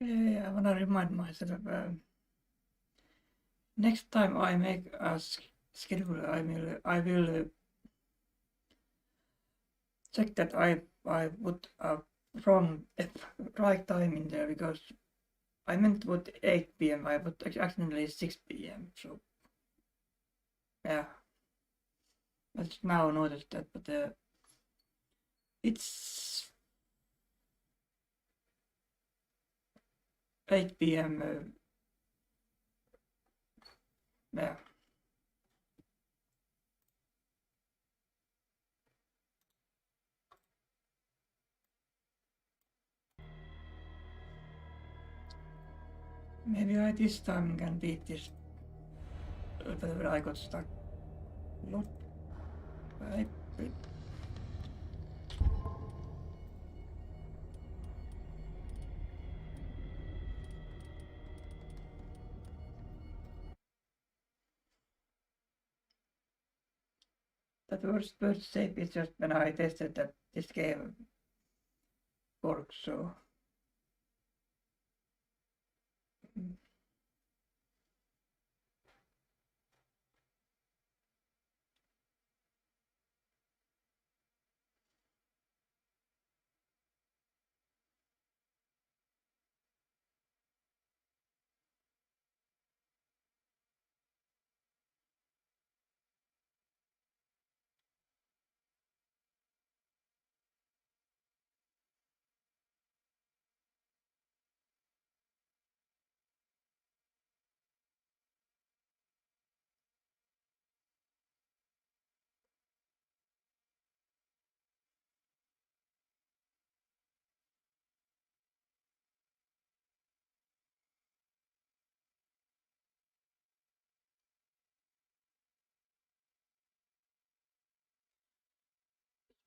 Yeah, I wanna remind myself. Next time I make a schedule, I will check that I put a right time in there because I meant to put 8 p.m. I put accidentally 6 p.m. So yeah, I just now noticed that, but it's 8 p.m. Yeah. Maybe I this time can beat this. Whatever I got stuck. Not. I, that was first safe is just when I tested that this game works. So.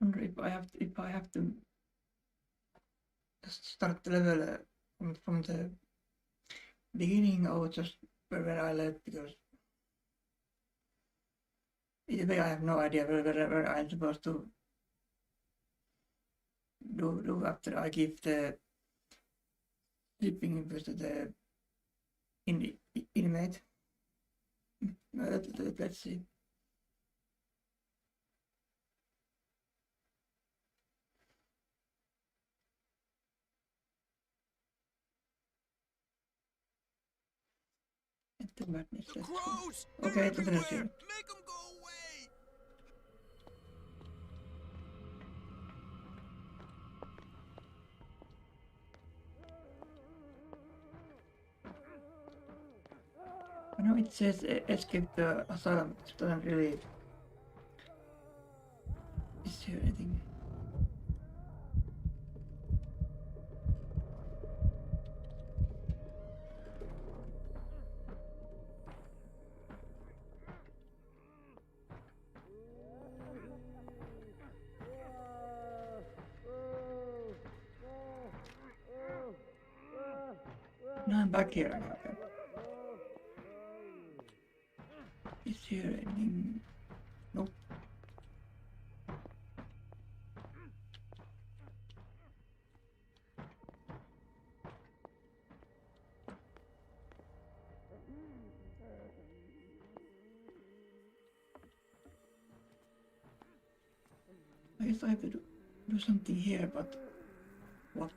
Wonder if I have to start the level from the beginning or just where I left, because either way I have no idea where I'm supposed to do after I give the sleeping impulse to the inmate. Let's see. The madness. Okay, to finish here. Make them go away! I know it says escape the asylum, it doesn't really. Is here anything? No, I'm back here. Okay. Is here anything? Nope. I guess I have to do something here, but what?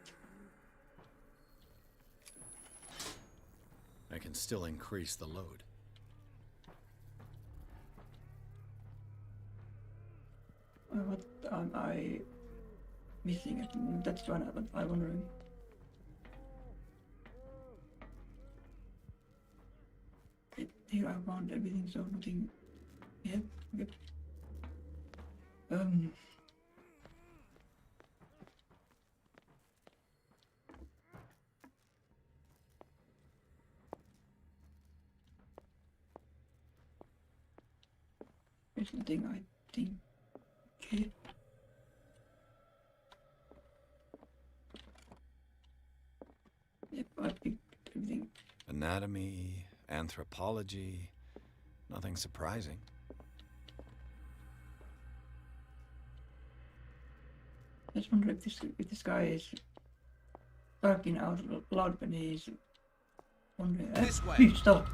I can still increase the load. What am I missing? That's what I'm wondering. Here I found everything, so nothing. Yeah, good. There's nothing, I think. Okay. Yep, I picked everything. Anatomy, anthropology, nothing surprising. I just wonder if this guy is talking out loud when he's wondering. This way. Please stop.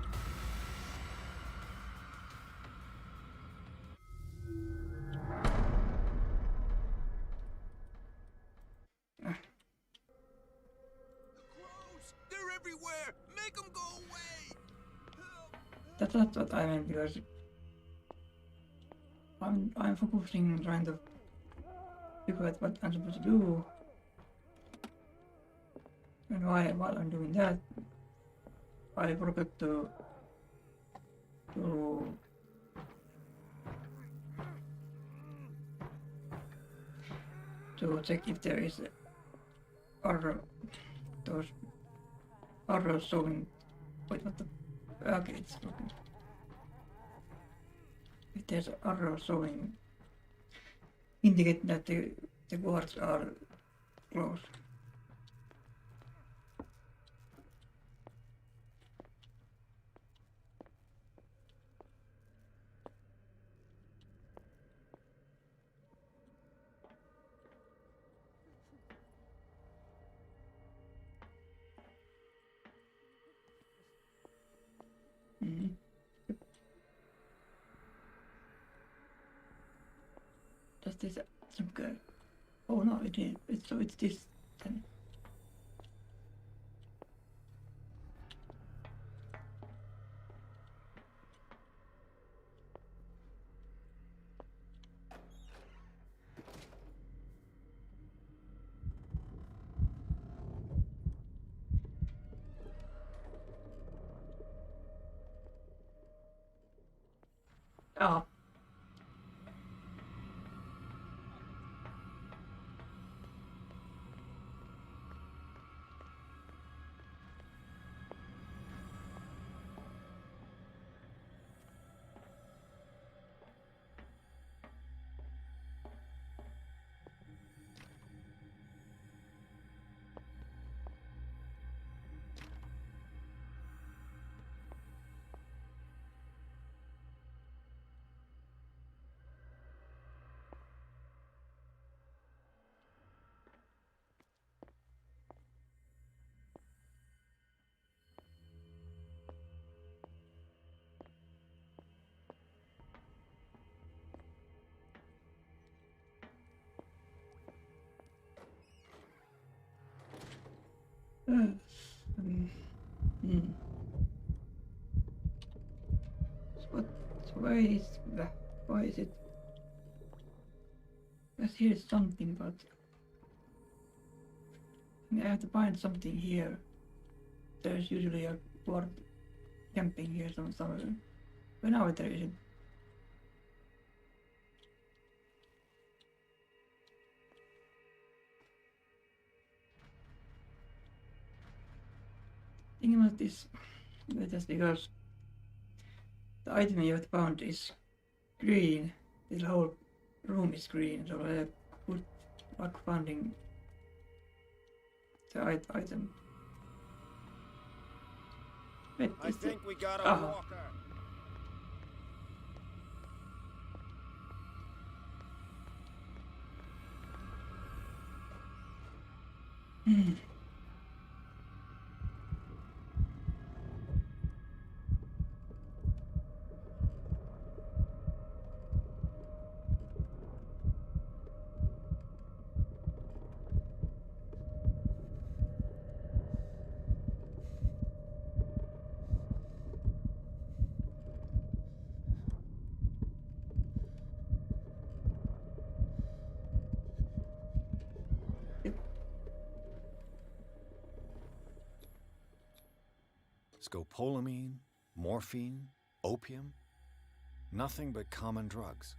Crows! They're everywhere! Make them go away! That's not what I meant because I'm focusing trying to figure out what I'm supposed to do. And while I'm doing that, I forgot to check if there is those arrows showing. Wait, what the? Okay, it's working. If there's an arrow showing, indicate that the guards are close. Mm-hmm. Does this some good? Oh no, it is. It's this then. Ah. Mm. So why is it? Because here's something, but I have to find something here. There's usually a guard camping here somewhere. But now there isn't. Thinking about this, that's because the item you have found is green. This whole room is green, so I put like finding the item. Wait, I think we got a Ah. walker. Hmm. Yep. Scopolamine, morphine, opium. Nothing but common drugs.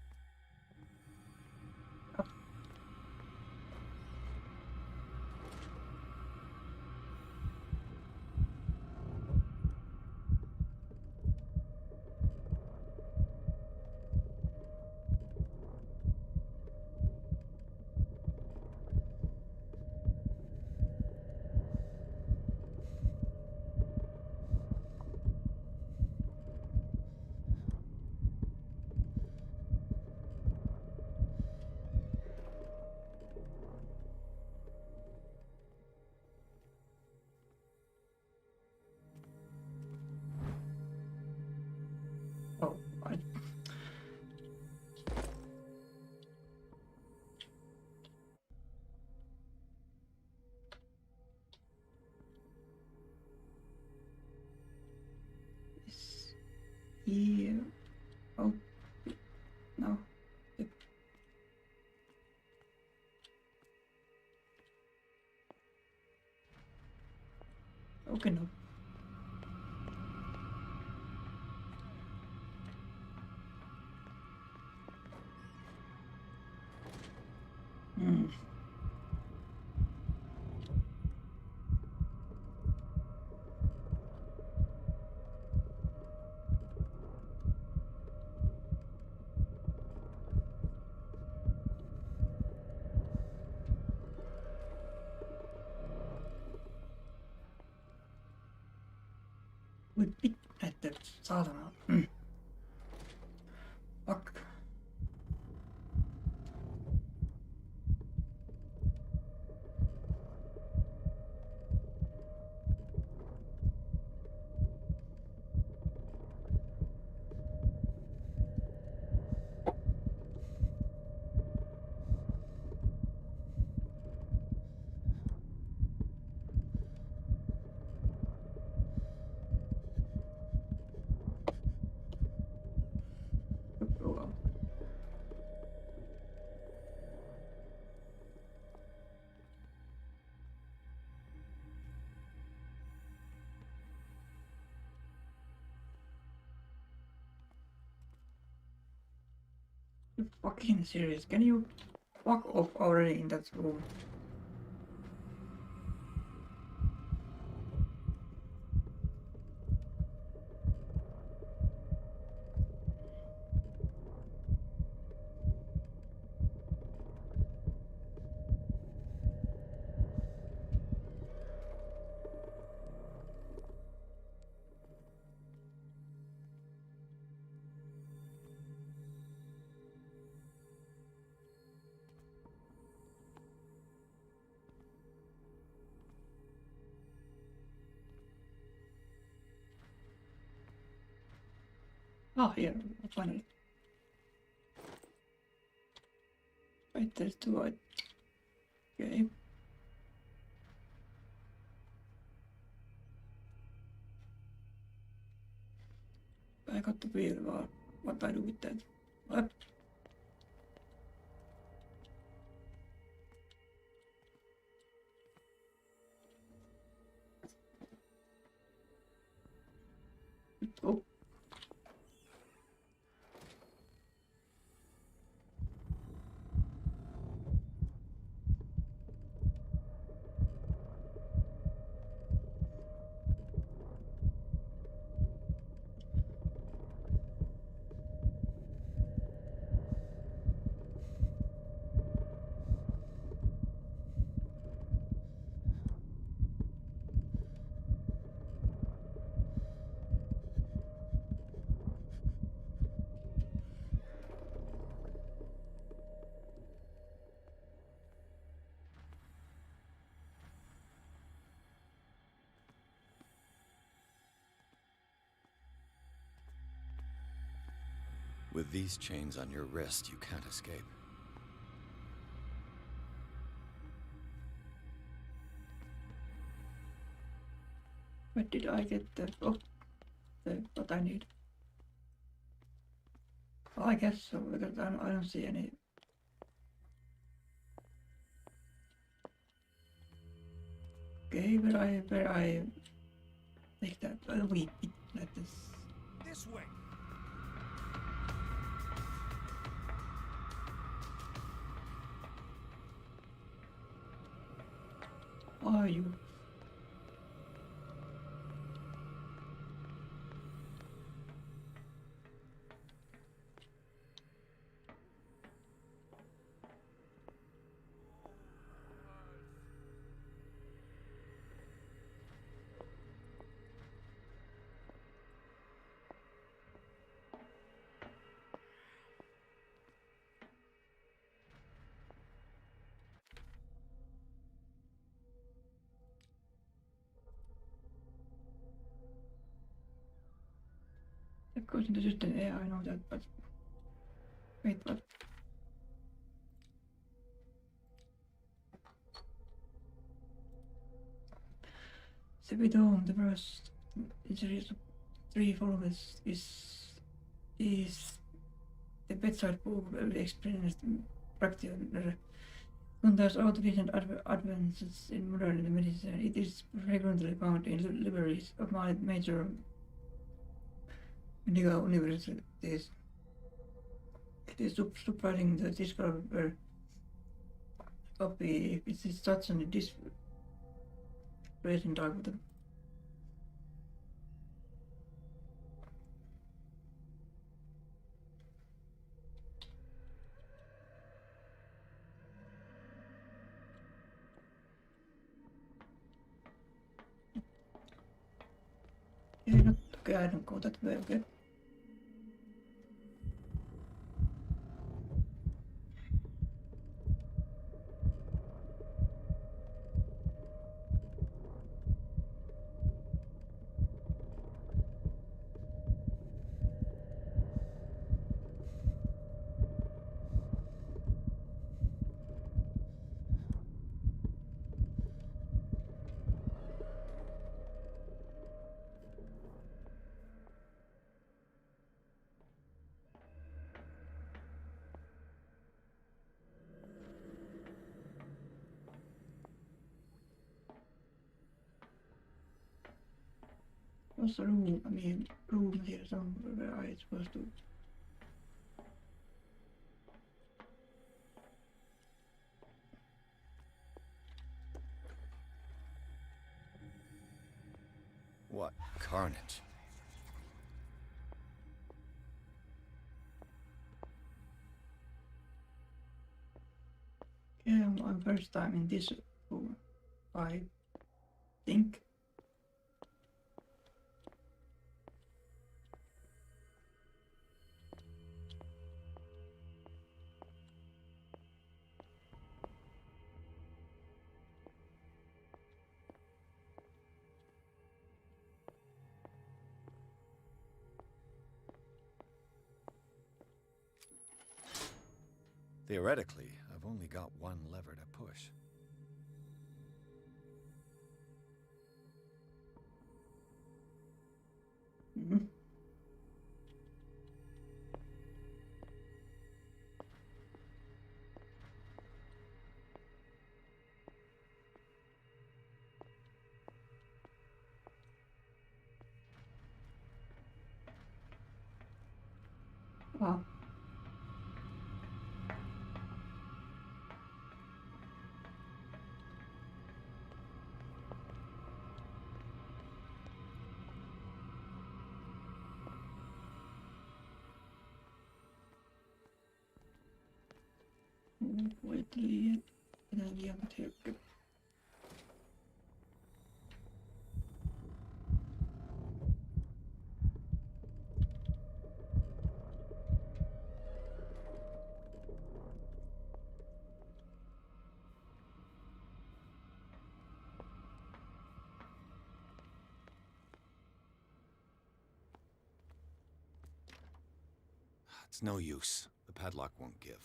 Okay, no. Hmm. Voi pitää, että saatana. Fuck. Wow. You fucking serious? Can you fuck off already in that room? Ah, here, finally. Wait, there's two. Okay. I got to feel what I do with that. What? Oh. With these chains on your wrist, you can't escape. Where did I get the what I need? Well, I guess so, because I don't see any. Okay, where I take that? Wait, let this. This way! Are you? That goes into system. Yeah, I know that, but wait, what? Sebidome, the first series of 3 followers is the bedside book, very experienced practitioner Contains all the recent advances in modern medicine. It is frequently found in libraries of major medical universities. It is surprising to discover copy if it is such an present type of the yeah, not okay, I don't go that way, okay. What's the room? I mean, room here somewhere where I supposed to. What carnage? Yeah, I'm first time in this room, I think. Theoretically, I've only got one lever to push. Mm-hmm. Wow. Wait till the end. And then you have to take it. It's no use. The padlock won't give.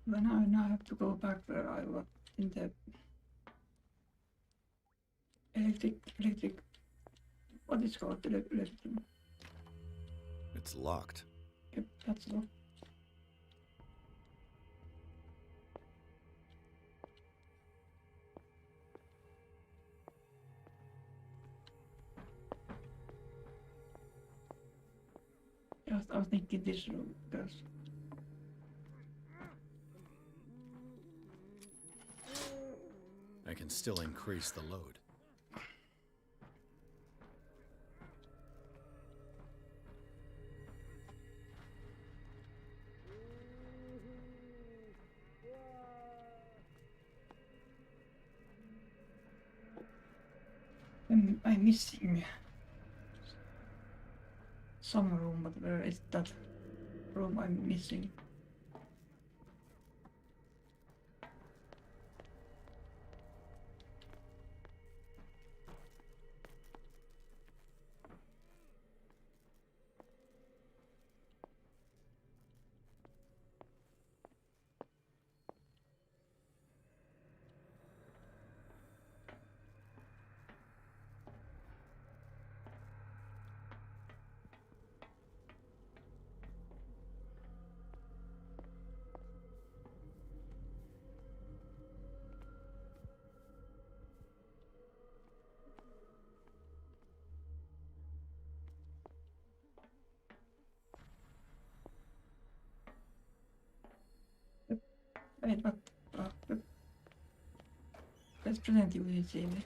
But now I have to go back where I was in the electric, what is called, electric. It's locked. Yep, that's all. I was thinking this room, because I can still increase the load. I'm missing some room, but where is that room I'm missing? Wait, what? Let's present you with Xele.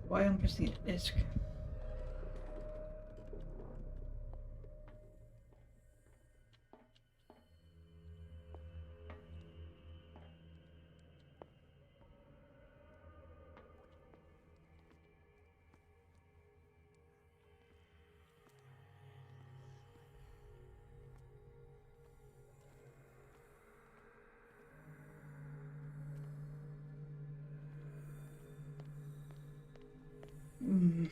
Why I'm pressing ESC? Hmm.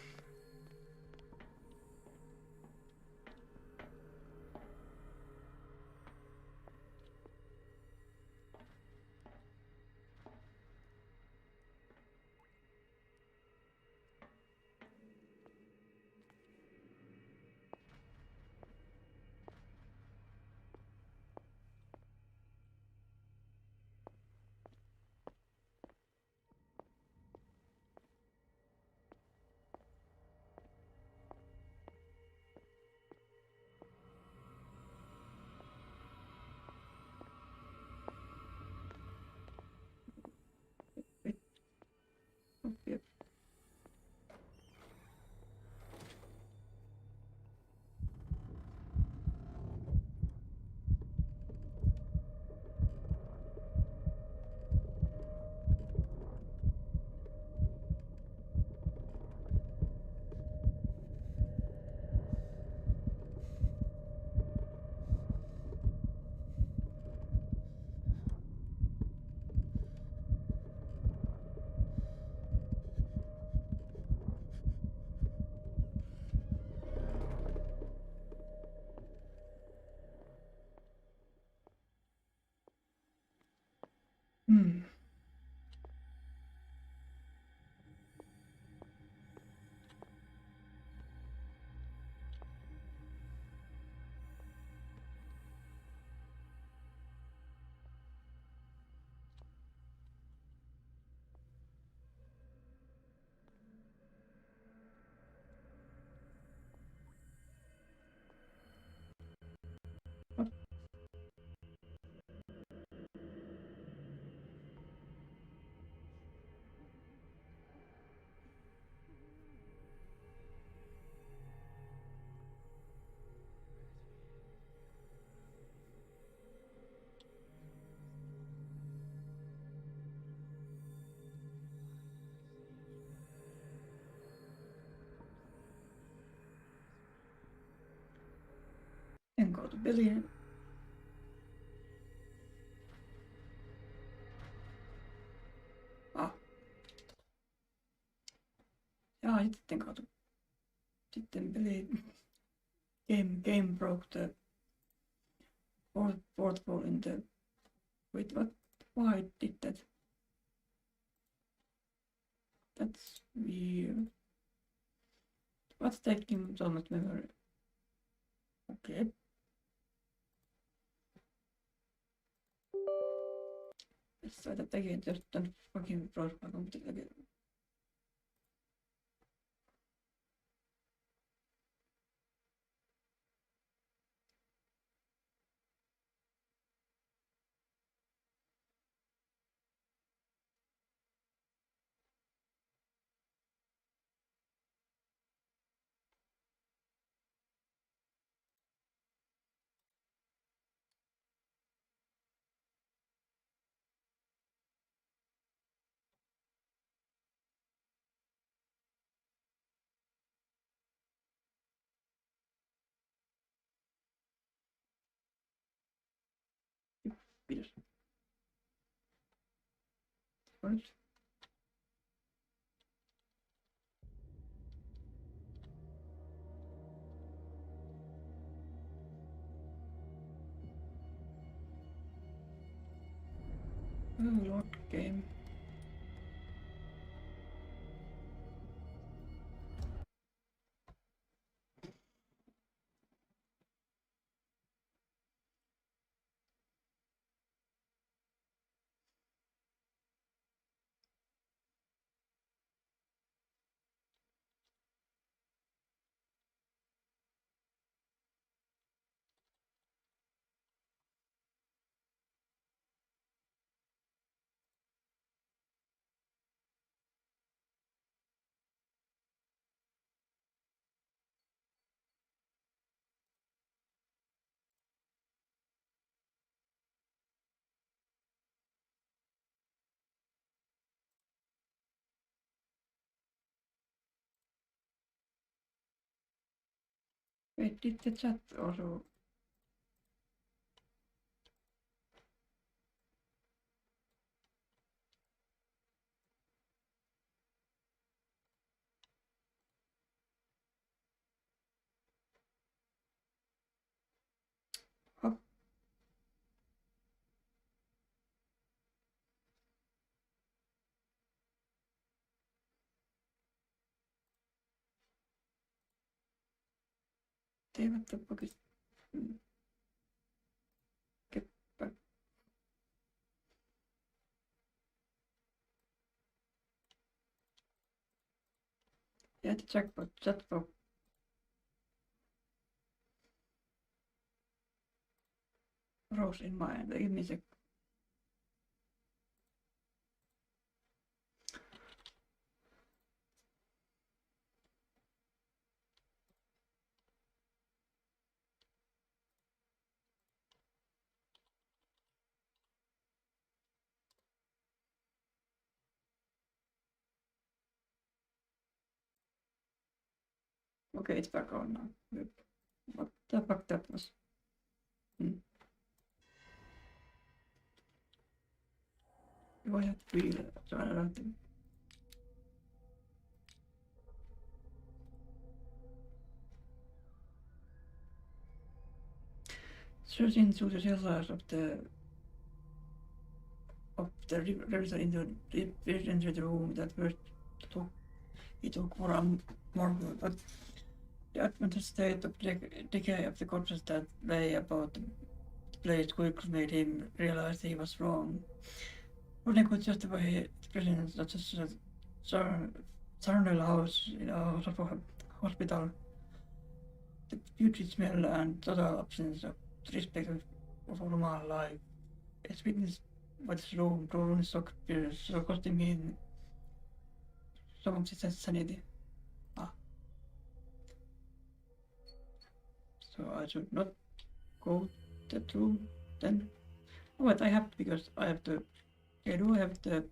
Wait. Okay. Hmm. What? And go to billion. Ah. Ja, sitten kato. Sitten peli game broke the fourth wall in the. Wait, what? Why did that? That's weird. What's taking so much memory? Okay. Let's try that again. Just don't fucking froze my computer again. Kiitos. Right. Oh, Lord game. Wait, did the chat also? Oh, what the fuck is... Get back. Yeah, the chatbot. Rose in mind. Give me a sec. Okay, it's back on now. Good. What the fuck that was? Do I have to read it? So I don't think. Searching through the cellars of the register into the room that first took for a morgue, but the advanced state of decay of the corpses that lay about the place quickly made him realize he was wrong. Nothing could justify his presence at such a surreal house in a hospital. The putrid smell and total absence of respect of normal life. As witnessed by this room, Rowan shock appears, so costing him some of his sanity. So I should not go that room then. Oh, wait, I have to, because I have to. Okay, do I have the...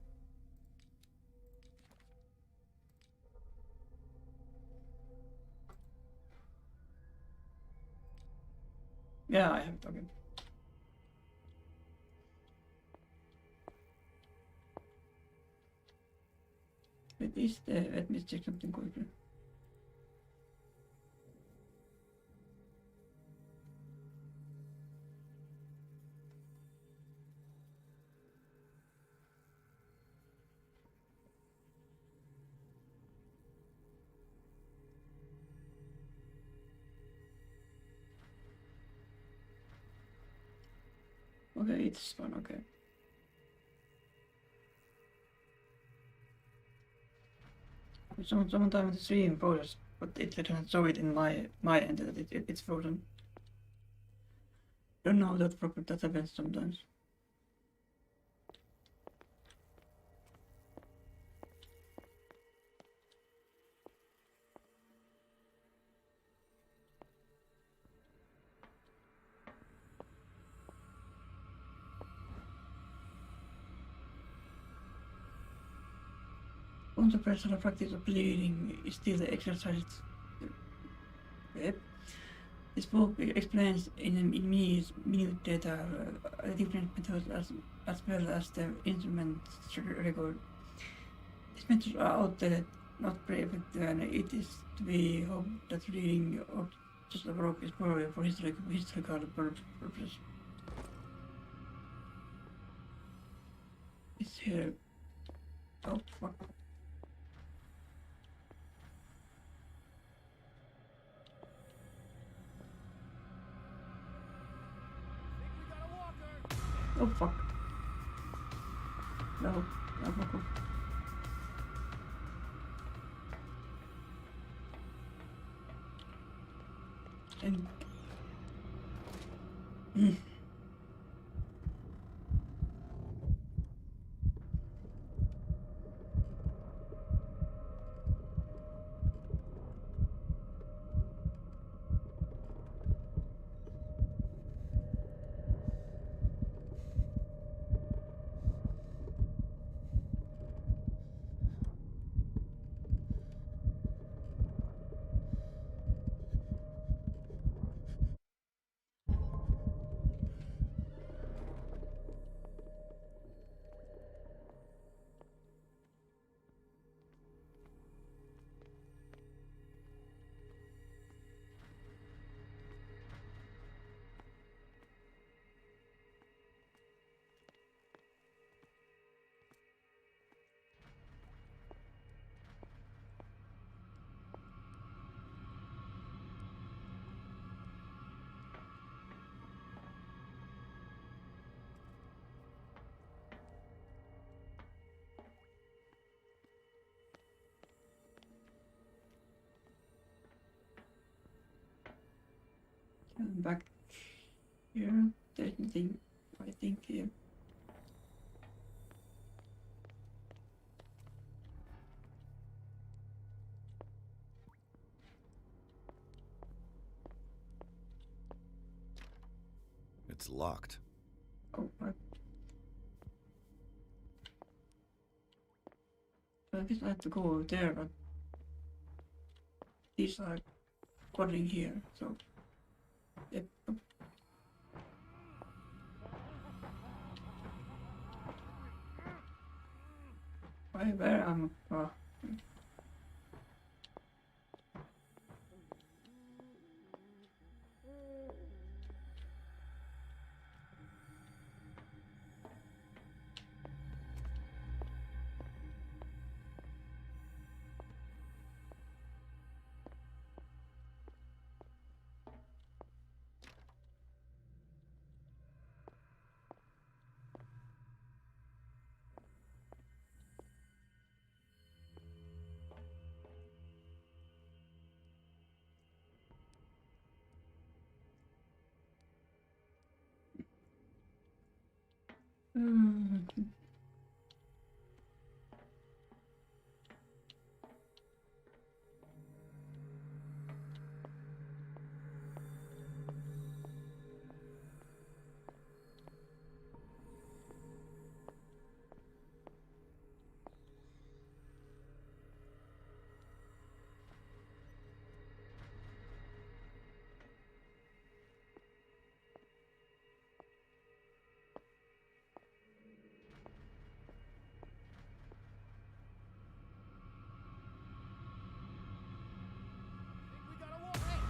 Yeah, I have it, okay. Let me check something quickly. Okay, it's fine, okay. Sometimes the stream frozen, but it doesn't show it in my end that it's frozen. Don't know that happens sometimes. Once the personal practice of bleeding is still exercised. This book explains in minute detail different methods as well as the instruments record. These methods are outdated, not very effective, and it is to be hoped that reading of just a book is probably for historical purposes. It's here. Oh fuck. Oh fuck. No, fuck. And And back here, there's nothing, I think, here. It's locked. Oh, I guess I have to go over there, but these are coding here, so yep. Where am I? Oh. Mm. We gotta walk. Hey!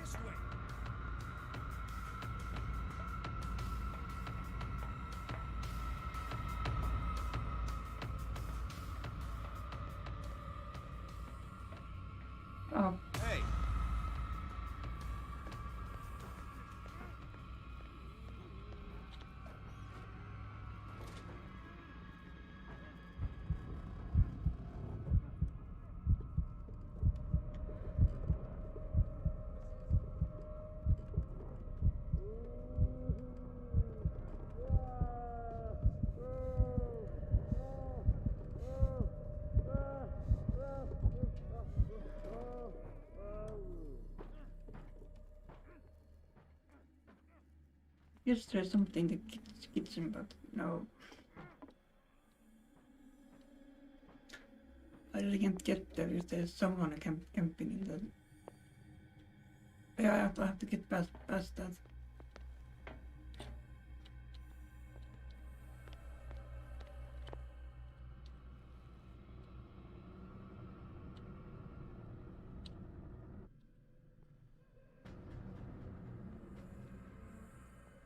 This way. Oh, Hey! yes, there's something in the kitchen, but no. I really can't get there if there's someone camping in the... Yeah, I have to get past that.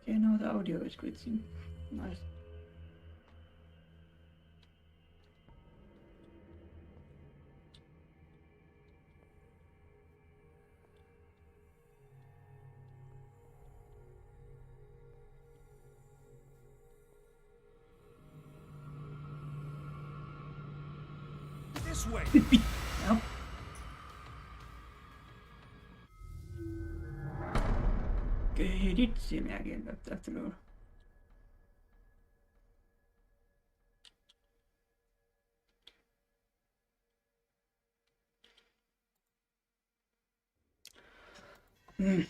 Okay, now the audio is glitching. Nice. This way. Yep. Okay, he did see me again, but after all. Hmm.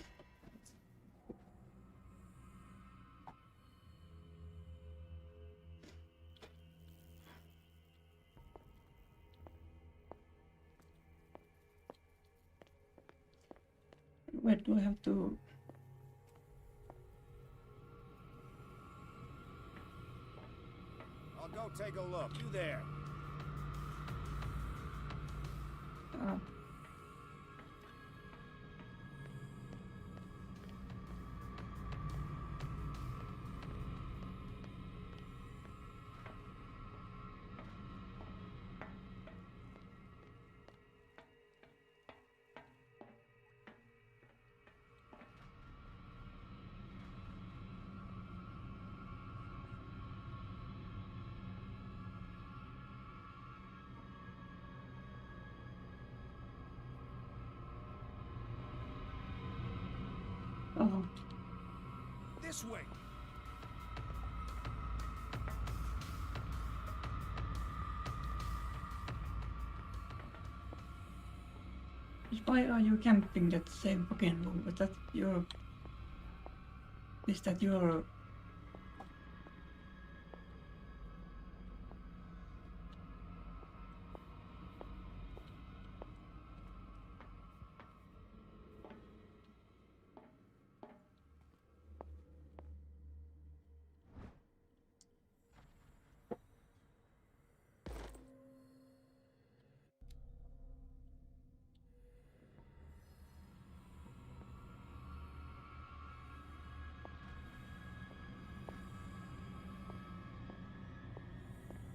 Where do I have to... I'll go take a look. You there. This way. Why are you camping that same fucking room? Is that your... Is that your...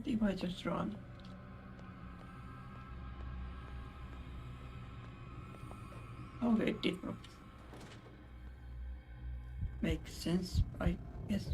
If I just run? Okay, it did not. Makes sense, I guess.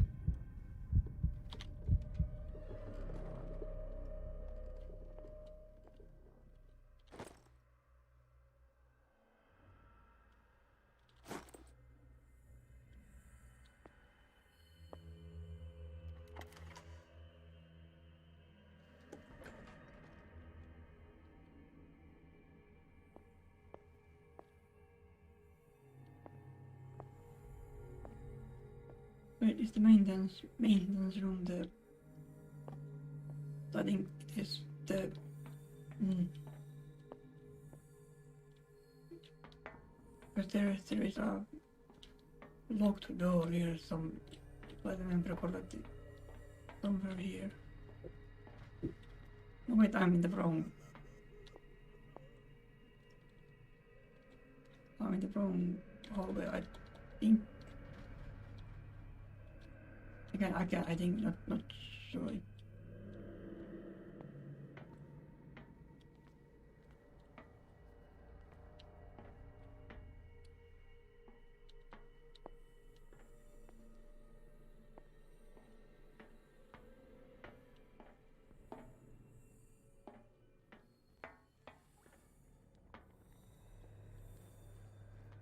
Wait, is the maintenance room there? I think it is the... But there is a locked door here, I remember quality. Somewhere here. No, wait, I'm in the wrong... I'm in the wrong hallway, I think. Again, I think not sure.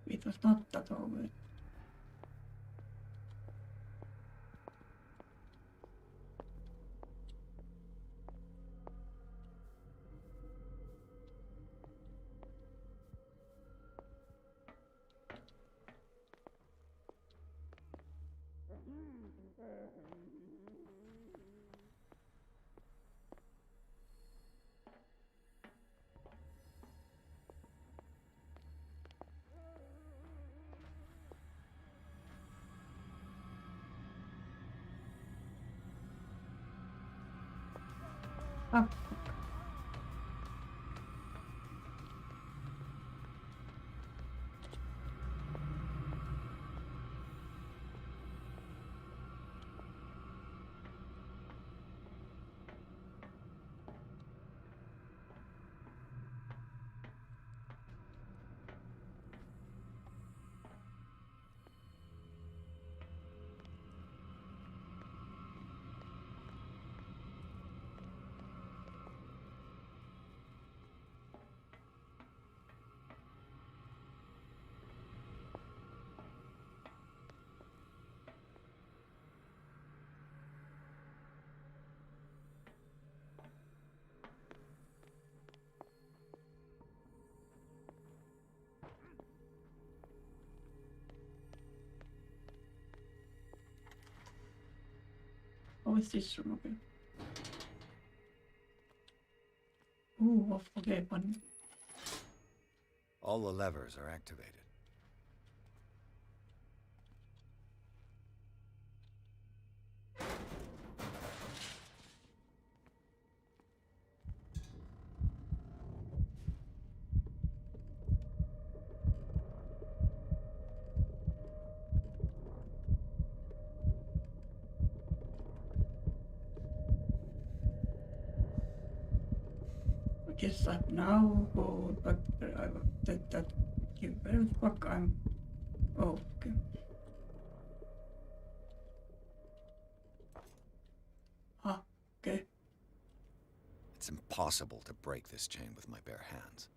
It was not that hallway. Ah, oh, it's this room, okay. Ooh, okay, one. All the levers are activated. I guess I now go back there. I will that where the fuck I'm... Oh, okay. Ah, okay. It's impossible to break this chain with my bare hands.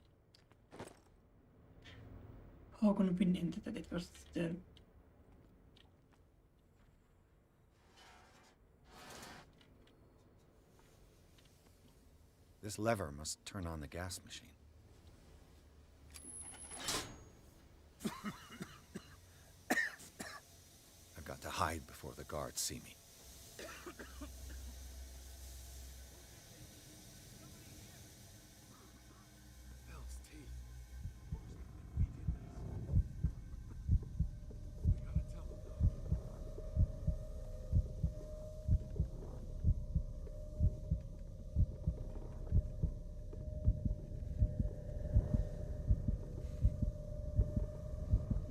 How can we into that? It was the... This lever must turn on the gas machine. I've got to hide before the guards see me. Hell's teeth. We did this. We gotta tell them, though.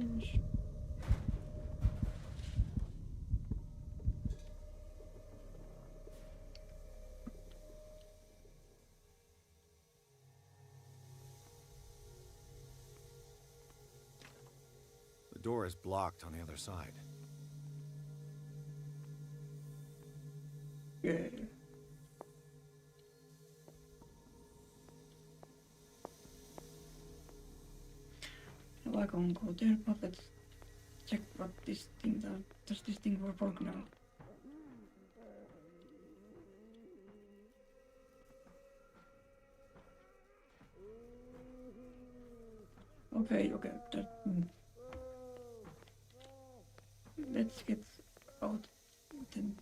Yes. The door is blocked on the other side. Yeah. Like on go there, but let's check what this thing does this thing work now? Okay, let's get out then.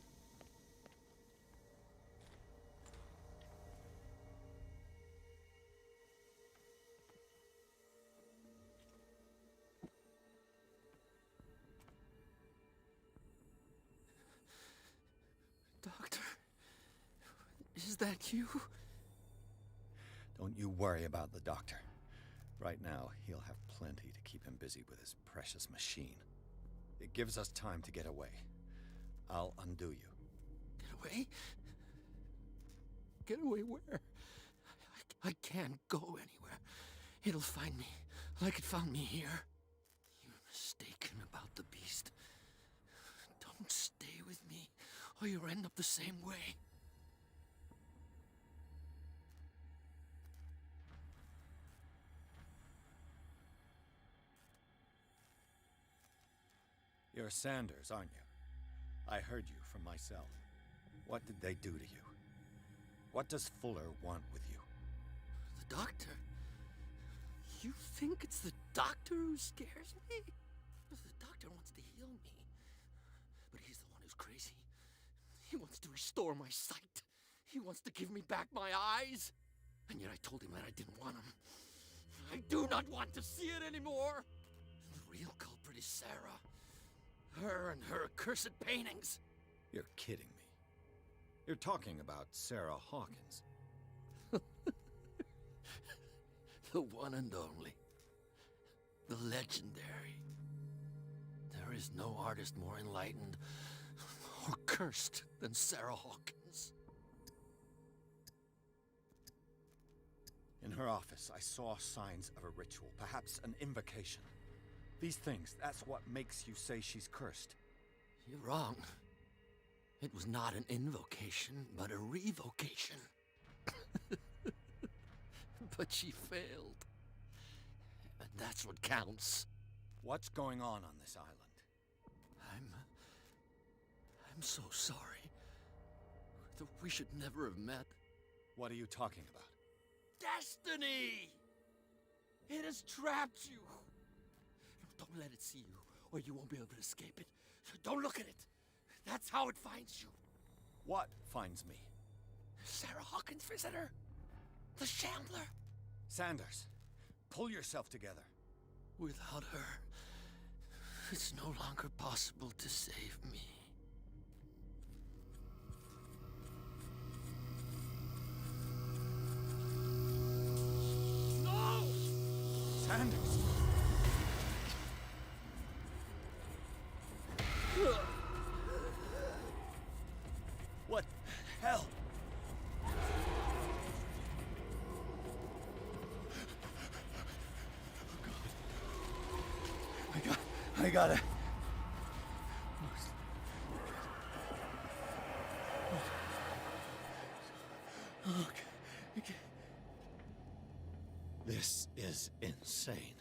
Doctor, is that you? Don't you worry about the doctor. Right now, he'll have plenty to keep him busy with his precious machine. It gives us time to get away. I'll undo you. Get away? Get away where? I can't go anywhere. It'll find me, like it found me here. You're mistaken about the beast. Don't stay with me, or you'll end up the same way. You're Sanders, aren't you? I heard you from my cell. What did they do to you? What does Fuller want with you? The doctor? You think it's the doctor who scares me? The doctor wants to heal me. But he's the one who's crazy. He wants to restore my sight. He wants to give me back my eyes. And yet I told him that I didn't want him. I do not want to see it anymore. The real culprit is Sarah. Her and her accursed paintings. You're kidding me. You're talking about Sarah Hawkins. The one and only. The legendary. There is no artist more enlightened or cursed than Sarah Hawkins. In her office, I saw signs of a ritual, perhaps an invocation. These things, that's what makes you say she's cursed. You're wrong. It was not an invocation, but a revocation. But she failed. And that's what counts. What's going on this island? I'm so sorry. We should never have met. What are you talking about? Destiny! It has trapped you. Don't let it see you, or you won't be able to escape it. Don't look at it. That's how it finds you. What finds me? Sarah Hawkins' visitor. The Shambler. Sanders, pull yourself together. Without her, it's no longer possible to save me. No! Sanders! What the hell? I gotta... Okay. This is insane.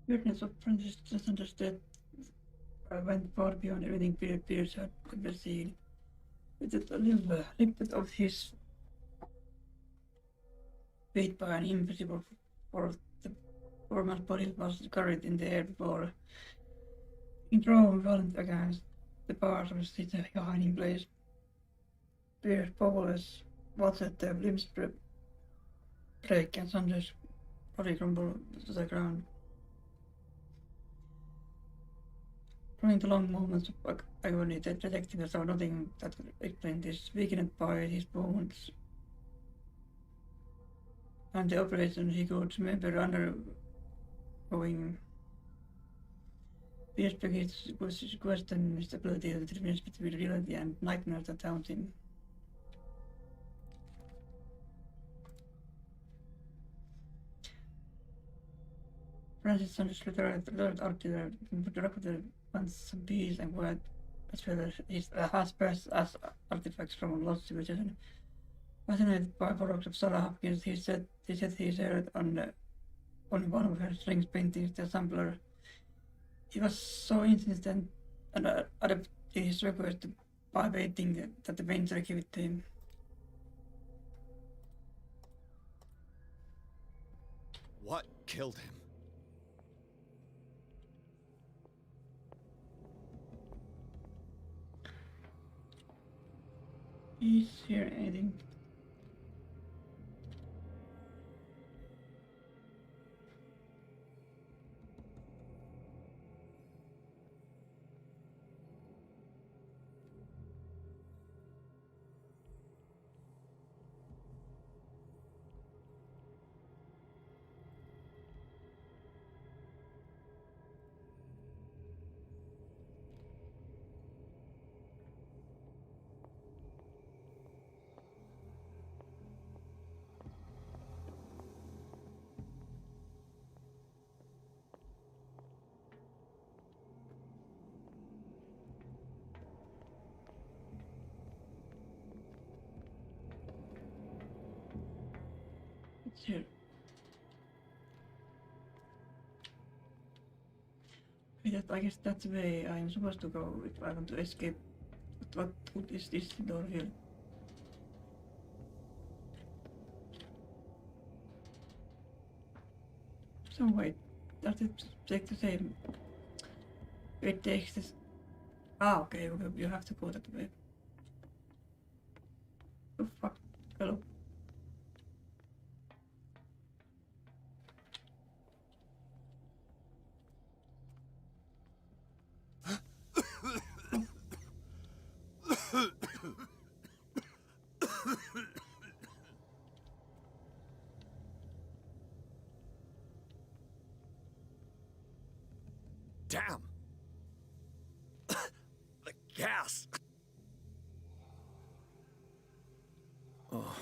weirdness of Francis misunderstood went far beyond everything Pierce had ever seen. With a little bit of his weight by an invisible force, the former's body was carried in the air before in drawing violent against the bars of his hiding place. Pierce powerless watched the limbs break and Sanders' body crumble to the ground. During the long moments of agony, the detective saw nothing that could explain this, weakened by his wounds and the operation he could remember undergoing. Pierce begins to question his ability to difference between reality and nightmares that haunt him. Francis Sanders returned artillery directed once some peace and quiet, as well as his has passed as artifacts from a lost civilization. Fascinated by works of Sarah Hopkins, he said he shared on one of her strings paintings, the sampler. He was so insistent and adept in his request by painting that the painter gave it to him. What killed him? Is here anything? It's here. I guess that's the way I'm supposed to go if I want to escape. What is this door here? So wait, does it take the same? It takes this. Ah, okay, you have to go that way. Oh fuck, hello. Damn! The gas! Oh.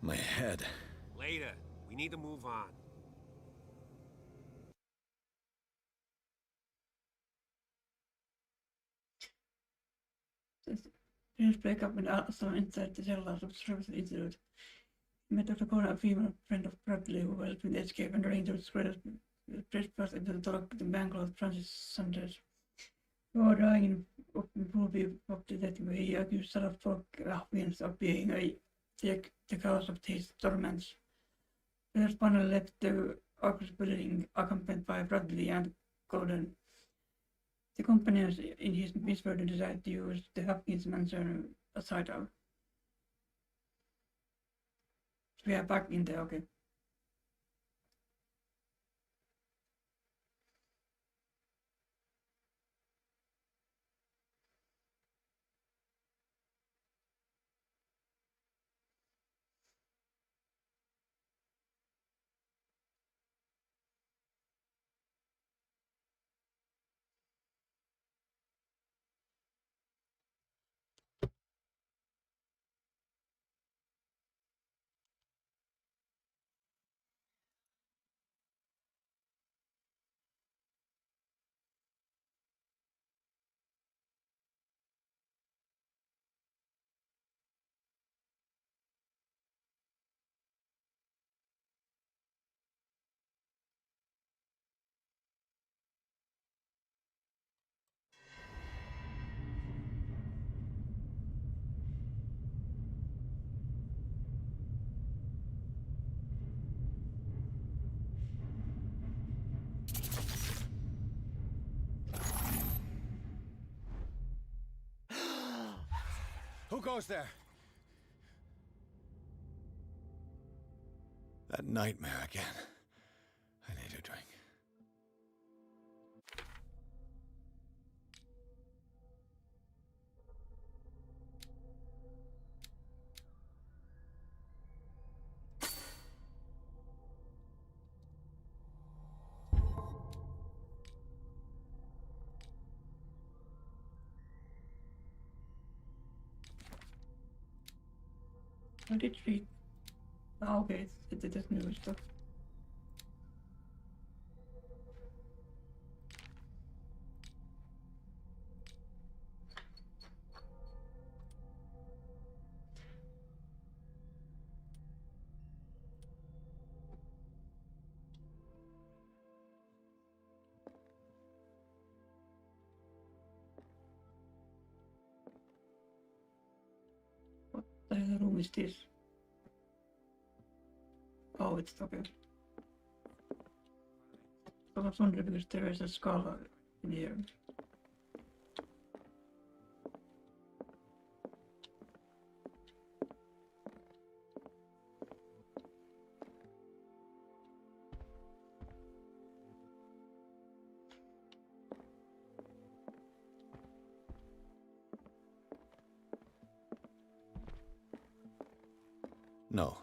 My head. Later. We need to move on. Please break up and Asylum inside the cell of Service Institute. He met Dr. Cora, a female friend of Bradley, who helped with the escape and arranged to spread trespass into the dark the Bangalore Francis Sanders. Before dying of movie of the death, he accused Sarah Hopkins of being the cause of his torments. Peter finally left the Arcus building, accompanied by Bradley and Golden. The companions in his misfortune decided to use the Hopkins mansion as hideout. We are back in there, okay. Who goes there? That nightmare again. I need a drink. I did read. Ah, okay, it's just new stuff. What the hell room is this? Oh, it's okay. I was wondering because there is a skull in here. No.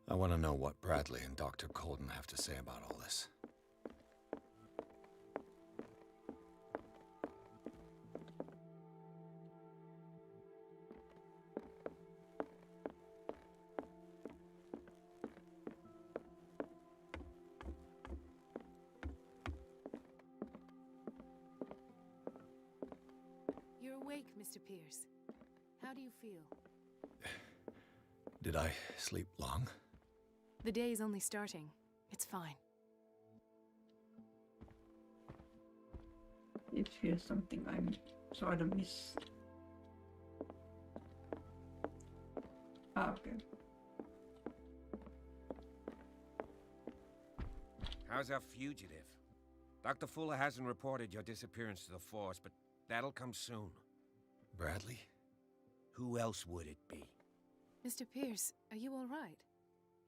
I want to know what Bradley and Dr. Colden have to say about all this. You're awake, Mr. Pierce. How do you feel? Did I sleep long? The day is only starting. It's fine. If here's something I'm sort of miss. Ah, okay. How's our fugitive? Dr. Fuller hasn't reported your disappearance to the force, but that'll come soon. Bradley? Who else would it be? Mr. Pierce, are you all right?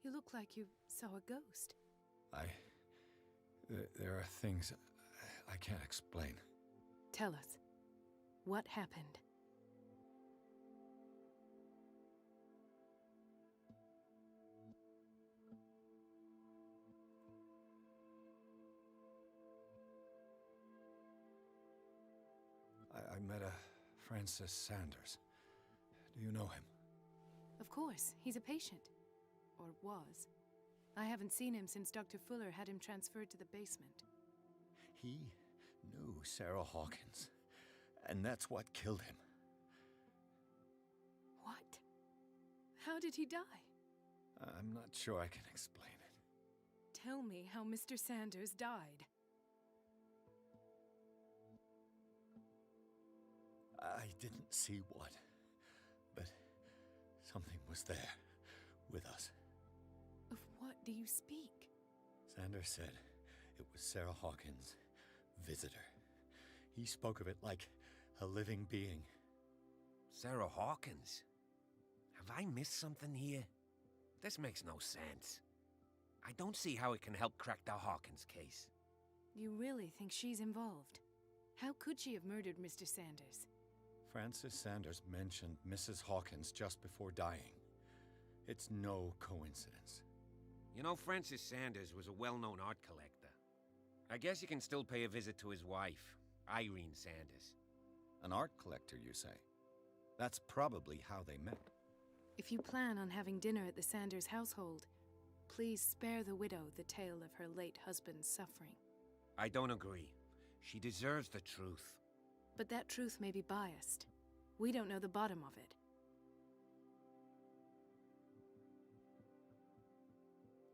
You look like you saw a ghost. There are things I can't explain. Tell us. What happened? I met a Francis Sanders. Do you know him? Of course, he's a patient. Or was. I haven't seen him since Dr. Fuller had him transferred to the basement. He knew Sarah Hawkins, and that's what killed him. What? How did he die? I'm not sure I can explain it. Tell me how Mr. Sanders died. I didn't see what, but something was there with us. Of what do you speak? Sanders said it was Sarah Hawkins' visitor. He spoke of it like a living being. Sarah Hawkins? Have I missed something here? This makes no sense. I don't see how it can help crack the Hawkins case. You really think she's involved? How could she have murdered Mr. Sanders? Francis Sanders mentioned Mrs. Hawkins just before dying. It's no coincidence. You know, Francis Sanders was a well-known art collector. I guess you can still pay a visit to his wife, Irene Sanders. An art collector, you say? That's probably how they met. If you plan on having dinner at the Sanders household, please spare the widow the tale of her late husband's suffering. I don't agree. She deserves the truth. But that truth may be biased. We don't know the bottom of it.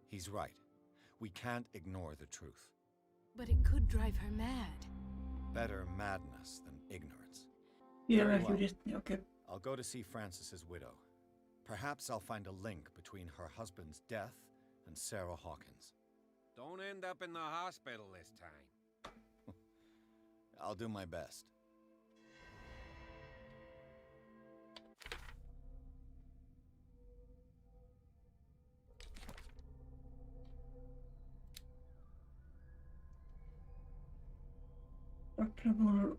He's right. We can't ignore the truth. But it could drive her mad. Better madness than ignorance. Yeah, Very if you well. just okay. I'll go to see Francis's widow. Perhaps I'll find a link between her husband's death and Sarah Hawkins. Don't end up in the hospital this time. I'll do my best. Purple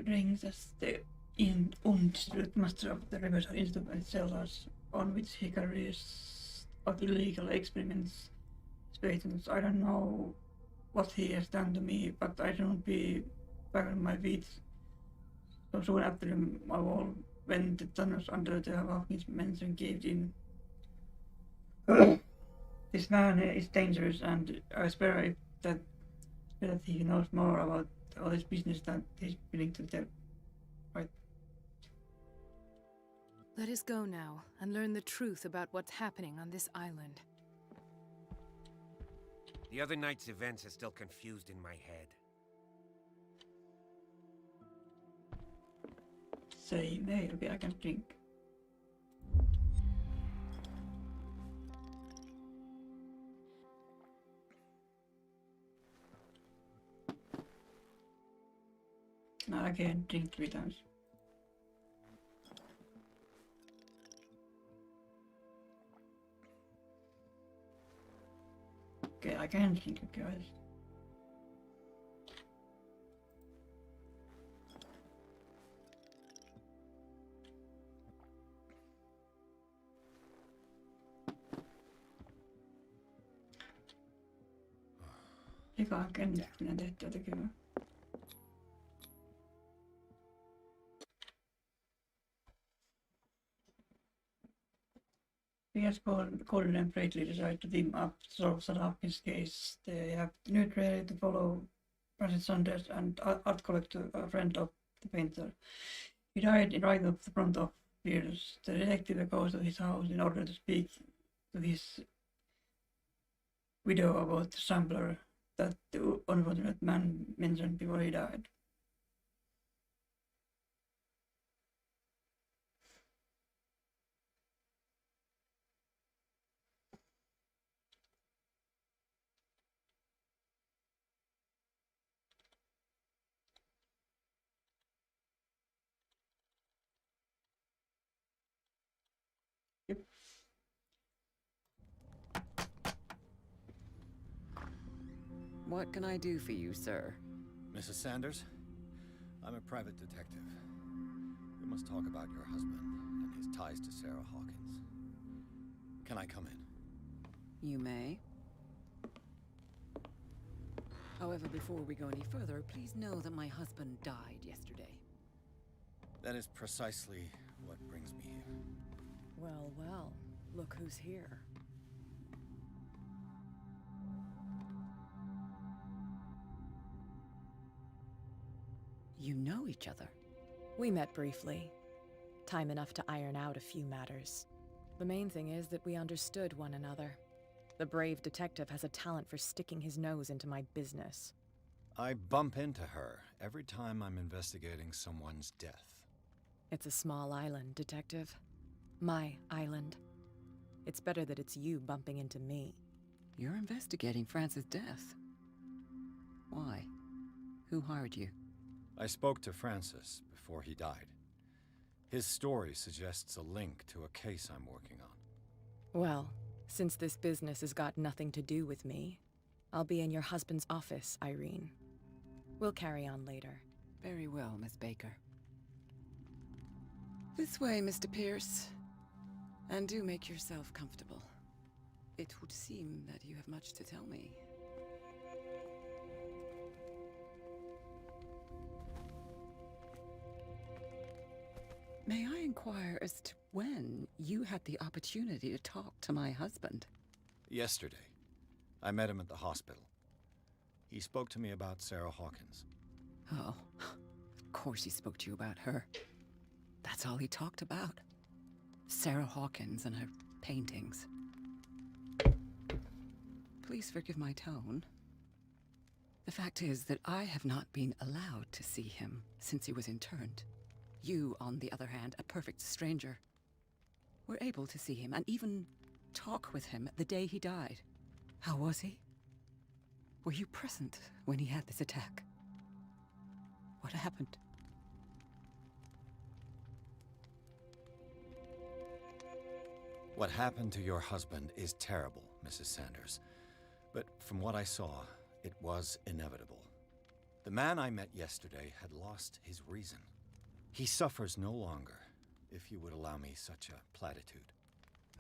rings as the ENvtuber master of the Reversal Institute and cellars on which he carries out illegal experiments. Patents. I don't know what he has done to me, but I shouldn't be back on my feet so soon after my wall when the tunnels under the Hawkins mansion caved in. This man is dangerous, and I swear that he knows more about all this business than he's willing to tell. Right. Let us go now and learn the truth about what's happening on this island. The other night's events are still confused in my head. Same. Hey, okay, I can drink. Now I can drink 3 times. Okay, I can drink it, guys. Eka kan minä tehtyä tekemään. Yes, Colin and Bradley decide to team up to solve Hawkins' case. They have the new trailer to follow Francis Saunders, and art collector, a friend of the painter. He died right up the front of Pierce. The detective goes to his house in order to speak to his widow about the sampler that the unfortunate man mentioned before he died. Yep. What can I do for you, sir? Mrs. Sanders, I'm a private detective. We must talk about your husband and his ties to Sarah Hawkins. Can I come in? You may. However, before we go any further, please know that my husband died yesterday. That is precisely what brings me here. Well, well, look who's here. You know each other. We met briefly. Time enough to iron out a few matters. The main thing is that we understood one another. The brave detective has a talent for sticking his nose into my business. I bump into her every time I'm investigating someone's death. It's a small island, Detective. My island. It's better that it's you bumping into me. You're investigating Francis' death. Why? Who hired you? I spoke to Francis before he died. His story suggests a link to a case I'm working on. Well, since this business has got nothing to do with me, I'll be in your husband's office, Irene. We'll carry on later. Very well, Miss Baker. This way, Mr. Pierce. And do make yourself comfortable. It would seem that you have much to tell me. May I inquire as to when you had the opportunity to talk to my husband? Yesterday, I met him at the hospital. He spoke to me about Sarah Hawkins. Oh, of course he spoke to you about her. That's all he talked about. Sarah Hawkins and her paintings. Please forgive my tone. The fact is that I have not been allowed to see him since he was interned. You, on the other hand, a perfect stranger, were able to see him and even talk with him the day he died. How was he? Were you present when he had this attack? What happened? What happened to your husband is terrible, Mrs. Sanders. But from what I saw, it was inevitable. The man I met yesterday had lost his reason. He suffers no longer, if you would allow me such a platitude.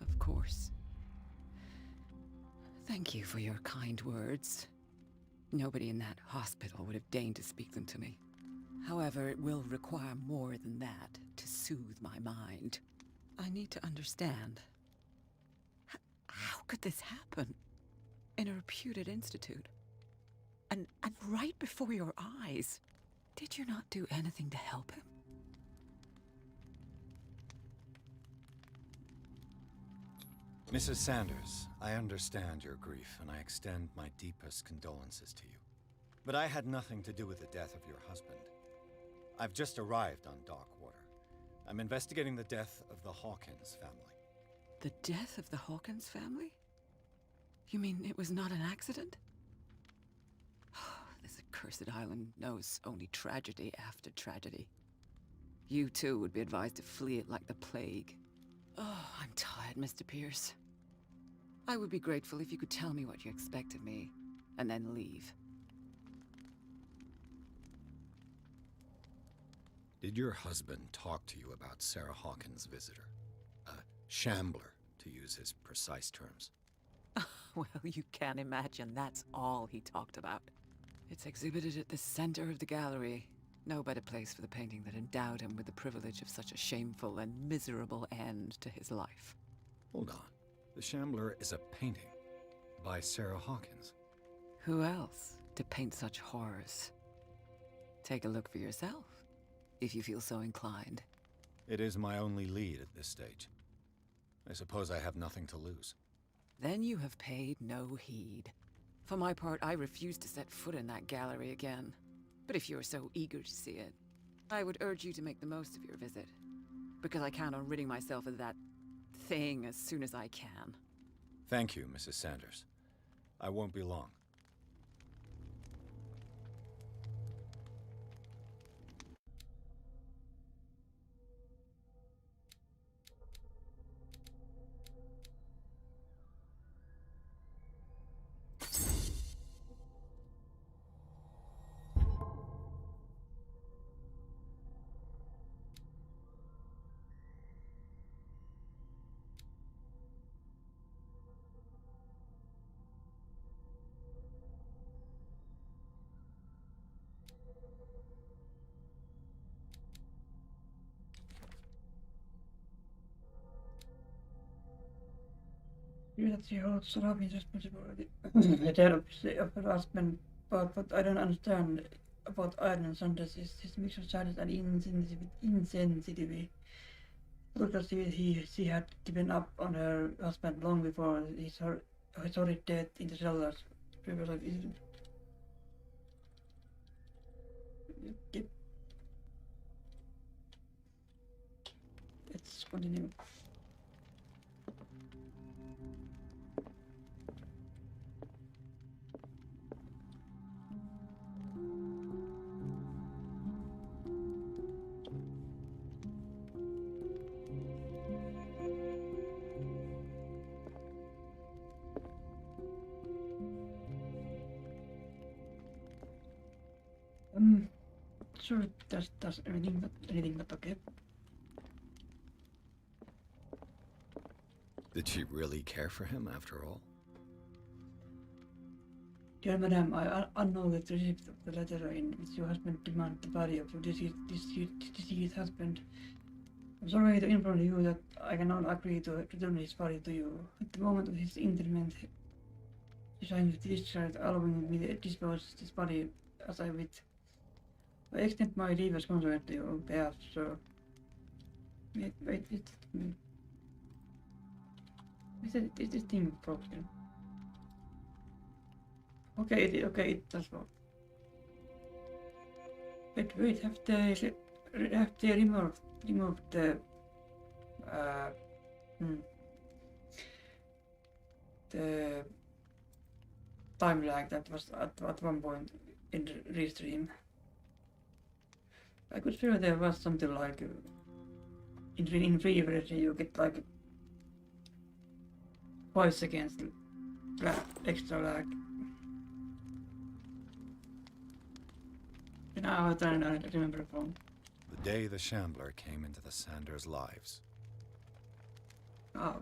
Of course. Thank you for your kind words. Nobody in that hospital would have deigned to speak them to me. However, it will require more than that to soothe my mind. I need to understand. How could this happen? In a reputed institute? And right before your eyes? Did you not do anything to help him? Mrs. Sanders, I understand your grief, and I extend my deepest condolences to you. But I had nothing to do with the death of your husband. I've just arrived on Darkwater. I'm investigating the death of the Hawkins family. The death of the Hawkins family? You mean it was not an accident? This accursed island knows only tragedy after tragedy. You too would be advised to flee it like the plague. Oh, I'm tired, Mr. Pierce. I would be grateful if you could tell me what you expect of me, and then leave. Did your husband talk to you about Sarah Hawkins' visitor? A shambler, to use his precise terms. Well, you can imagine that's all he talked about. It's exhibited at the center of the gallery. No better place for the painting that endowed him with the privilege of such a shameful and miserable end to his life. Hold on. The Shambler is a painting by Sarah Hawkins. Who else to paint such horrors? Take a look for yourself, if you feel so inclined. It is my only lead at this stage. I suppose I have nothing to lose. Then you have paid no heed. For my part, I refuse to set foot in that gallery again. But if you're so eager to see it, I would urge you to make the most of your visit. Because I count on ridding myself of that thing as soon as I can. Thank you, Mrs. Sanders. I won't be long. That she holds Robin's responsibility of her husband, but what I don't understand about Iron Sanders is his mix of sadness and insensitivity. Because she had given up on her husband long before his horrid death in the cellars. Yep. Let's continue. Sure, does anything but okay. Did she really care for him after all? Dear Madam, I unknowingly received the letter in which your husband demanded the body of your deceased husband. I'm sorry to inform you that I cannot agree to return his body to you. At the moment of his interment, he signed the discharge allowing me to dispose this body as I wish. I extend my deepest concern to your behalf, sir. Wait, is this thing broken? Okay, it does work. Wait, have they removed the the time lag that was at one point in the restream? I could feel there was something like in free version you get like 5 seconds extra lag. Now I try to remember the phone. The day the Shambler came into the Sanders' lives. Oh.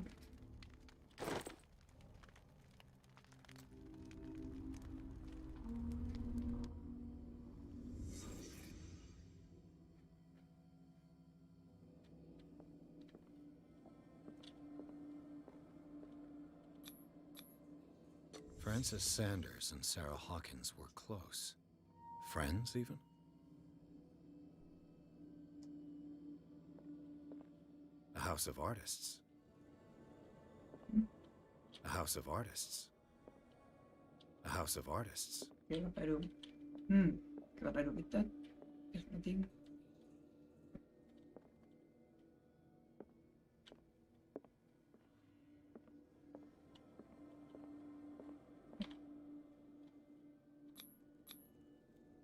Francis Sanders and Sarah Hawkins were close. Friends, even? A house of artists. A house of artists. A house of artists. Okay, what I do? What I do with that? Just nothing.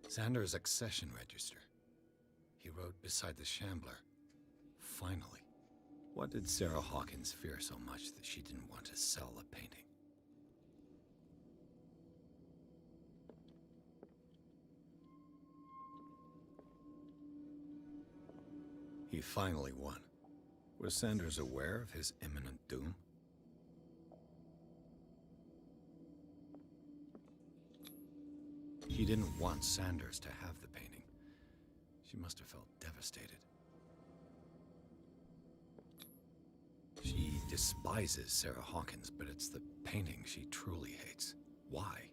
Sanders' accession register. He wrote beside the Shambler. Finally. What did Sarah Hawkins fear so much that she didn't want to sell the painting? He finally won. Was Sanders aware of his imminent doom? She didn't want Sanders to have the painting. She must have felt devastated. She despises Sarah Hawkins, but it's the painting she truly hates. Why?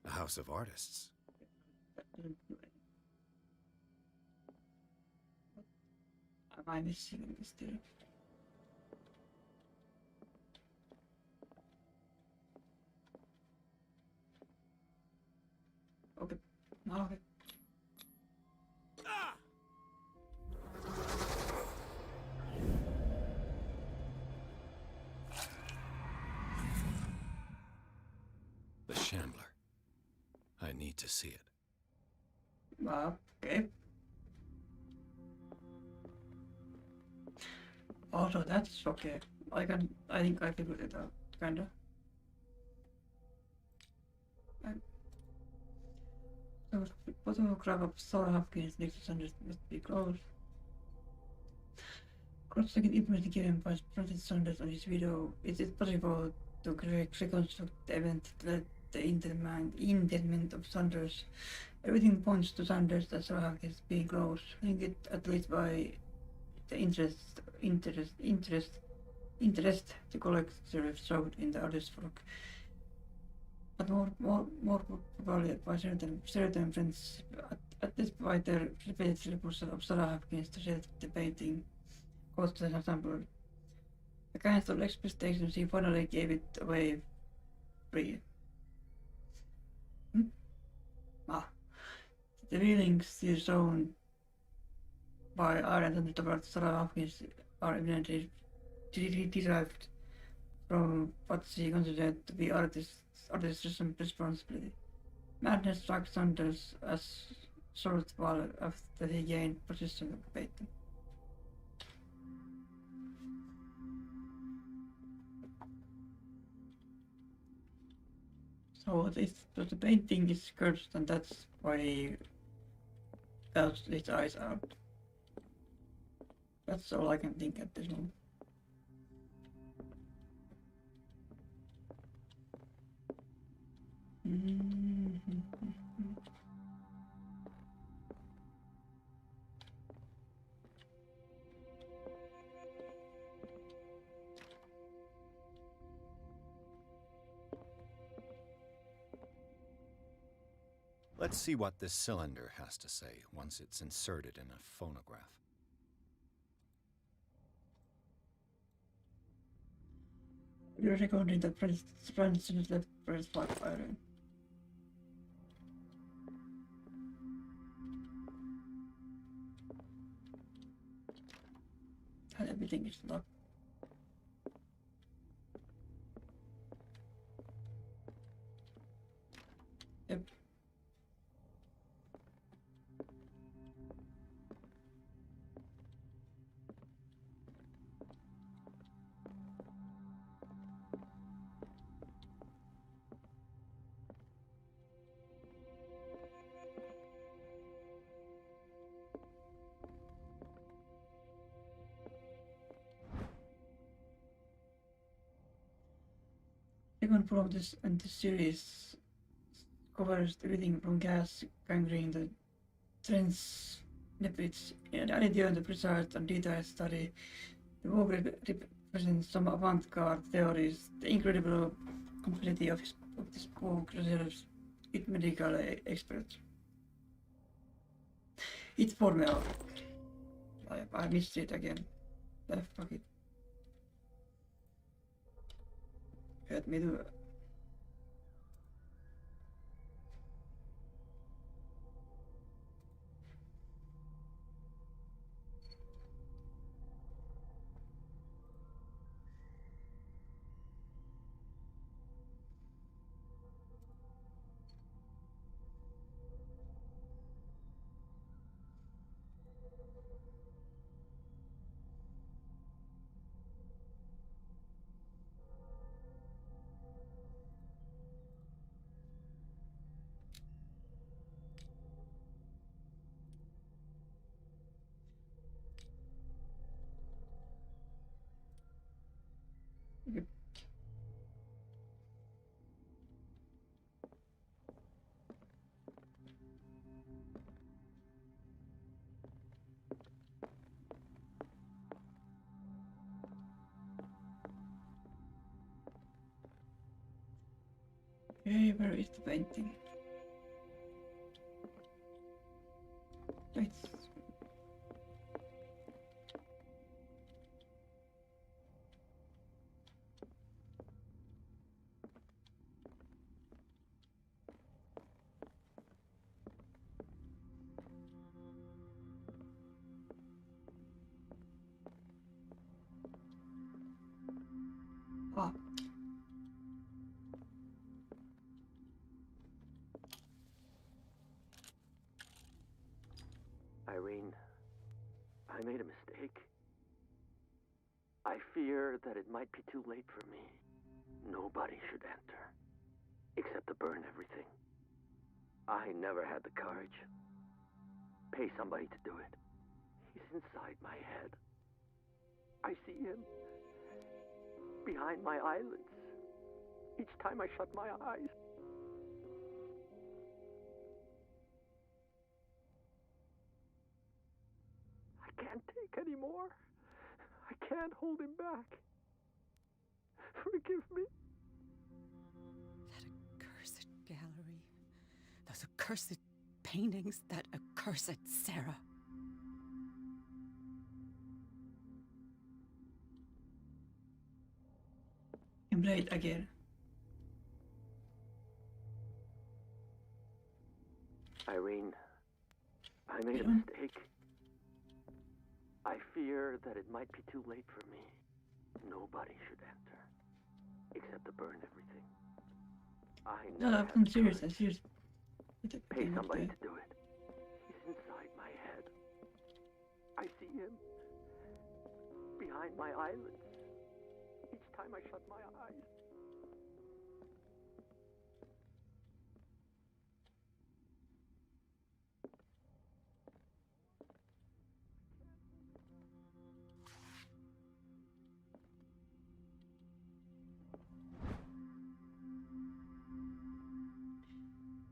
A house of artists. Am I missing anything still? Okay. Okay. The Shambler. I need to see it. Okay. Also, that's okay. I think I figured it out, kinda. So, photograph of Sarah Hopkins next to Sanders must be closed. Cross-checking information given by Francis Sanders on his video. Is it possible to reconstruct the event that led the interment of Sanders? Everything points to Sanders and Sarah Hopkins being close. Link it at least by the interest the collector showed in the artist's work, but more probably by certain friends at this by their repeated refusal of Sarah Hopkins to sell the painting caused an example. Against all expectations, he finally gave it away free. The feelings still shown by Ireland towards Sarah Hopkins are evidently derived from what she considered to be artist's responsibility. Madness struck Sanders as short while after he gained possession of the painting. So the painting is cursed, and that's why he belched his eyes out. That's all I can think at this moment. Let's see what this cylinder has to say once it's inserted in a phonograph. You're recording the Francis left press 5 iron. And everything is locked. Yep. example of this, and this series covers everything from gas, gangrene, the trends, lipids, and idea and the precise and detailed study. The book represents some avant-garde theories. The incredible complexity of this book reserves it medical experts. It's for me. I missed it again. Fuck it. Let me do it. Yep. Okay, where is the painting? It's ah. Irene, I made a mistake. I fear that it might be too late for me. Nobody should enter, except to burn everything. I never had the courage. Pay somebody to do it. He's inside my head. I see him behind my eyelids each time I shut my eyes. I can't take any more. I can't hold him back. Forgive me. That accursed gallery. Those accursed paintings. That accursed Sarah. I'm late again. Irene, I made a mistake. I fear that it might be too late for me. Nobody should enter, except to burn everything. I No, never had I'm the serious. courage. I'm serious. Pay somebody to do it. He's inside my head. I see him behind my eyelids each time I shut my eyes.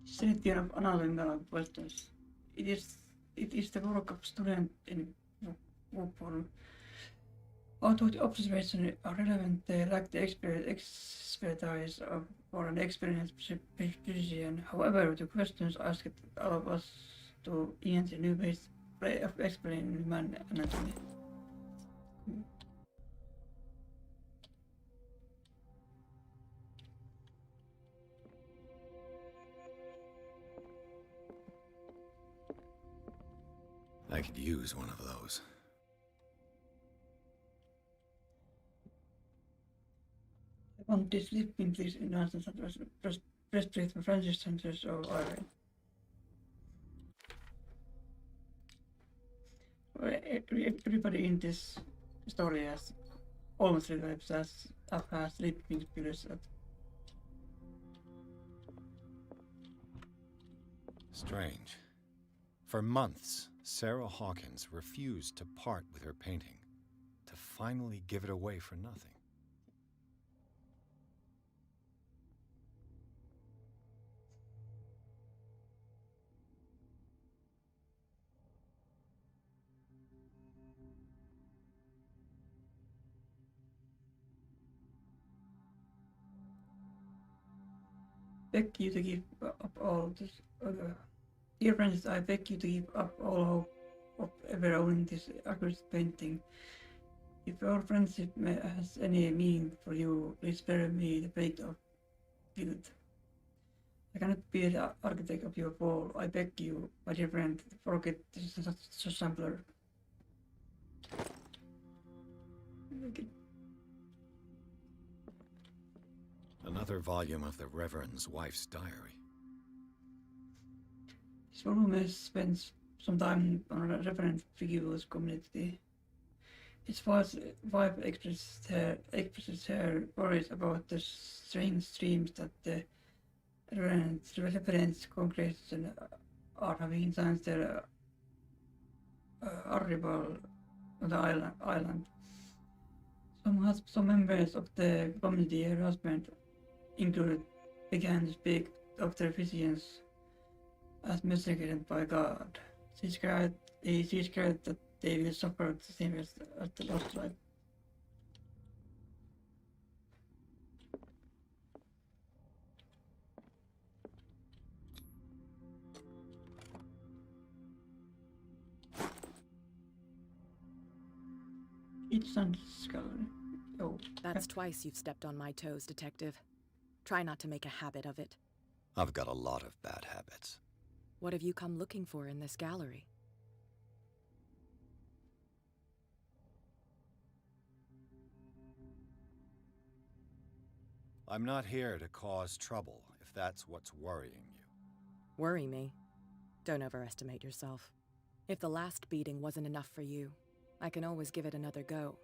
Selection of anatomical questions. It is the work of student in form. Although the observations are relevant, they lack the expertise for an experienced physician. However, the questions asked allow us to invent new ways of explaining human anatomy. I could use one of those. I want this sleeping please in answers that was breastplate for Francis Centers of Iron. Everybody in this story has almost lives as sleeping pills. Strange. For months, Sarah Hawkins refused to part with her painting, to finally give it away for nothing. beg you to give up all this. Dear friends, I beg you to give up all hope of ever owning this accurate painting. If our friendship has any meaning for you, please spare me the fate of guilt. I cannot be the architect of your fall. I beg you, my dear friend, forget this sampler. Okay. Another volume of the Reverend's wife's diary. This volume spends some time on a Reverend figure's community. Its wife expresses her worries about the strange streams that the Reverend's congregation are having since their arrival on the island. Some members of the community, her husband included, began to speak of their visions as messages by God. She scared that they will suffer the same as the lost life. Each sun's gallery. Oh. That's twice you've stepped on my toes, Detective. Try not to make a habit of it. I've got a lot of bad habits. What have you come looking for in this gallery? I'm not here to cause trouble, if that's what's worrying you. Worry me? Don't overestimate yourself. If the last beating wasn't enough for you, I can always give it another go.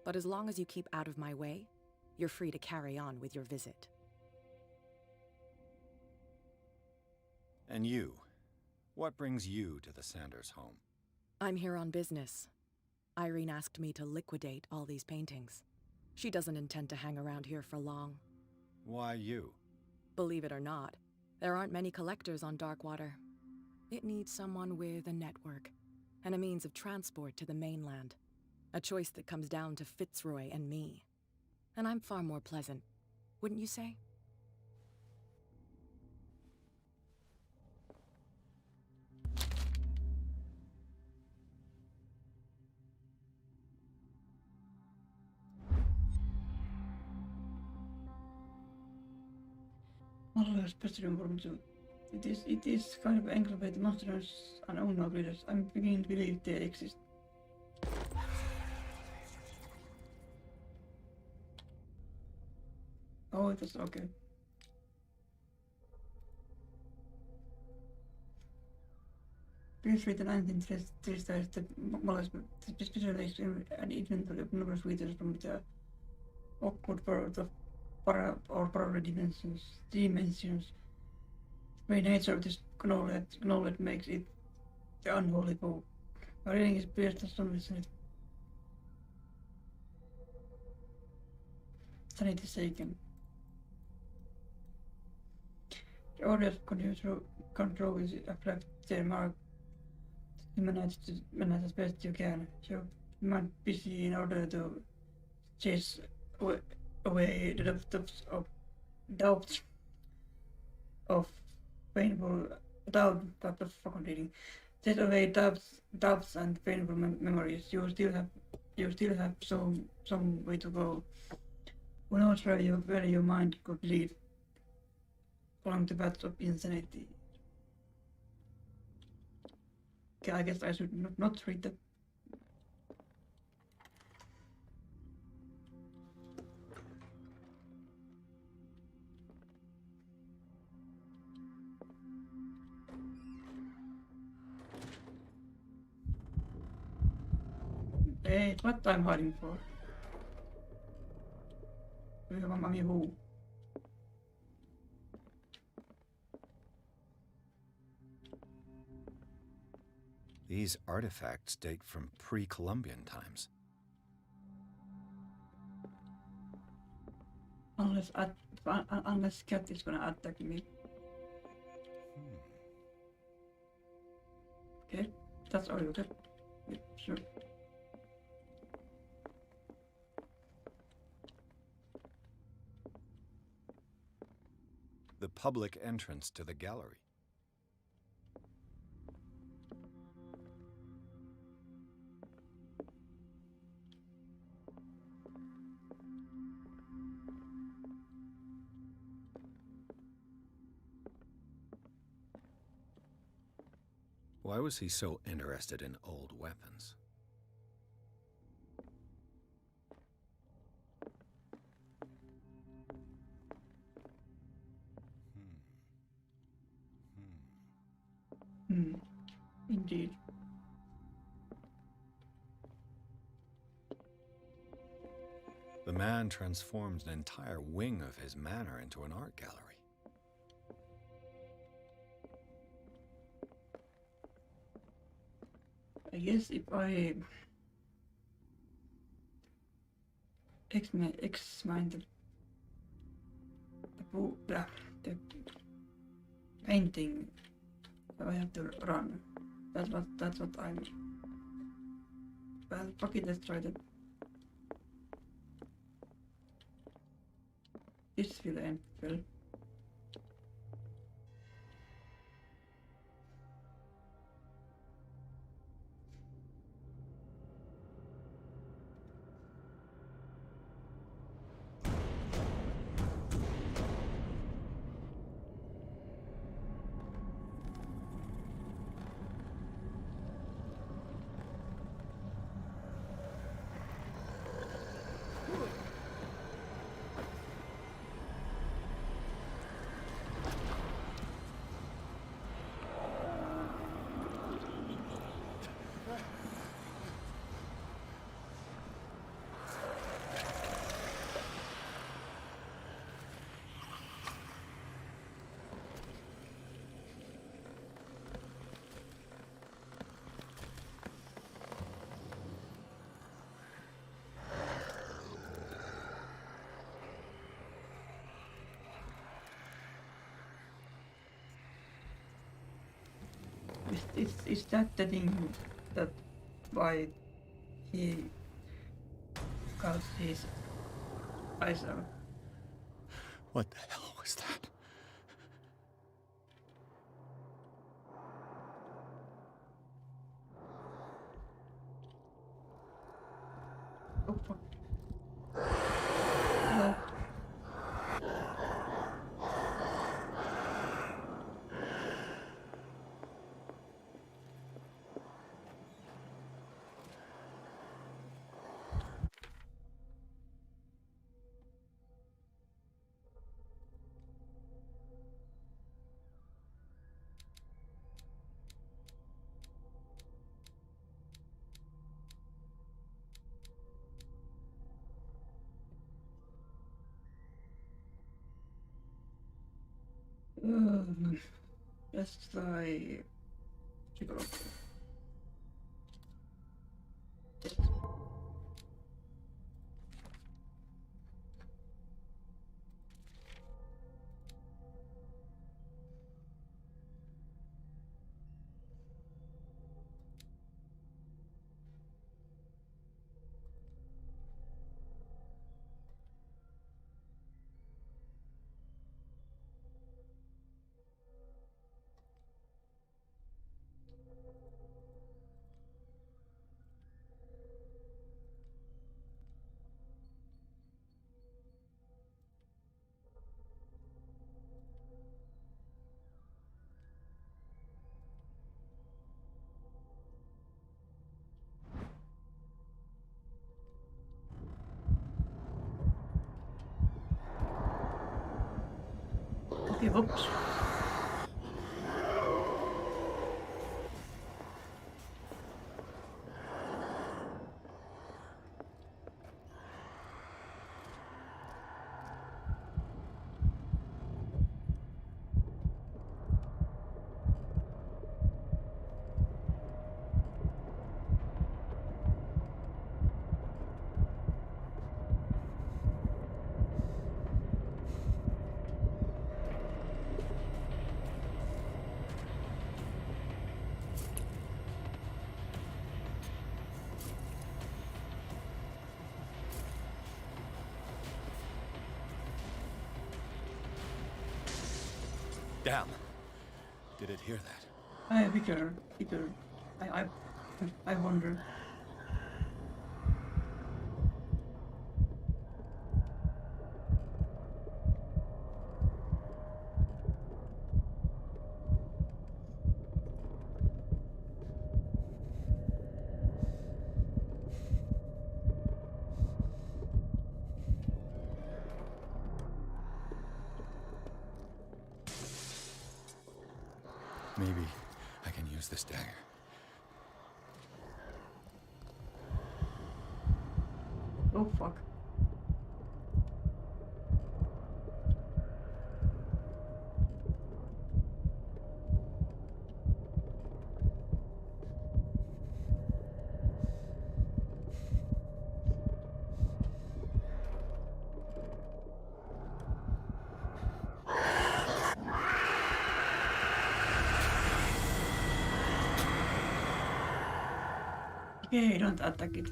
But as long as you keep out of my way, you're free to carry on with your visit. And you? What brings you to the Sanders home? I'm here on business. Irene asked me to liquidate all these paintings. She doesn't intend to hang around here for long. Why you? Believe it or not, there aren't many collectors on Darkwater. It needs someone with a network and a means of transport to the mainland. A choice that comes down to Fitzroy and me. And I'm far more pleasant, wouldn't you say? It is kind of enclave monsters and unknown creatures. I'm beginning to believe they exist. Oh, that's okay. Please read the 19th styles the mollusk specialized in an inventory of numerous creatures from the awkward world of parallel dimensions. The very nature of this knowledge makes it the unholy book. My reading is based on some sanity shaken. The order of control is affect their mark to manage as best you can. So you might be busy in order to chase away the doubts of painful doubt of fucking reading. Chase away doubts and painful memories. You still have some way to go. Who knows where your mind could lead along the path of insanity. Okay, I guess I should not read that. Hey, what I'm hiding for? I mean, who? These artifacts date from pre-Columbian times. Unless Cat is gonna attack me. Okay, that's all you get. Yeah, sure. The public entrance to the gallery. Why was he so interested in old weapons? Indeed. The man transformed an entire wing of his manor into an art gallery. I guess if I examine the painting, I have to run. That's what I'm. Well, fuck it, let's try that. This will end well. Is that the thing that why he calls his Asylum? What the hell was that? Oh fuck. No. Let's try Chicago. Okay, whoops. Damn. Did it hear that? I figure. I wonder. Maybe I can use this dagger. Oh fuck. Okay, don't attack it.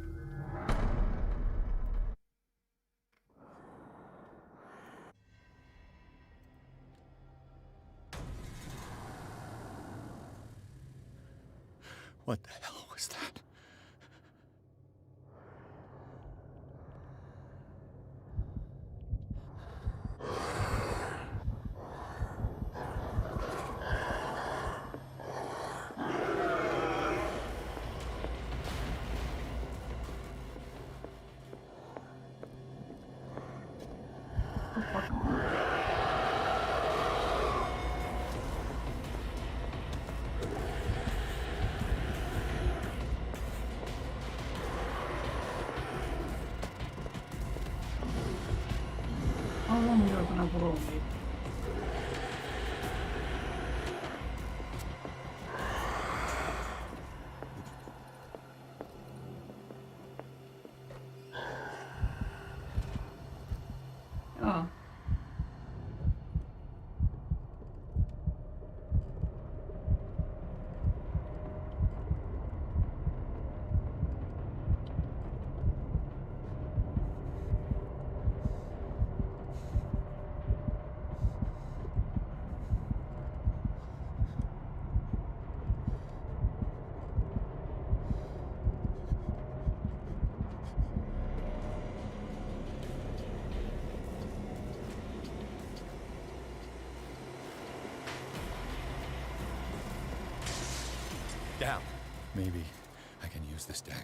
What the hell was that? Oh fuck. How long you're gonna follow me? Ah. Damn. Maybe I can use this dagger.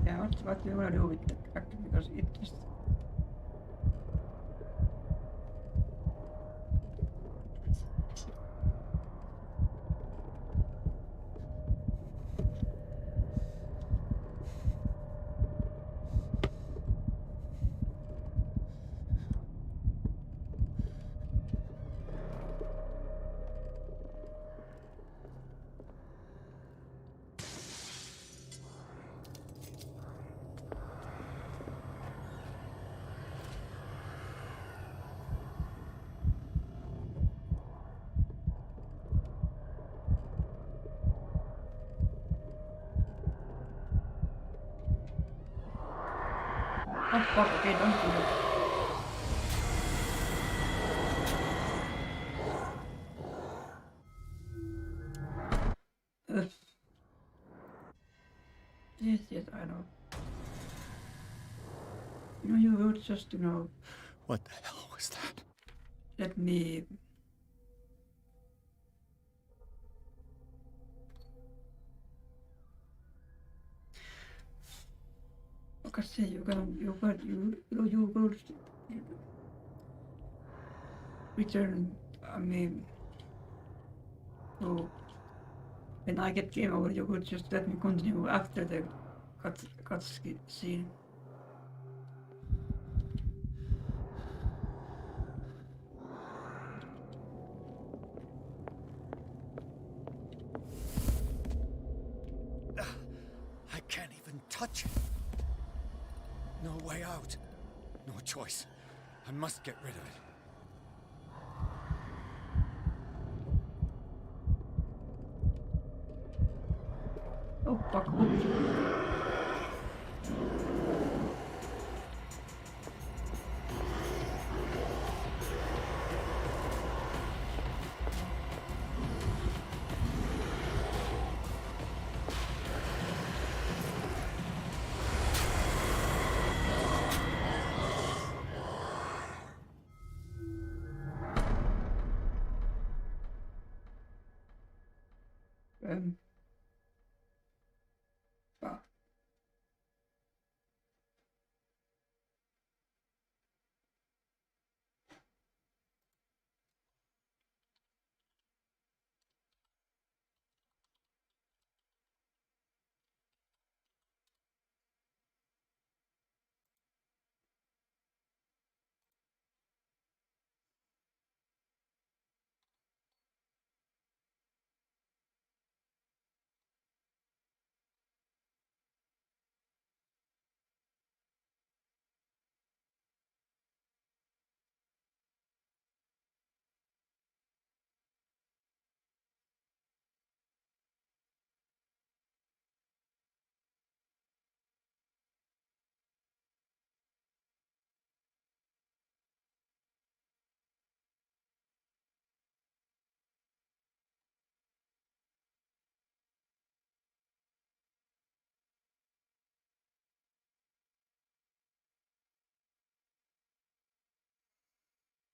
Yeah, what you gonna do with that character? Because it just... Oh fuck, okay, don't do that. Yes, I know. You know, you would just, What the hell was that? let me... Like I say, you could return, I mean, so when I get game over, you could just let me continue after the cut scene. I can't even touch it. No way out. No choice. I must get rid of it. Oh fuck. Ah,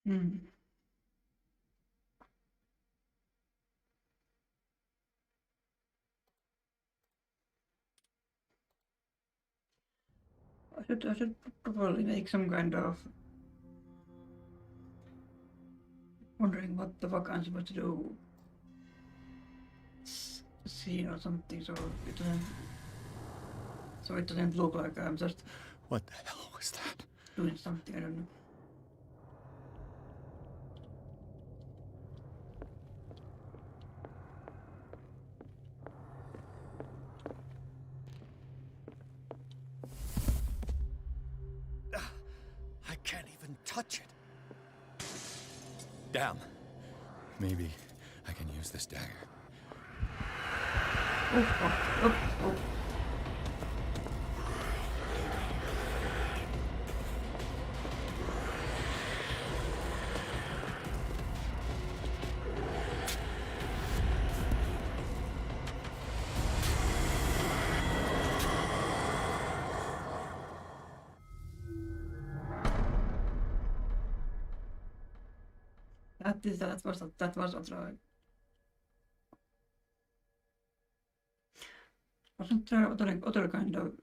hmm. I should probably make some kind of wondering what the fuck I'm supposed to do. Scene or something so it doesn't look like I'm just What the hell was that? doing something, I don't know. I can't even touch it. Damn. Maybe I can use this dagger. Oh. That was a try. Wasn't there other kind of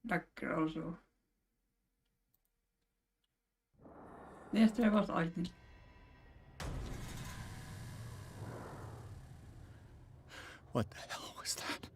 dagger also? Yes, there was, I think. What the hell was that?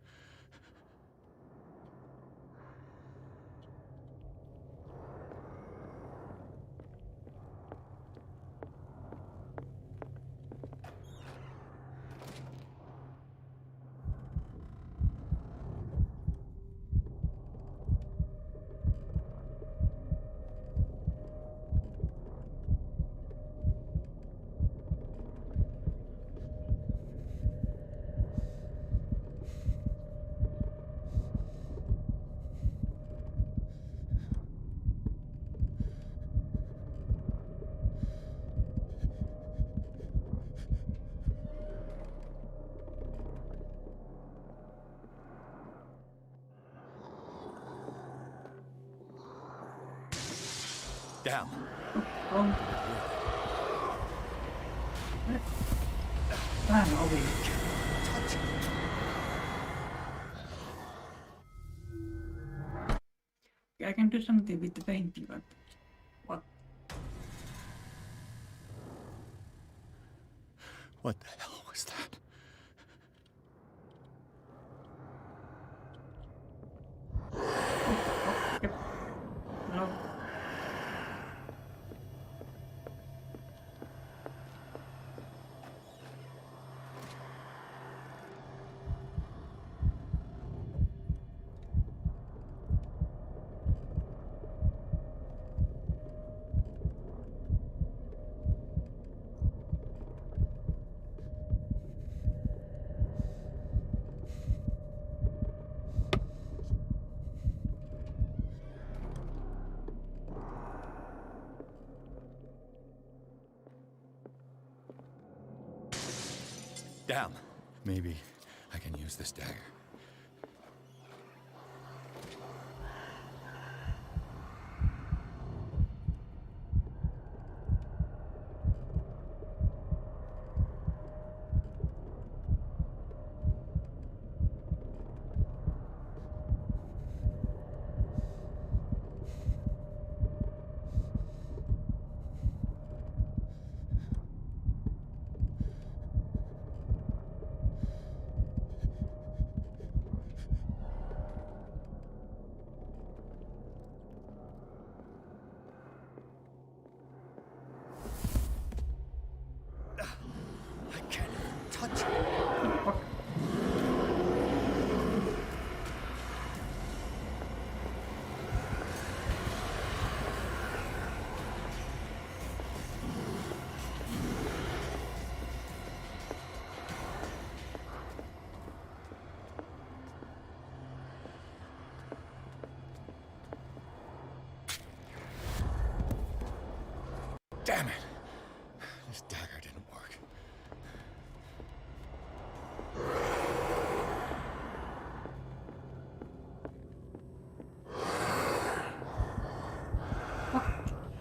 Damn. Wrong. Damn, are we? Touch it. I can do something with the painting, but what? What the hell was that? Yep. No. Damn. Maybe I can use this dagger. touch it. Fuck. Damn it! This dagger didn't work.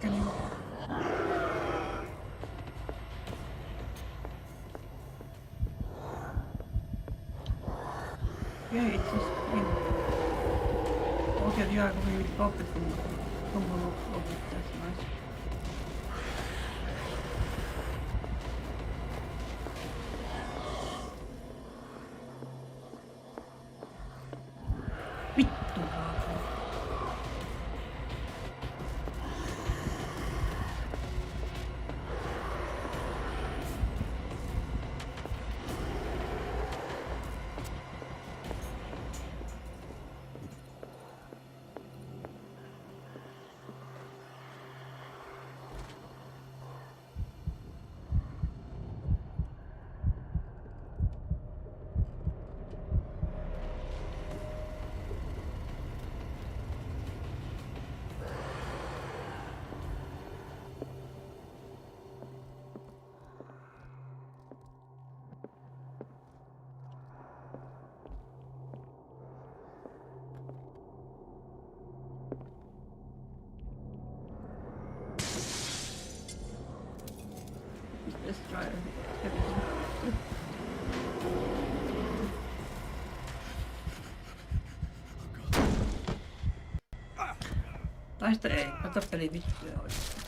Can you... Yeah, it's just... Okay, you are going with puppet from of it, that's nice. Vittu saakeli. Let's try everything. Tai sitten ei. Mä tappelin vittuja oikeesti.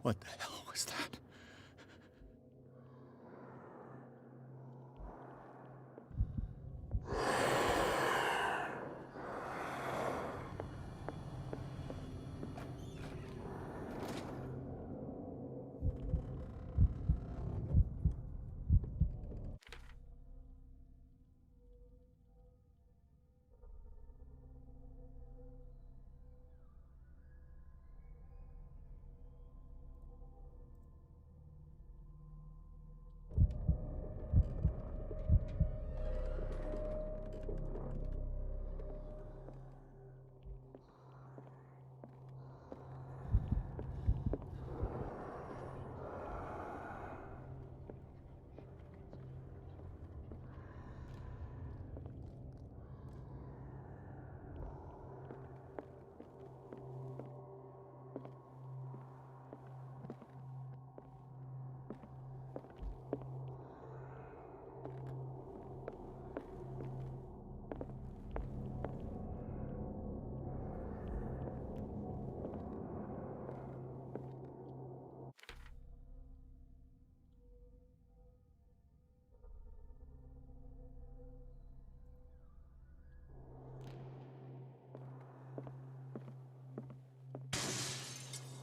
What the hell was that?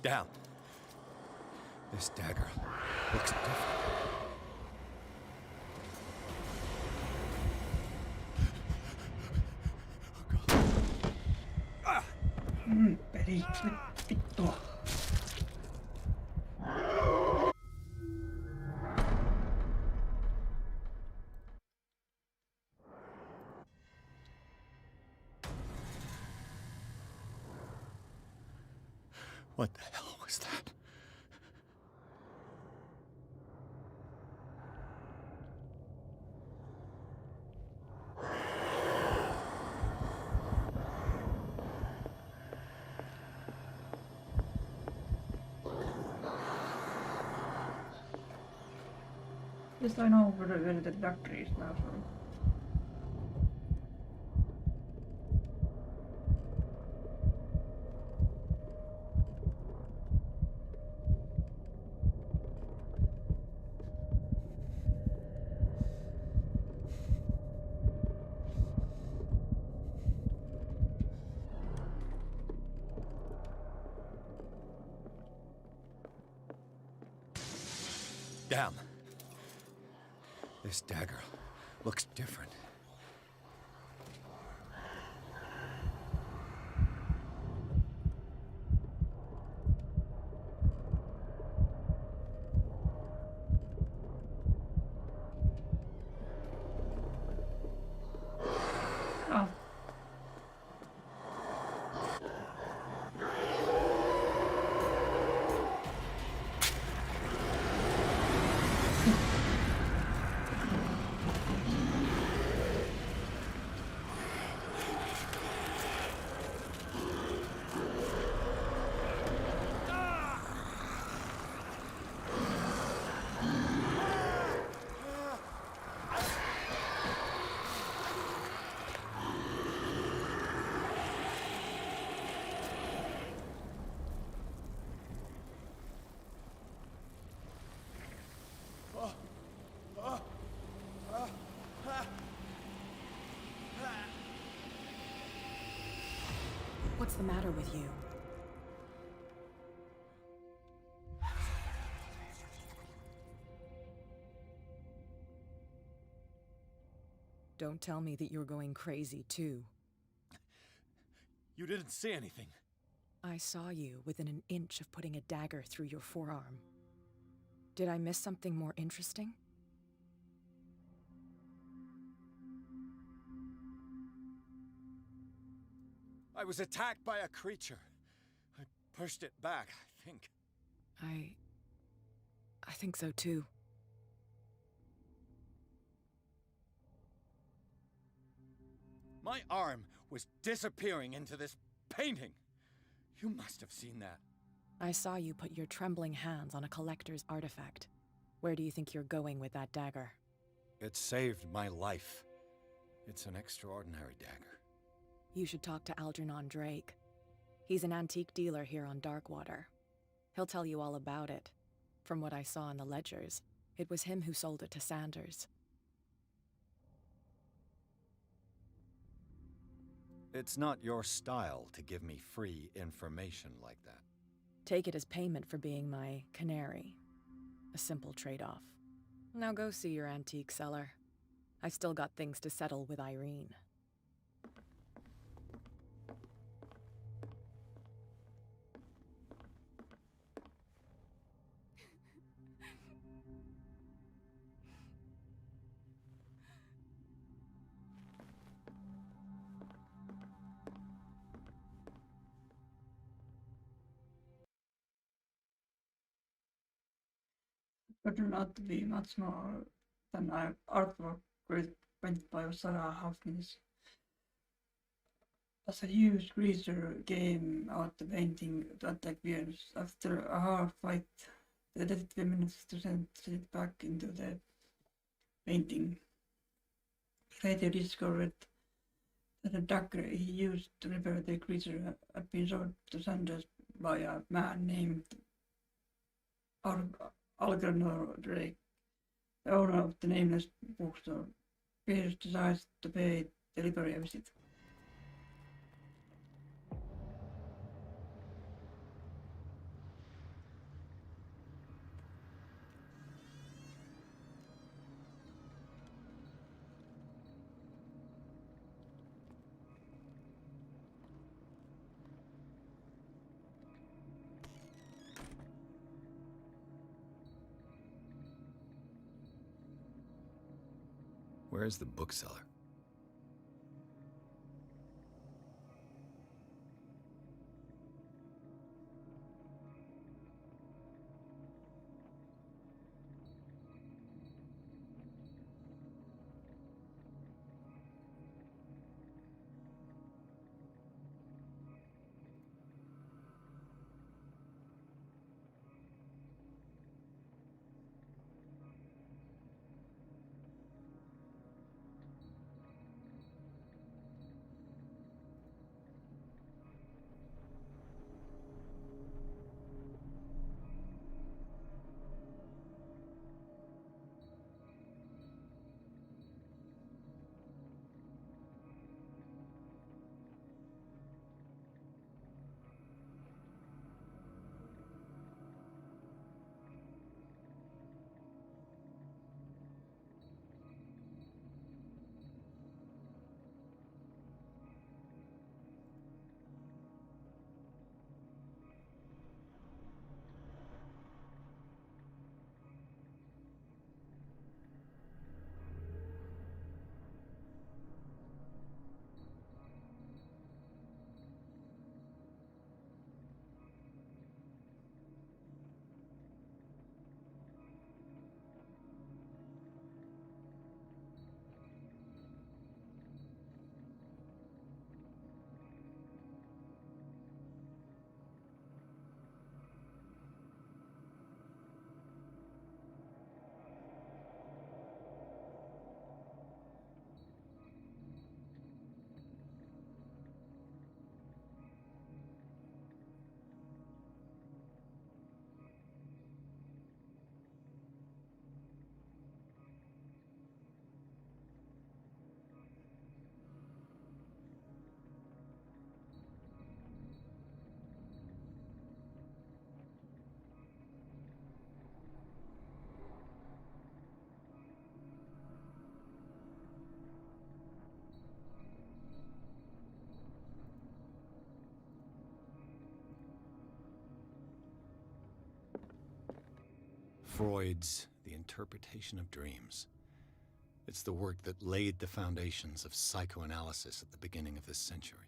Down. This dagger looks different. Periksi vittua. What the hell was that? Just I know where the doctor is now, so. Damn. This dagger looks different. Oh. What's the matter with you? Don't tell me that you're going crazy, too. You didn't see anything. I saw you within an inch of putting a dagger through your forearm. Did I miss something more interesting? I was attacked by a creature. I pushed it back, I think. I think so, too. My arm was disappearing into this painting. You must have seen that. I saw you put your trembling hands on a collector's artifact. Where do you think you're going with that dagger? It saved my life. It's an extraordinary dagger. You should talk to Algernon Drake. He's an antique dealer here on Darkwater. He'll tell you all about it. From what I saw in the ledgers, it was him who sold it to Sanders. It's not your style to give me free information like that. Take it as payment for being my canary. A simple trade-off. Now go see your antique seller. I've still got things to settle with Irene. Better not to be much more than artwork painted by Sarah Hoffmans. As a huge creature came out the painting to attack viewers. After a hard fight, the detective managed to send it back into the painting. He later discovered that the dagger he used to repair the creature had been sold to Sanders by a man named Algernon Drake, the owner of the nameless bookstore. Pierce decides to pay delivery a visit. Where's the bookseller? Freud's The Interpretation of Dreams. It's the work that laid the foundations of psychoanalysis at the beginning of this century.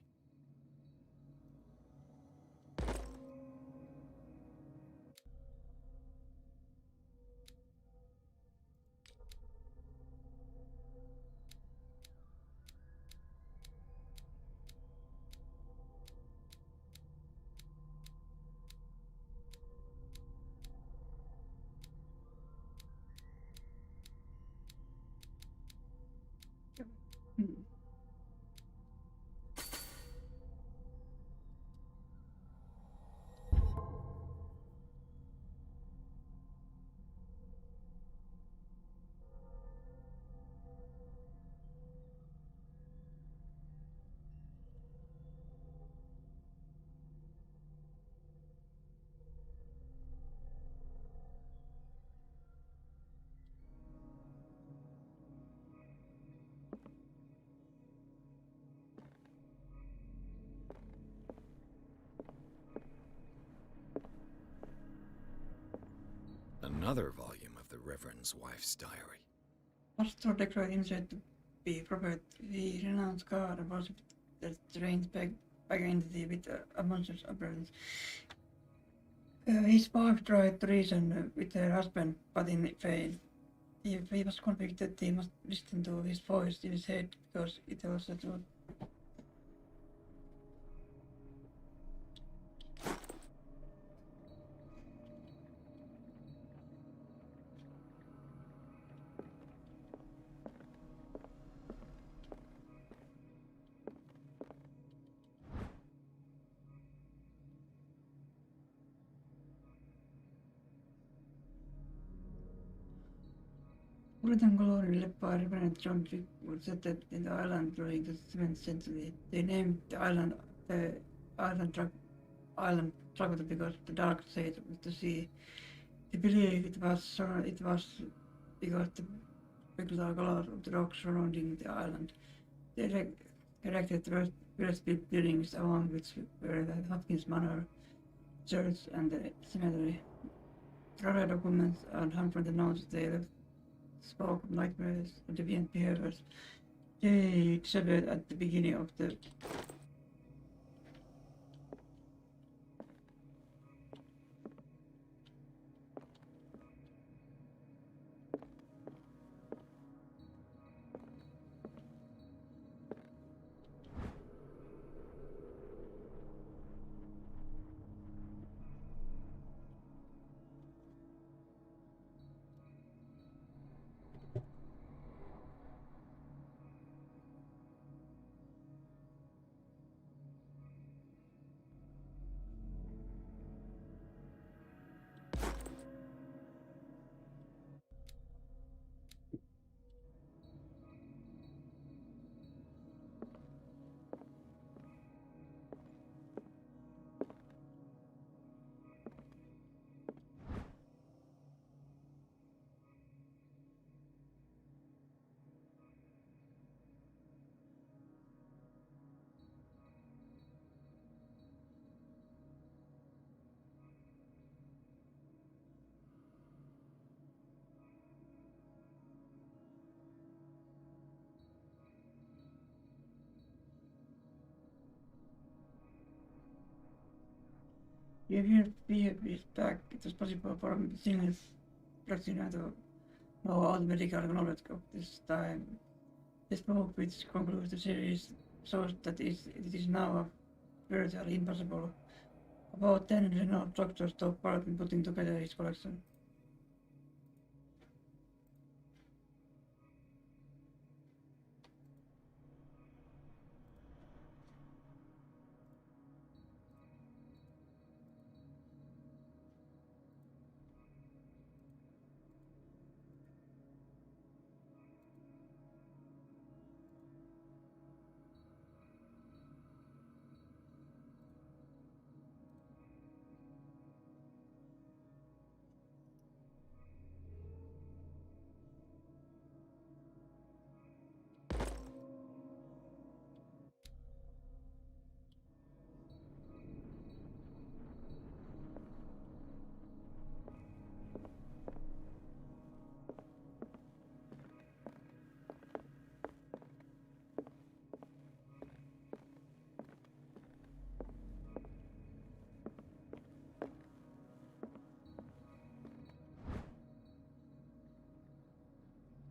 Another volume of the Reverend's wife's diary. Pastor declared himself to be prophet. He renounced God and worshipped the strange pagan entity with a monstrous appearance. His wife tried to reason with her husband, but in vain. He was convicted he must listen to his voice in his head because it was the truth. Britain colony led by Reverend John Trick was settled in the island during the 7th century. They named the island Dracula because the dark shade of the sea. They believe it was because the regular color of the rocks surrounding the island. They erected the first buildings, among which were the Hopkins Manor, church, and the cemetery. Travel documents and handwritten notes they left spoke of nightmares and deviant behaviors. They disappeared at the beginning of the deviant behavior is back. It was possible for Xele's practicing to know all the medical knowledge of this time. This book, which concludes the series, shows that it is now virtually impossible. About 10 renowned doctors took part in putting together his collection.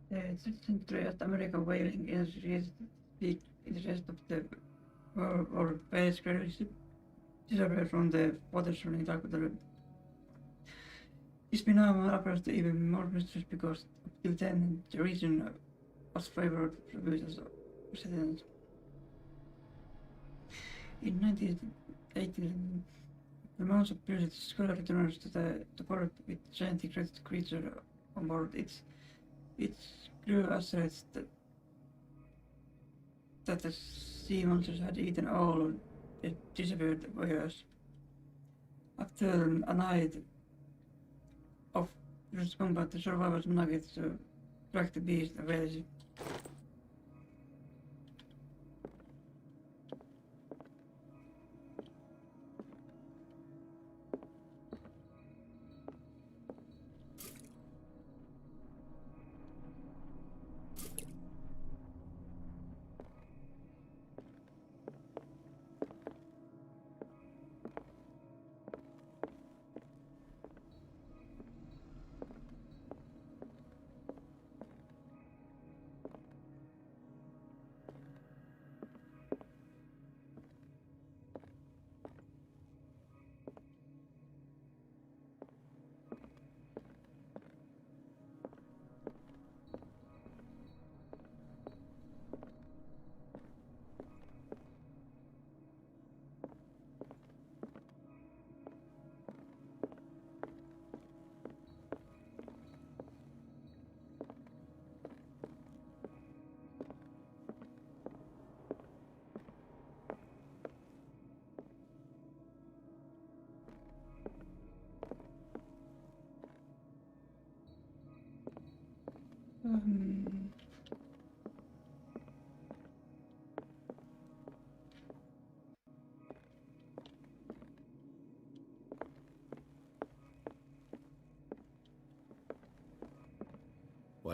The 16th century at American whaling industry is big in the rest of the world or base gradually disappeared from the waters surrounding Cthulhu. This phenomenon appears to even more mysterious because up till then the region was favored producers of citizens. In 1918, the amounts of period scholar returns to port with gigantic red creature on board. Its crew asserts that the sea monsters had eaten all of the disappeared voyagers. After a night of fierce combat, the survivors managed to track the beast away.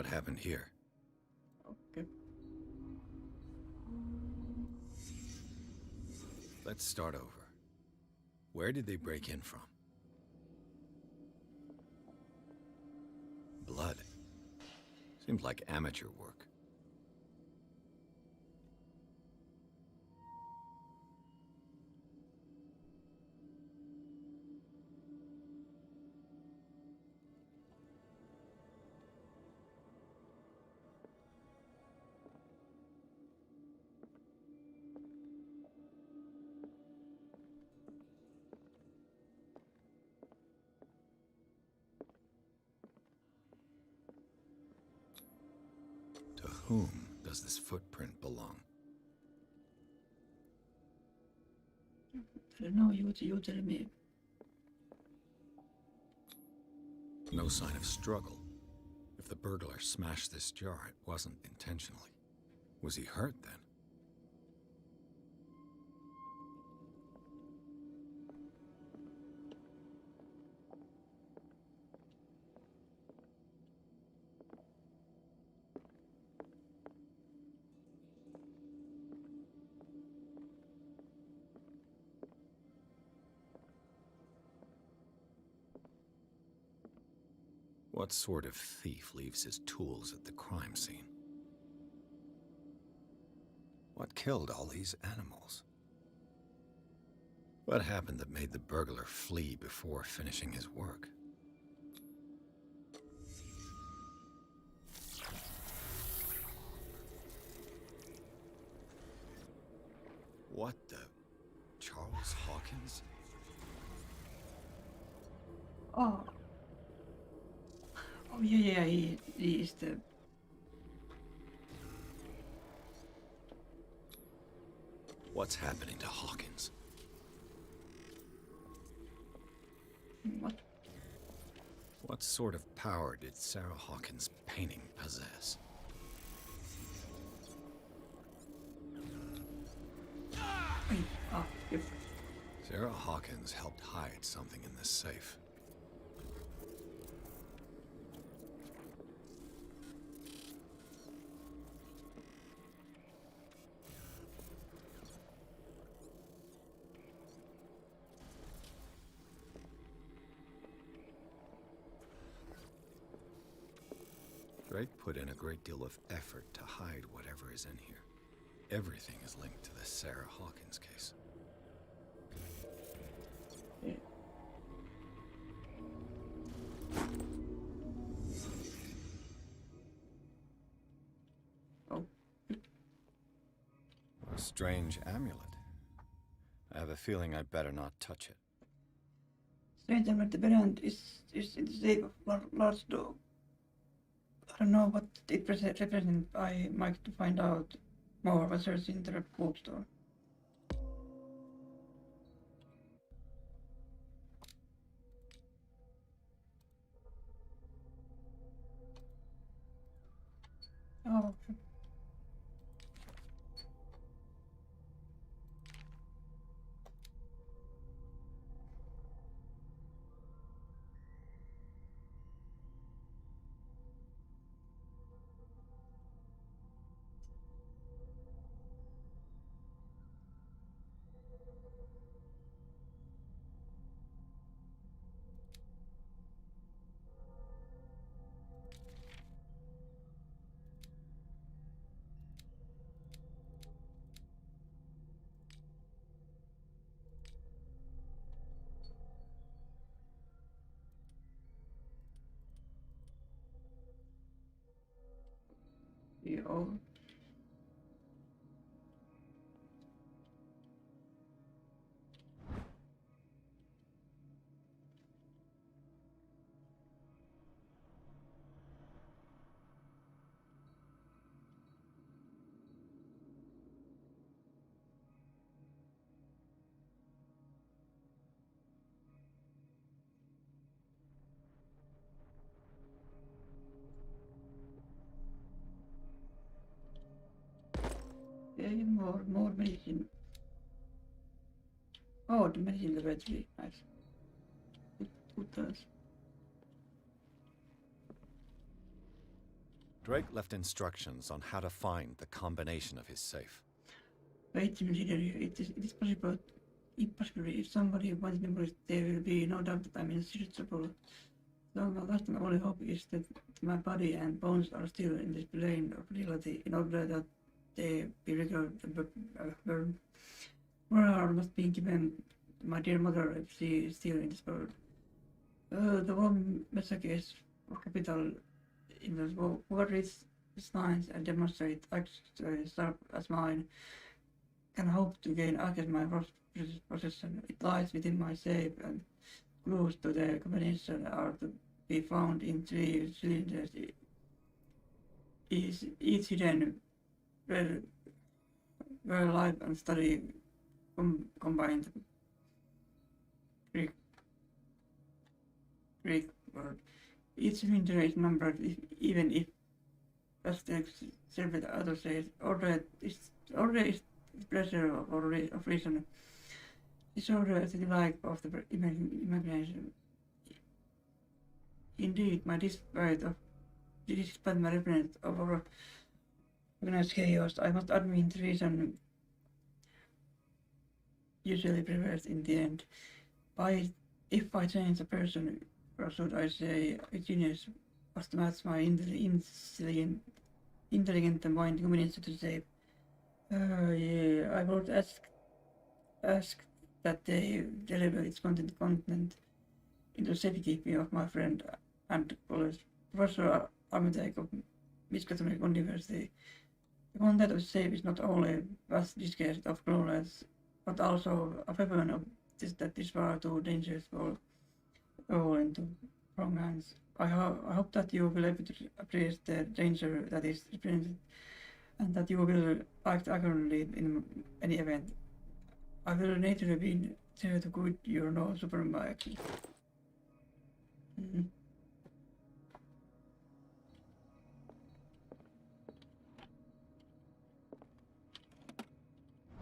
What happened here? Okay. Let's start over. Where did they break in from? Blood. Seems like amateur work. To whom does this footprint belong? I don't know, you tell me. No sign of struggle. If the burglar smashed this jar, it wasn't intentionally. Was he hurt then? What sort of thief leaves his tools at the crime scene? What killed all these animals? What happened that made the burglar flee before finishing his work? What the... Charles Hawkins? Oh. Oh yeah, he is the... What's happening to Hawkins? What? What sort of power did Sarah Hawkins' painting possess? Yep. Sarah Hawkins helped hide something in this safe. Drake put in a great deal of effort to hide whatever is in here. Everything is linked to the Sarah Hawkins case. Yeah. Oh. A strange amulet. I have a feeling I'd better not touch it. Strange at the brand is in the shape of large dog. I don't know what it represents. I might to find out more by searching the bookstore. Oh. Yo. Yeah, more medicine. Oh, the medicine laboratory. Nice. Good else? Drake left instructions on how to find the combination of his safe. Wait a minute, it is possible. Impossible. If somebody wants memories, there will be no doubt that I'm inseparable. So my last and only hope is that my body and bones are still in this plane of reality in order that they be recovered. Moral must be given to my dear mother if she is still in this world. The one message is for capital in the whoever reads the signs and demonstrate actually sharp as mine can hope to gain access to my possession. It lies within my safe, and clues to the combination are to be found in 3 cylinders. Each hidden where life and study combined. Greek word. Each cylinder is numbered, even if, as the servant author says, order is pleasure of reason. Disorder is the like of the imagination. Indeed, despite my reference of organized chaos, I must admit reason usually prevails in the end. If I change a person, or should I say a genius, must match my intelligent mind combination to say, yeah, I would ask that they deliver its content into safekeeping of my friend and Professor Armitage of Miskatonic University. The content of the safe is not only a vast discard of knowledge, but also a weapon of that is far too dangerous for all into wrong hands. I hope that you will be able to appreciate the danger that is represented, and that you will act accurately in any event. I will naturally be there to guide your no super my actions.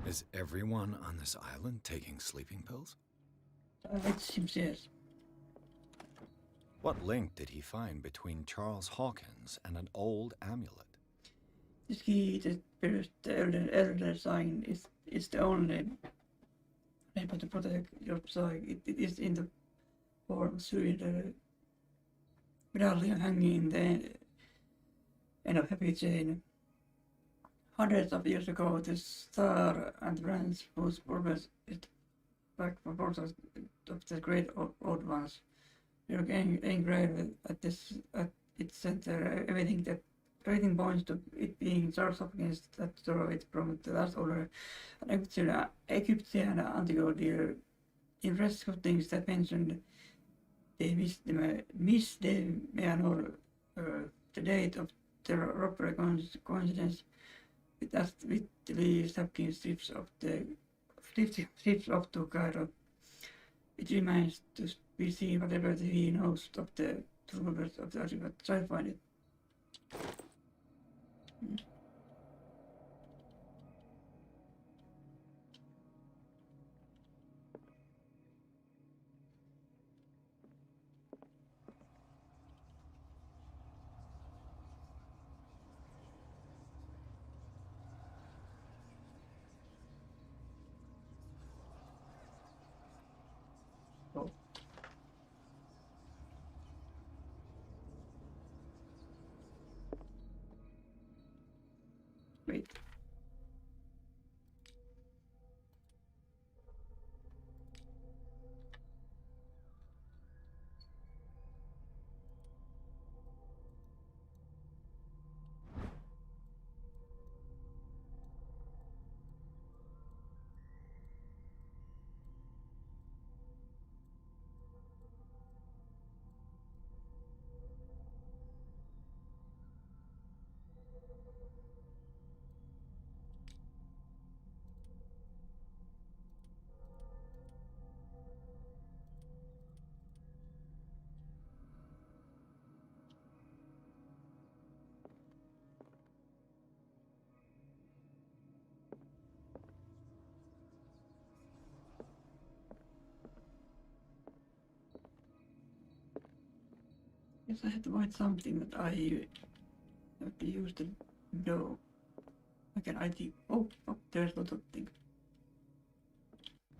Is everyone on this island taking sleeping pills? It seems yes. What link did he find between Charles Hawkins and an old amulet? This key that bears the elder sign is the only able to protect your psyche. It is in the form of cylinder, medallion hanging in the end of heavy chain. Hundreds of years ago, the star and branch whose purpose is back for portals of the great old ones. You're engraved at its center. Everything points to it being Charles Hopkins that throw it from the last order, an Egyptian antiquity. In rest of things that mentioned, they miss the manor, the date of the robbery coincidence with the Hopkins strips of to Cairo. It remains to be seen whatever he knows of the troubers of the argument. Try to find it. Oh. Wait. Yes, I had to write something that I to use the door. Again, I think. Oh, there's a lot of things.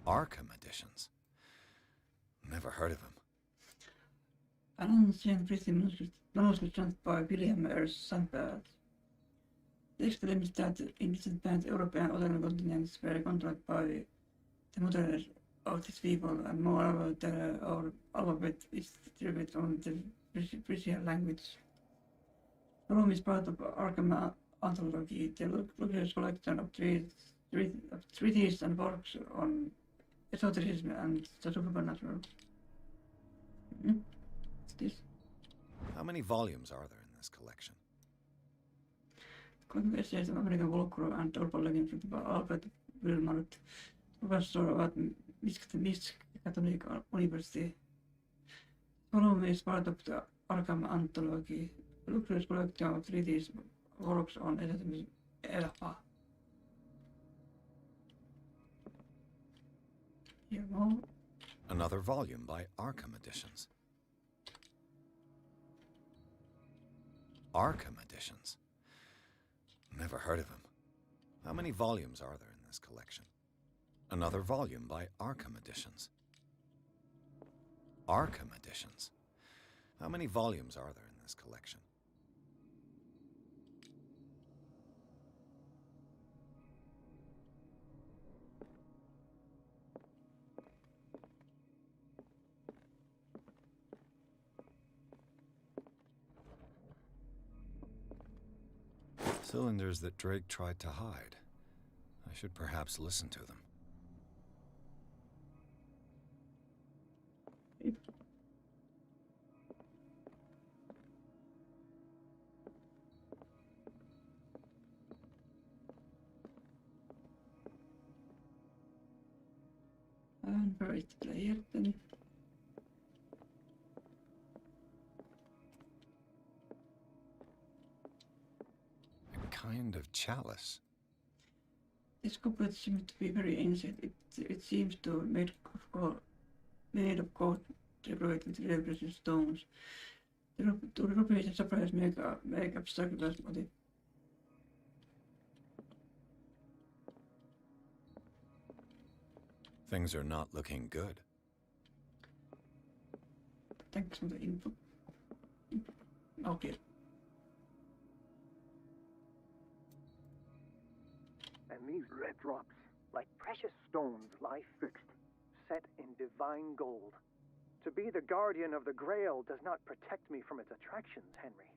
Arkham editions? Never heard of him. An ancient British manuscript by William R. Sandberg. The explains that ancient European other continents were controlled by the moderators of these people, and moreover, our alphabet is distributed on the British language. Rome is part of Arkham anthology, the luxurious collection of treatises and works on esotericism and the supernatural. What's this? How many volumes are there in this collection? Collecting essays on American folklore and urban legends written by Albert Wilmot, professor at Michigan University. Volume is part of the Arkham anthology, a luxurious collection of treatises, works on esotericism. Here more. Another volume by Arkham Editions. Arkham Editions? Never heard of him. How many volumes are there in this collection? Another volume by Arkham Editions. Arkham Editions? How many volumes are there in this collection? Cylinders that Drake tried to hide. I should perhaps listen to them. And where is the player then? Kind of chalice. This goblet seems to be very ancient. It seems to be made of gold, decorated with precious stones. The European suppliers make abstract glass motif. Things are not looking good. Thanks for the info. Okay. And these red drops, like precious stones, lie fixed, set in divine gold. To be the guardian of the Grail does not protect me from its attractions, Henry.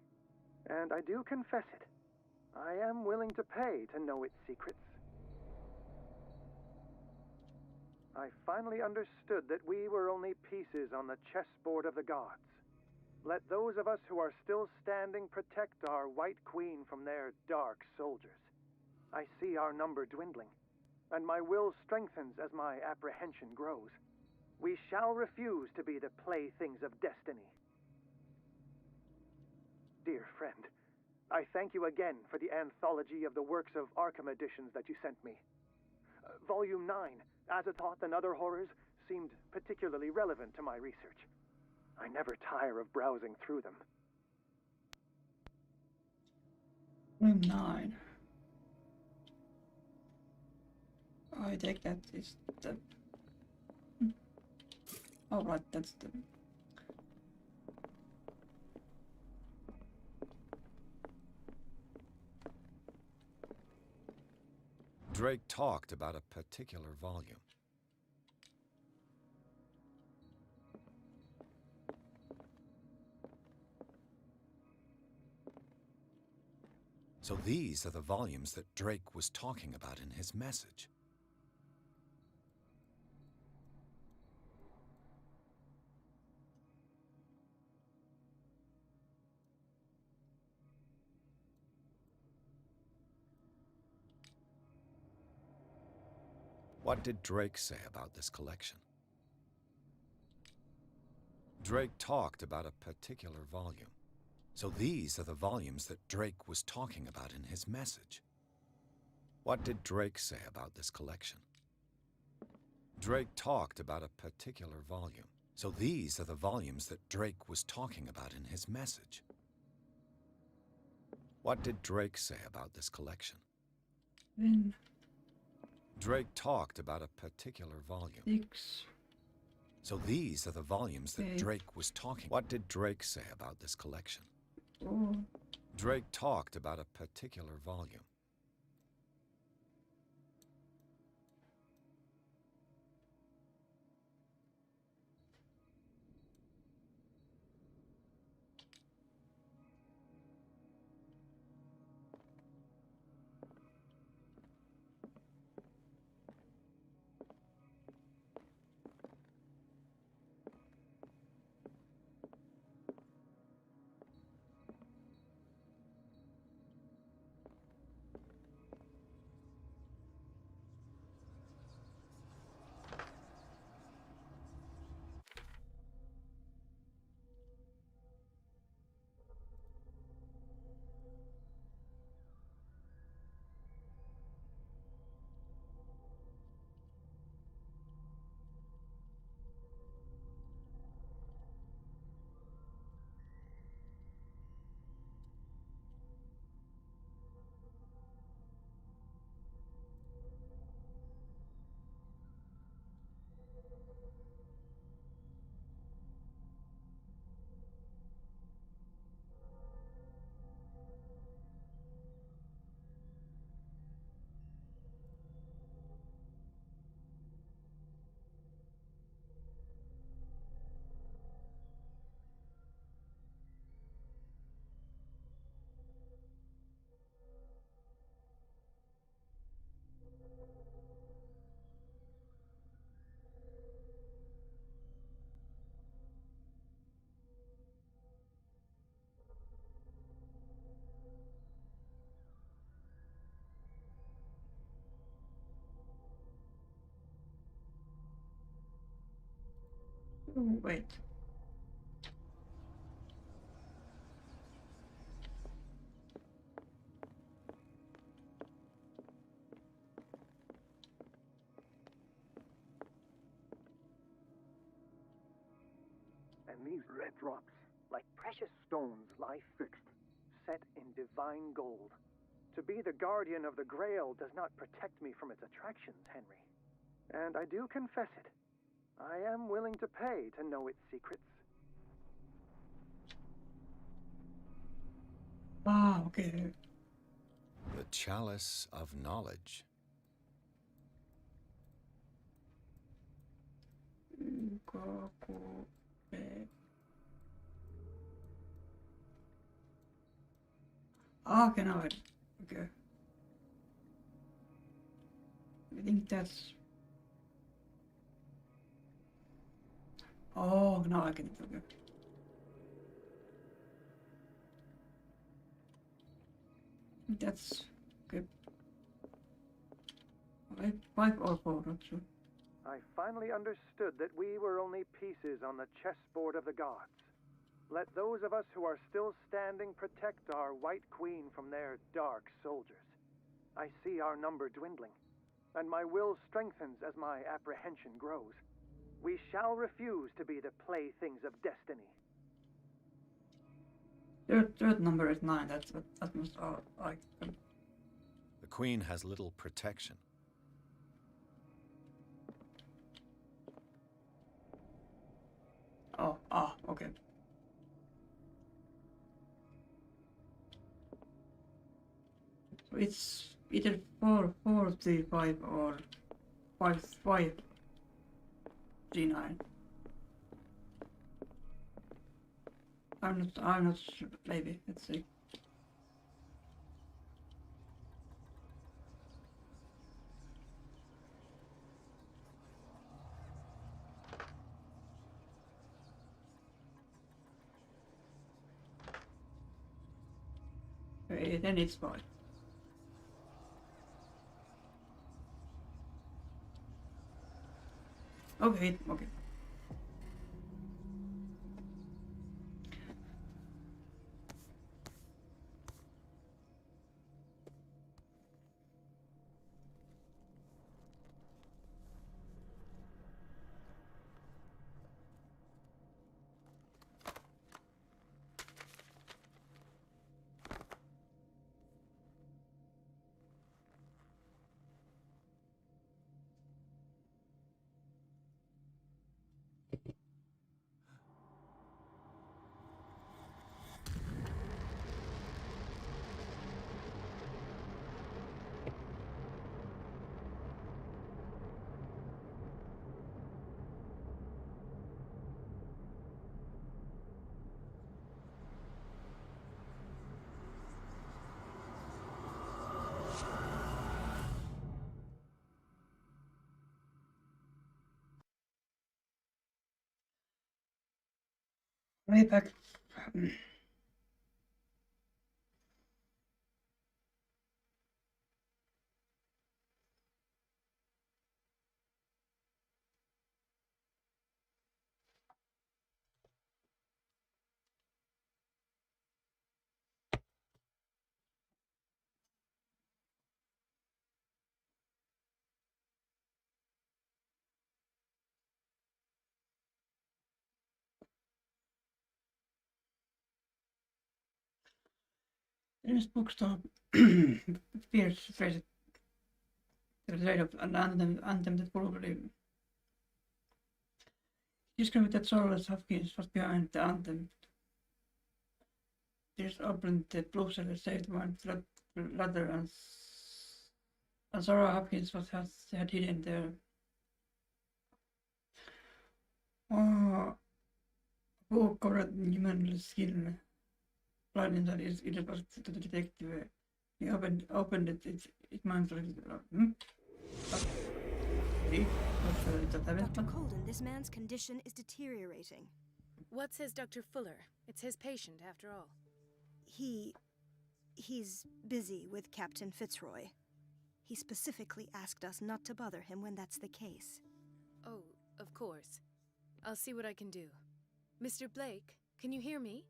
And I do confess it. I am willing to pay to know its secrets. I finally understood that we were only pieces on the chessboard of the gods. Let those of us who are still standing protect our White Queen from their dark soldiers. I see our number dwindling, and my will strengthens as my apprehension grows. We shall refuse to be the playthings of destiny. Dear friend, I thank you again for the anthology of the works of Arkham editions that you sent me. Volume 9, Azathoth and Other Horrors, seemed particularly relevant to my research. I never tire of browsing through them. Room 9. I take that is the... Oh right, that's the... Drake talked about a particular volume. So these are the volumes that Drake was talking about in his message. What did Drake say about this collection? Drake talked about a particular volume. So these are the volumes that Drake was talking about in his message. What did Drake say about this collection? Drake talked about a particular volume. So these are the volumes that Drake was talking about in his message. What did Drake say about this collection? Then Drake talked about a particular volume. 6. So these are the volumes that Okay. Drake was talking. What did Drake say about this collection? Oh, Drake talked about a particular volume. oh, wait. And these red drops, like precious stones, lie fixed, set in divine gold. To be the guardian of the Grail does not protect me from its attractions, Henry. And I do confess it. I am willing to pay to know its secrets. Ah, okay. The Chalice of Knowledge. Gaku, okay, now okay. I think that's. Oh, now I get it. Okay. That's good. 5 or 4, not sure. I finally understood that we were only pieces on the chessboard of the gods. Let those of us who are still standing protect our White Queen from their dark soldiers. I see our number dwindling, and my will strengthens as my apprehension grows. We shall refuse to be the playthings of destiny. Third number is 9. That must like. The Queen has little protection. Oh, okay. So it's either 4, 3, 5 or 5, 3, 9. I'm not sure. Maybe. Let's see. Okay, then it's 5. Okay. Way back. In this bookstore appears phrase the trade of an anthem that probably described that Charles Hopkins was behind the anthem. This opened the blue cell saved one ladder and Sarah Hopkins had hidden there. Who covered human skin? Blinding that it was to the detective. He opened it. It meant See? Dr. Colden, this man's condition is deteriorating. What says Dr. Fuller? It's his patient, after all. He's busy with Captain Fitzroy. He specifically asked us not to bother him when that's the case. Oh, of course. I'll see what I can do. Mr. Blake, can you hear me?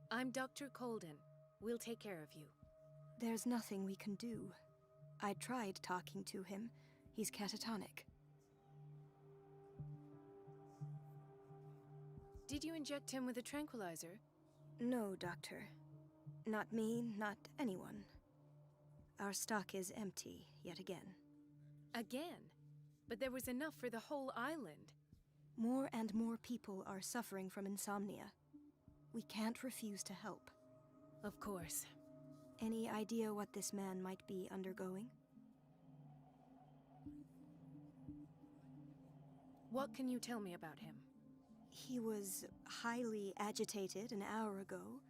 I'm Dr. Colden. We'll take care of you. There's nothing we can do. I tried talking to him. He's catatonic. Did you inject him with a tranquilizer? No, Doctor. Not me, not anyone. Our stock is empty, yet again. Again? But there was enough for the whole island. More and more people are suffering from insomnia. We can't refuse to help. Of course. Any idea what this man might be undergoing? What can you tell me about him? He was highly agitated an hour ago.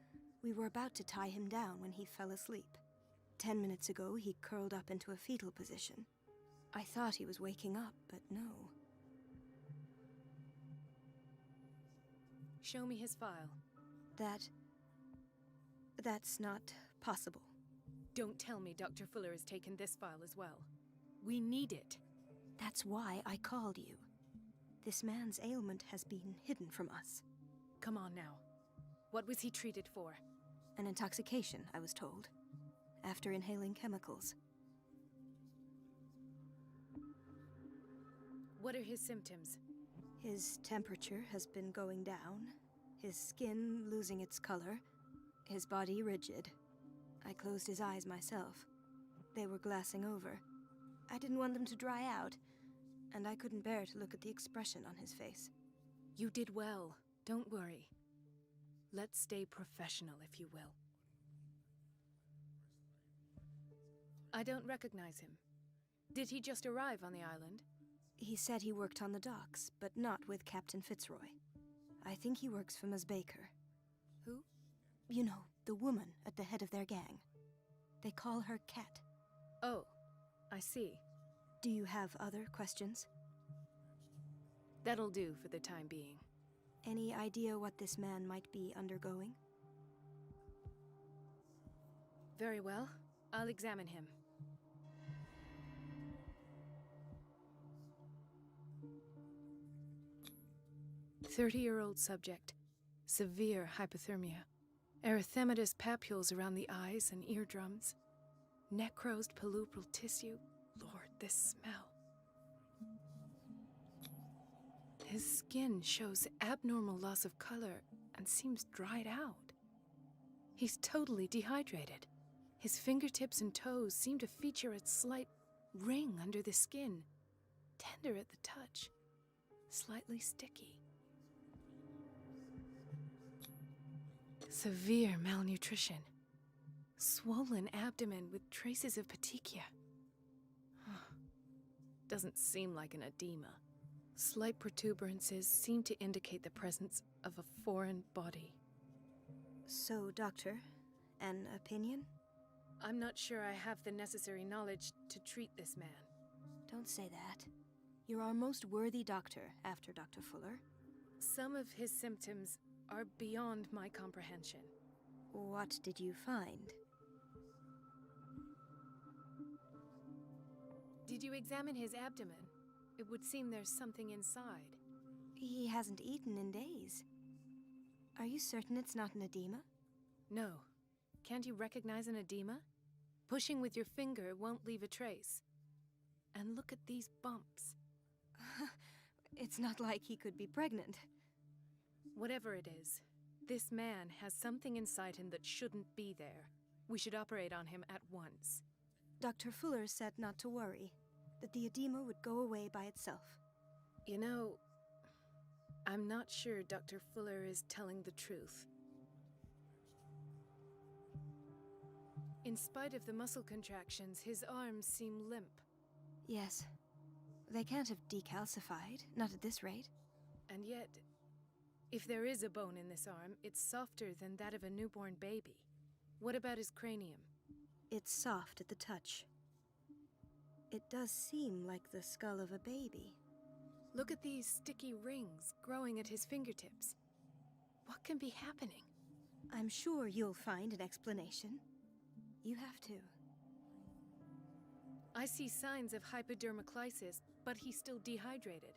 We were about to tie him down when he fell asleep. 10 minutes ago, he curled up into a fetal position. I thought he was waking up, but no. Show me his file. That's not possible. Don't tell me Dr. Fuller has taken this file as well. We need it. That's why I called you. This man's ailment has been hidden from us. Come on now. What was he treated for? An intoxication, I was told. After inhaling chemicals. What are his symptoms? His temperature has been going down. His skin losing its color. His body rigid. I closed his eyes myself. They were glassing over. I didn't want them to dry out, and I couldn't bear to look at the expression on his face. You did well. Don't worry. Let's stay professional, if you will. I don't recognize him. Did he just arrive on the island? He said he worked on the docks, but not with Captain Fitzroy. I think he works for Ms. Baker. Who? You know, the woman at the head of their gang. They call her Cat. Oh, I see. Do you have other questions? That'll do for the time being. Any idea what this man might be undergoing? Very well. I'll examine him. "30-year-old subject. Severe hypothermia. Erythematous papules around the eyes and eardrums. Necrosed palpebral tissue. Lord, this smell. His skin shows abnormal loss of color and seems dried out. He's totally dehydrated. His fingertips and toes seem to feature a slight ring under the skin. Tender at the touch. Slightly sticky. Severe malnutrition. Swollen abdomen with traces of petechia. Doesn't seem like an edema. Slight protuberances seem to indicate the presence of a foreign body. So, Doctor, an opinion? I'm not sure I have the necessary knowledge to treat this man. Don't say that. You're our most worthy doctor after Dr. Fuller. Some of his symptoms are beyond my comprehension. What did you find? Did you examine his abdomen? It would seem there's something inside. He hasn't eaten in days. Are you certain it's not an edema? No. Can't you recognize an edema? Pushing with your finger won't leave a trace. And look at these bumps. It's not like he could be pregnant. Whatever it is, this man has something inside him that shouldn't be there. We should operate on him at once. Dr. Fuller said not to worry, that the edema would go away by itself. You know, I'm not sure Dr. Fuller is telling the truth. In spite of the muscle contractions, his arms seem limp. Yes. They can't have decalcified, not at this rate. And yet, if there is a bone in this arm, it's softer than that of a newborn baby. What about his cranium? It's soft at the touch. It does seem like the skull of a baby. Look at these sticky rings growing at his fingertips. What can be happening? I'm sure you'll find an explanation. You have to. I see signs of hypodermoclysis, but he's still dehydrated.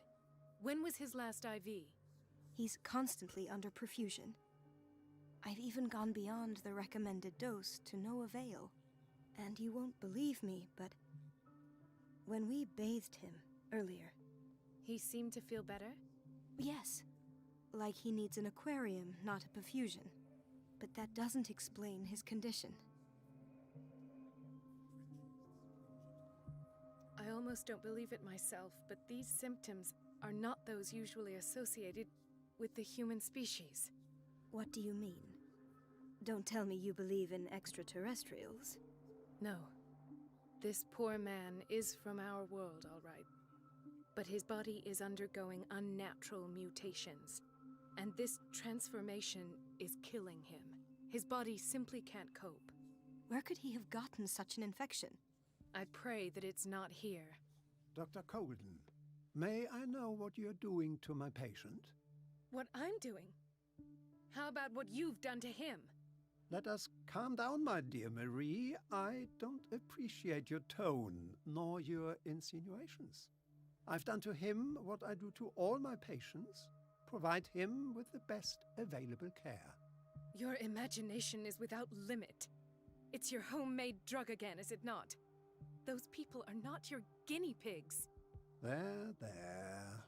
When was his last IV? He's constantly under perfusion. I've even gone beyond the recommended dose to no avail. And you won't believe me, but when we bathed him earlier... He seemed to feel better? Yes. Like he needs an aquarium, not a perfusion. But that doesn't explain his condition. I almost don't believe it myself, but these symptoms are not those usually associated with the human species. What do you mean? Don't tell me you believe in extraterrestrials. No. This poor man is from our world, all right. But his body is undergoing unnatural mutations. And this transformation is killing him. His body simply can't cope. Where could he have gotten such an infection? I pray that it's not here. Dr. Colden, may I know what you're doing to my patient? What I'm doing? How about what you've done to him? Let us calm down, my dear Marie. I don't appreciate your tone, nor your insinuations. I've done to him what I do to all my patients, provide him with the best available care. Your imagination is without limit. It's your homemade drug again, is it not? Those people are not your guinea pigs. There, there.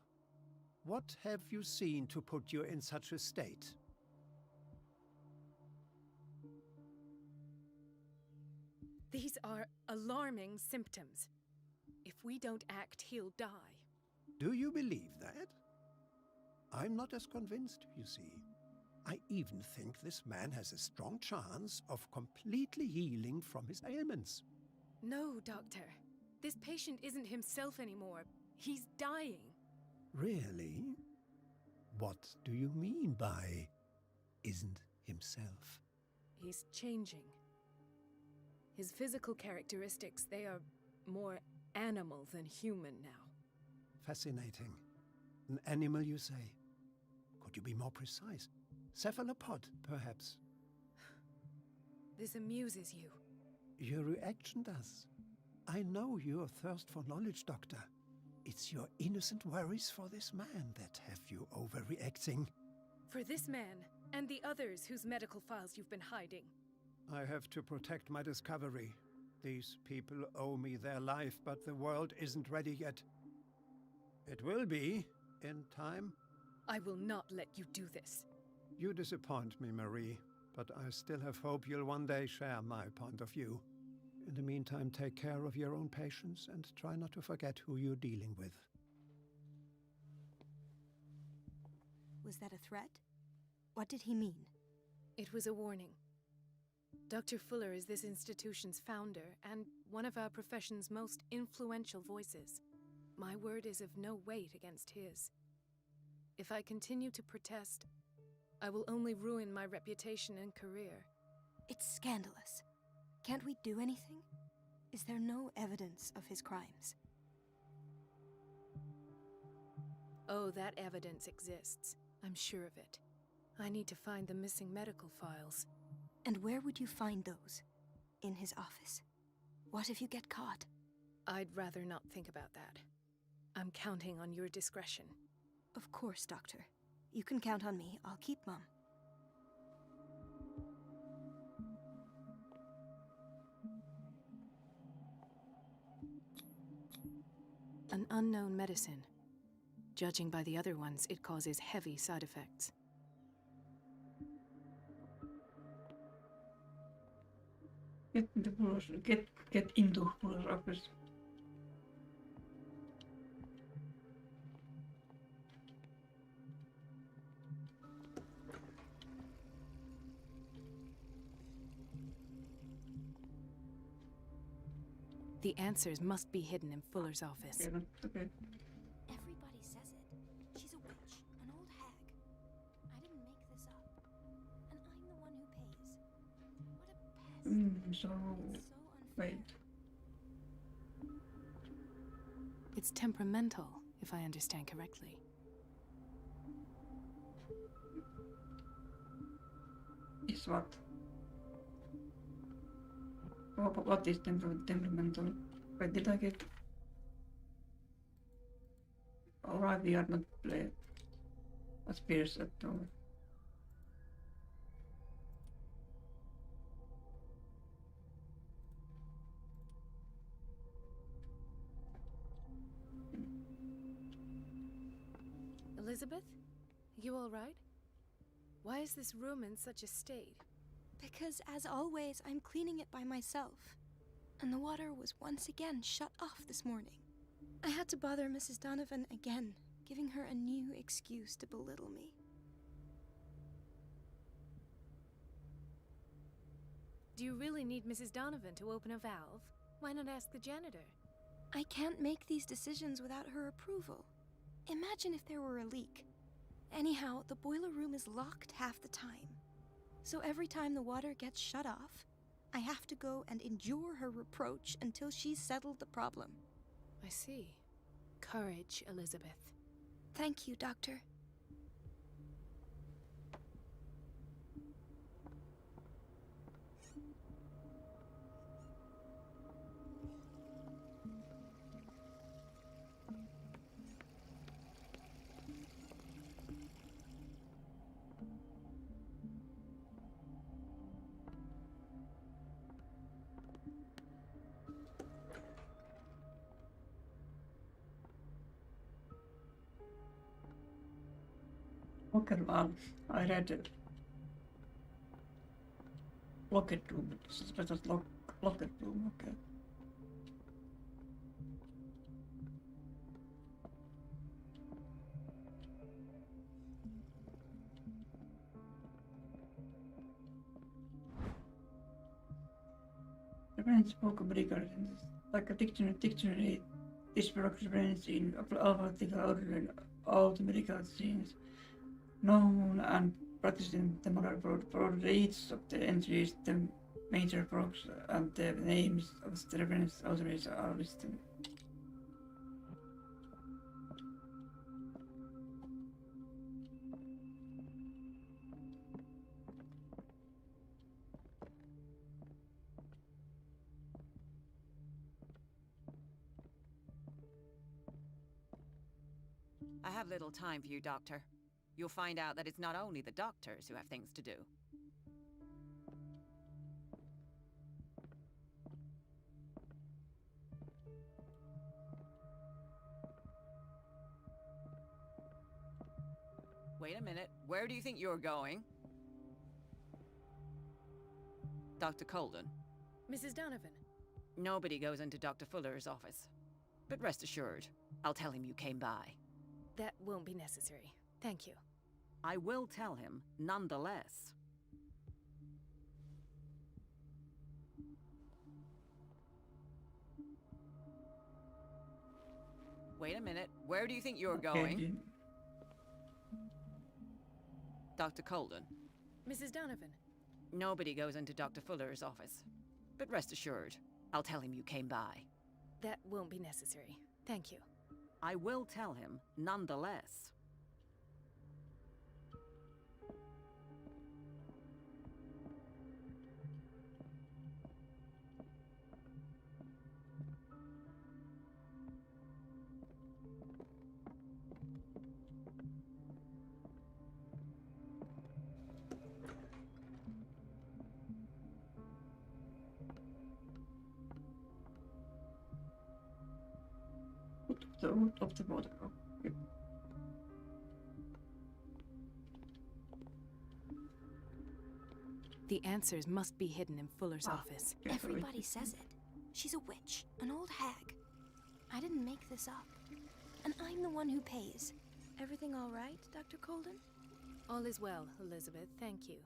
What have you seen to put you in such a state? These are alarming symptoms. If we don't act, he'll die. Do you believe that? I'm not as convinced, you see. I even think this man has a strong chance of completely healing from his ailments. No, Doctor. This patient isn't himself anymore. He's dying. Really? What do you mean by isn't himself? He's changing. His physical characteristics, they are more animal than human now. Fascinating. An animal, you say? Could you be more precise? Cephalopod, perhaps? This amuses you. Your reaction does. I know your thirst for knowledge, Doctor. It's your innocent worries for this man that have you overreacting. For this man, and the others whose medical files you've been hiding. I have to protect my discovery. These people owe me their life, but the world isn't ready yet. It will be, in time. I will not let you do this. You disappoint me, Marie, but I still have hope you'll one day share my point of view. In the meantime, take care of your own patients and try not to forget who you're dealing with. Was that a threat? What did he mean? It was a warning. Dr. Fuller is this institution's founder and one of our profession's most influential voices. My word is of no weight against his. If I continue to protest, I will only ruin my reputation and career. It's scandalous. Can't we do anything? Is there no evidence of his crimes? Oh, that evidence exists. I'm sure of it. I need to find the missing medical files. And where would you find those? In his office? What if you get caught? I'd rather not think about that. I'm counting on your discretion. Of course, Doctor. You can count on me. I'll keep mum. An unknown medicine. Judging by the other ones, it causes heavy side effects. Get into Fuller's office. The answers must be hidden in Fuller's office. Okay. Everybody says it. She's a witch, an old hag. I didn't make this up. And I'm the one who pays. What a pest. So, It's so unfair. wait. It's temperamental, if I understand correctly. Is what? What is temperamental? Wait, did I get... Alright, we are not playing as peers at all. Elizabeth? You all right? Why is this room in such a state? Because, as always, I'm cleaning it by myself. And the water was once again shut off this morning. I had to bother Mrs. Donovan again, giving her a new excuse to belittle me. Do you really need Mrs. Donovan to open a valve? Why not ask the janitor? I can't make these decisions without her approval. Imagine if there were a leak. Anyhow, the boiler room is locked half the time. So every time the water gets shut off, I have to go and endure her reproach until she's settled the problem. I see. Courage, Elizabeth. Thank you, Doctor. Locker room. I read it. Locker room. It's better locker room. Okay. Reference vocabulary like a dictionary. This book reference in alphabetical order in all the medical scenes known and practiced in the modern world. For each of the entries, the major books and the names of the reference authors are listed. I have little time for you, Doctor. You'll find out that it's not only the doctors who have things to do. Wait a minute. Where do you think you're going? Dr. Colden. Mrs. Donovan. Nobody goes into Dr. Fuller's office. But rest assured, I'll tell him you came by. That won't be necessary. Thank you. I will tell him, nonetheless. Wait a minute. Where do you think you're Okay, going? then. Dr. Colden. Mrs. Donovan. Nobody goes into Dr. Fuller's office. But rest assured, I'll tell him you came by. That won't be necessary. Thank you. I will tell him, nonetheless. Root of the water. Okay. The answers must be hidden in Fuller's office. Okay, sorry. Everybody says it. She's a witch, an old hag. I didn't make this up. And I'm the one who pays. Everything all right, Dr. Colden? All is well, Elizabeth, thank you.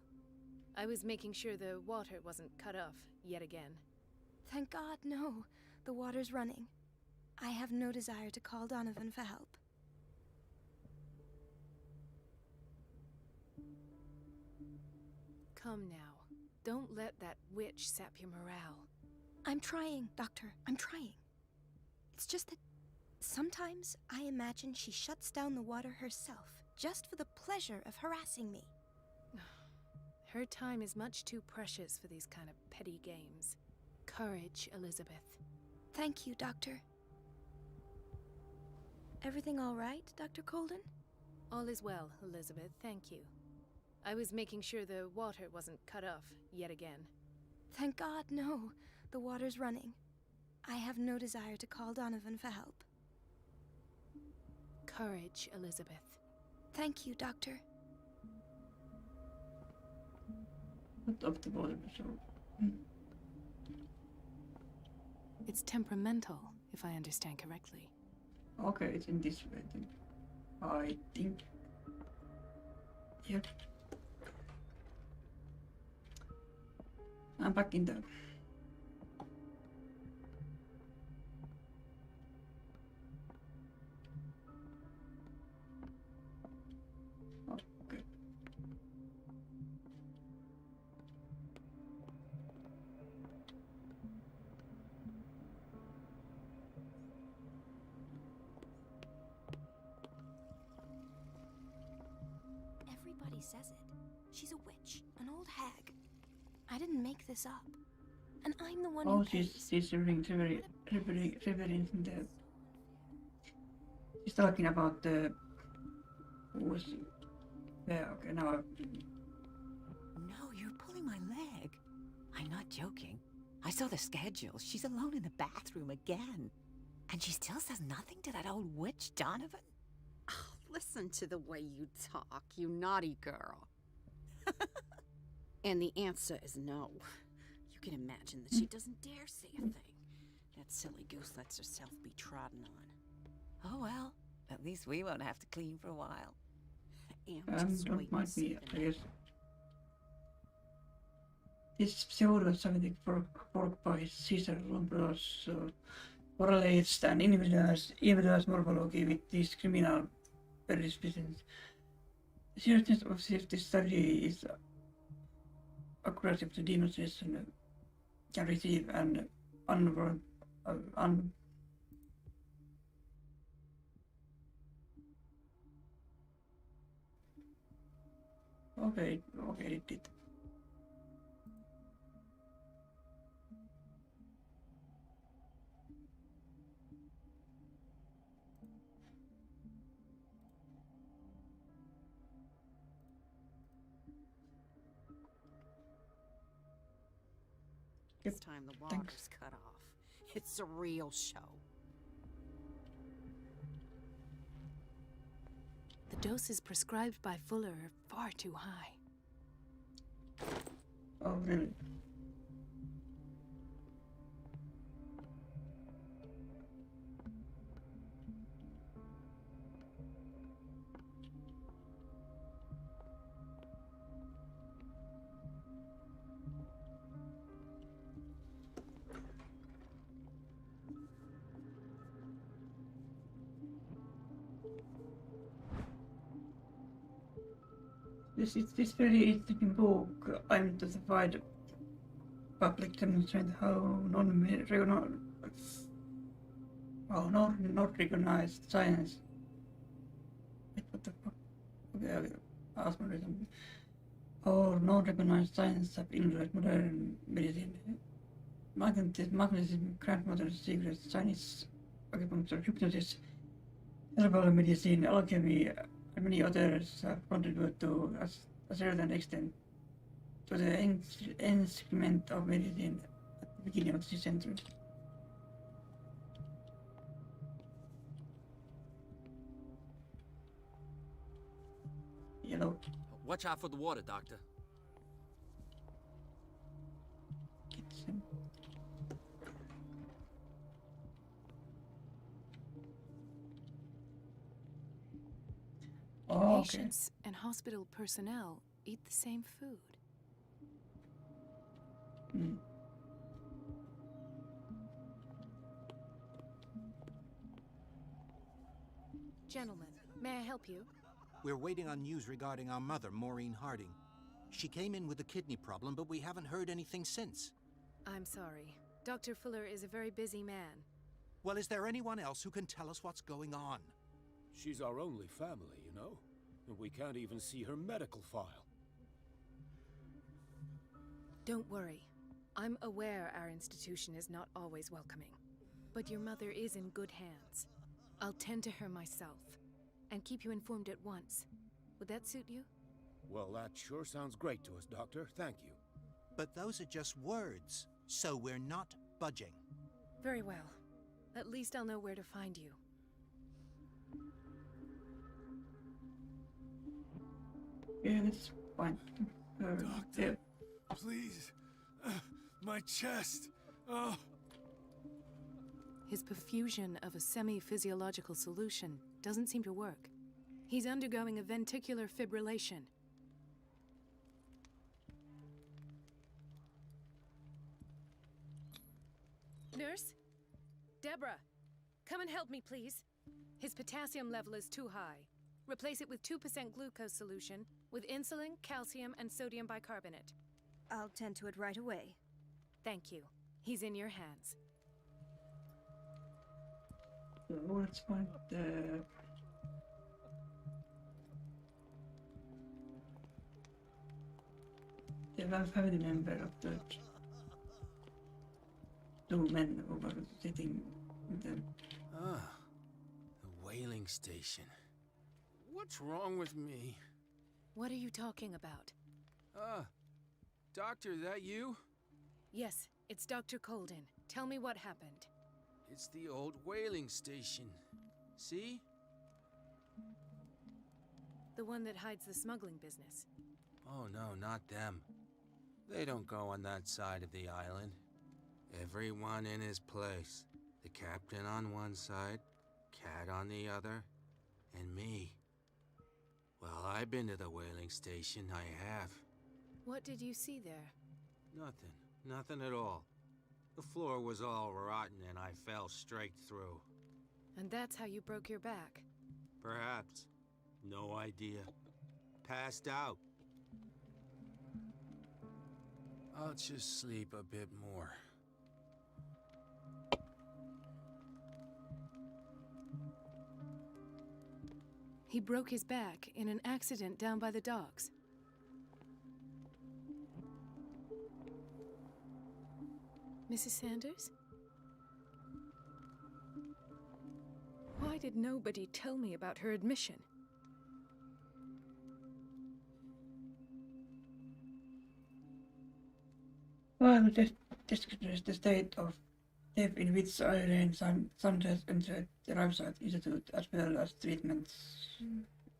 I was making sure the water wasn't cut off yet again. Thank God, no. The water's running. I have no desire to call Donovan for help. Come now. Don't let that witch sap your morale. I'm trying, Doctor. I'm trying. It's just that sometimes I imagine she shuts down the water herself, just for the pleasure of harassing me. Her time is much too precious for these kind of petty games. Courage, Elizabeth. Thank you, Doctor. Everything all right, Dr. Colden? All is well, Elizabeth, thank you. I was making sure the water wasn't cut off yet again. Thank God, no. The water's running. I have no desire to call Donovan for help. Courage, Elizabeth. Thank you, Doctor. Root of the water. So. It's temperamental, if I understand correctly. Okay, it's in this way then. I think. Yep. I'm back in there. Okay. Everybody says it. She's a witch, an old hag. I didn't make this up. And I'm the one Oh, who pays. she's referring in the. She's talking about the. Who was. Yeah, okay, now. No, you're pulling my leg. I'm not joking. I saw the schedule. She's alone in the bathroom again. And she still says nothing to that old witch, Donovan? Oh, listen to the way you talk, you naughty girl. And the answer is no. You can imagine that she doesn't dare say a thing. That silly goose lets herself be trodden on. Oh well, at least we won't have to clean for a while. Just Don't wait and mind see me, the I guess. This pseudo-Semitic work by Caesar Lombros correlates an individual's morphology with these criminal predispositions. The seriousness of this study is accuracy to demonstration can receive an unwarranted Okay, it did. This time the water's cut off. It's a real show. The doses prescribed by Fuller are far too high. Oh, really? This very interesting book aimed to provide public demonstrate how not recognized science. Wait, what the fuck? Okay, ask me something. How non-recognized science have influenced modern medicine. Magnetism, grandmother's secrets, Chinese acupuncture, hypnosis, herbal medicine, alchemy, and many others have contributed to a certain extent to the instrument of medicine at the beginning of this century. Yellow. Watch out for the water, Doctor. Oh, okay. Patients and hospital personnel eat the same food. Gentlemen, may I help you? We're waiting on news regarding our mother, Maureen Harding. She came in with a kidney problem, but we haven't heard anything since. I'm sorry. Dr. Fuller is a very busy man. Well, is there anyone else who can tell us what's going on? She's our only family, you know? And we can't even see her medical file. Don't worry. I'm aware our institution is not always welcoming. But your mother is in good hands. I'll tend to her myself. And keep you informed at once. Would that suit you? Well, that sure sounds great to us, Doctor. Thank you. But those are just words, so we're not budging. Very well. At least I'll know where to find you. Yeah, that's fine. Doctor, please. My chest. Oh. His perfusion of a semi-physiological solution doesn't seem to work. He's undergoing a ventricular fibrillation. Nurse? Deborah, come and help me, please. His potassium level is too high. Replace it with 2% glucose solution with insulin, calcium, and sodium bicarbonate. I'll tend to it right away. Thank you. He's in your hands. Let's find the... I'm a family member of the two men who were sitting in the... Ah, the whaling station. What's wrong with me? What are you talking about? Doctor, that you? Yes, it's Dr. Colden. Tell me what happened. It's the old whaling station. See? The one that hides the smuggling business. Oh no, not them. They don't go on that side of the island. Everyone in his place. The captain on one side, Cat on the other, and me. Well, I've been to the whaling station, I have. What did you see there? Nothing. Nothing at all. The floor was all rotten and I fell straight through. And that's how you broke your back? Perhaps. No idea. Passed out. I'll just sleep a bit more. He broke his back in an accident down by the docks. Mrs. Sanders? Why did nobody tell me about her admission? Well, this describes the state of death in which Irene Sanders entered the Riverside Institute, as well as treatments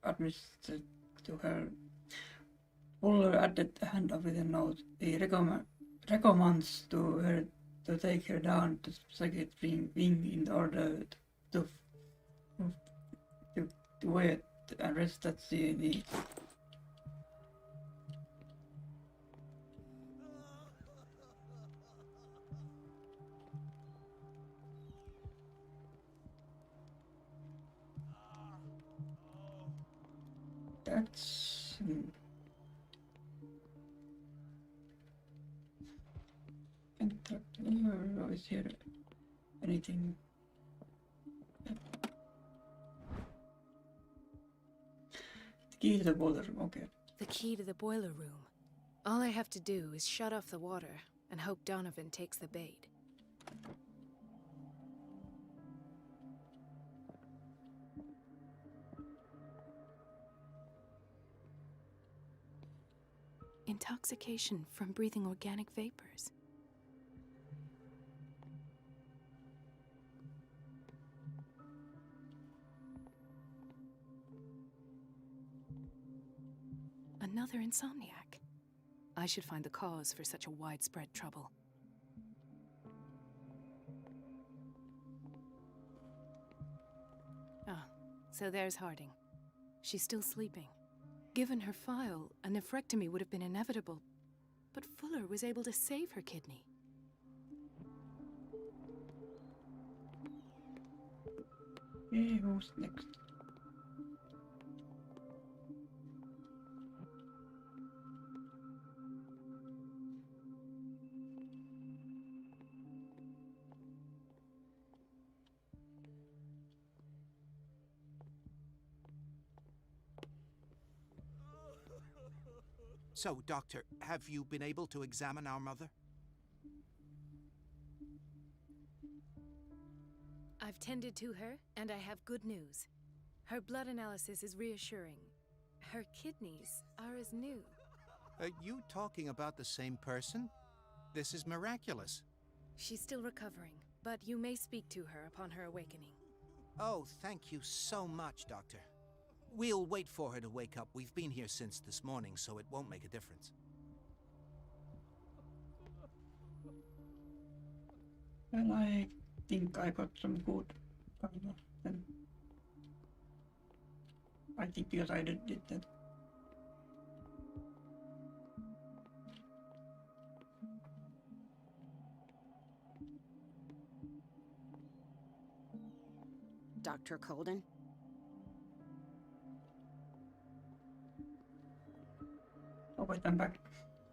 administered to her. Fuller added a handoff with a note. He recommends to her to take her down to psychiatric wing in order to wait and rest that she needs. That's... FinTuber, is here anything? The key to the boiler room, okay. The key to the boiler room. All I have to do is shut off the water and hope Donovan takes the bait. Intoxication from breathing organic vapors. Another insomniac. I should find the cause for such a widespread trouble. Ah, so there's Harding. She's still sleeping. Given her file, a nephrectomy would have been inevitable, but Fuller was able to save her kidney. Okay, who's next? So, Doctor, have you been able to examine our mother? I've tended to her, and I have good news. Her blood analysis is reassuring. Her kidneys are as new. Are you talking about the same person? This is miraculous. She's still recovering, but you may speak to her upon her awakening. Oh, thank you so much, Doctor. We'll wait for her to wake up. We've been here since this morning, so it won't make a difference. Well, I think I got some good kind of then. I think because I did that. Dr. Colden? Oh wait, I'm back.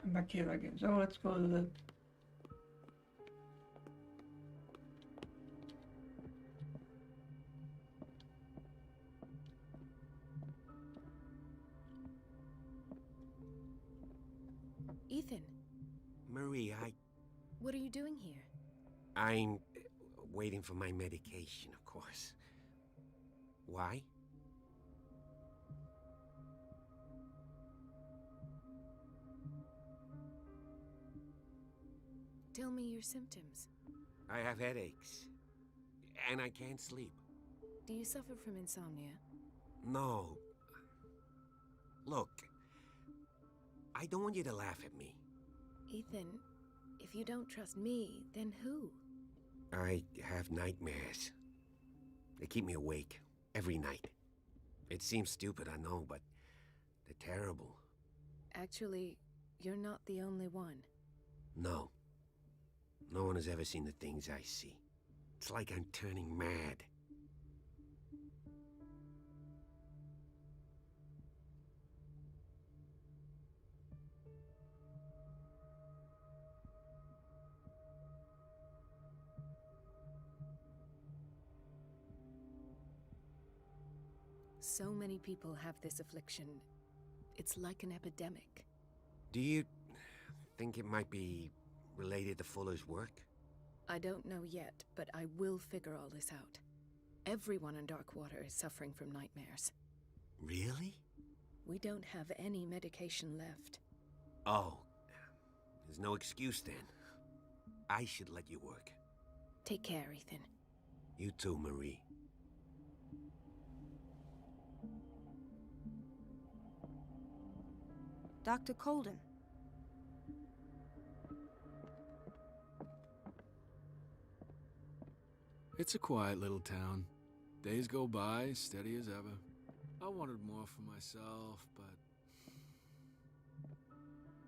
I'm back here again. So let's go to the... Ethan, Marie, what are you doing here? I'm waiting for my medication, of course. Why? Tell me your symptoms. I have headaches. And I can't sleep. Do you suffer from insomnia? No. Look, I don't want you to laugh at me. Ethan, if you don't trust me, then who? I have nightmares. They keep me awake every night. It seems stupid, I know, but they're terrible. Actually, you're not the only one. No. No one has ever seen the things I see. It's like I'm turning mad. So many people have this affliction. It's like an epidemic. Do you think it might be related to Fuller's work? I don't know yet, but I will figure all this out. Everyone in Darkwater is suffering from nightmares. Really? We don't have any medication left. Oh, there's no excuse then. I should let you work. Take care, Ethan. You too, Marie. Dr. Colden. It's a quiet little town. Days go by, steady as ever. I wanted more for myself, but...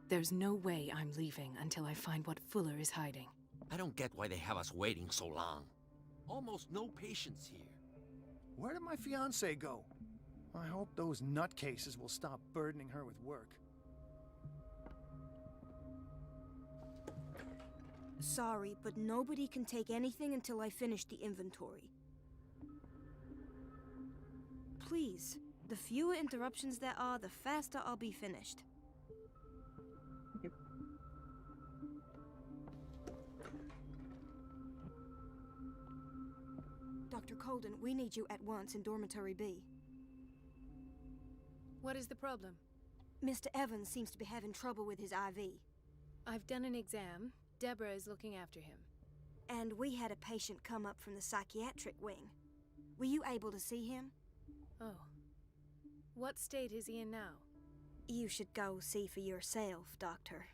There's no way I'm leaving until I find what Fuller is hiding. I don't get why they have us waiting so long. Almost no patients here. Where did my fiancée go? I hope those nutcases will stop burdening her with work. Sorry, but nobody can take anything until I finish the inventory. Please, the fewer interruptions there are, the faster I'll be finished. Dr. Colden, we need you at once in Dormitory B. What is the problem? Mr. Evans seems to be having trouble with his IV. I've done an exam. Deborah is looking after him. And we had a patient come up from the psychiatric wing. Were you able to see him? Oh. What state is he in now? You should go see for yourself, Doctor.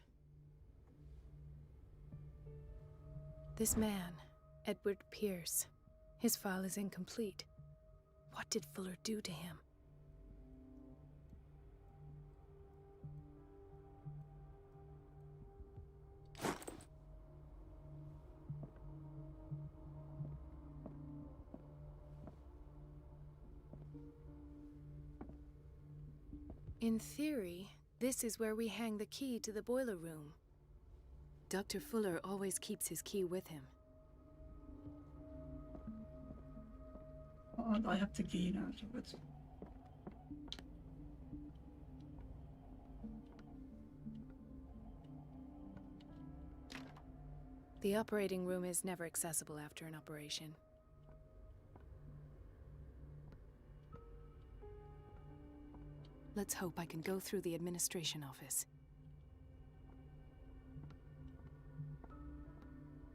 This man, Edward Pierce, his file is incomplete. What did Fuller do to him? In theory, this is where we hang the key to the boiler room. Dr. Fuller always keeps his key with him. Oh, I have the key now, so it's... The operating room is never accessible after an operation. Let's hope I can go through the administration office.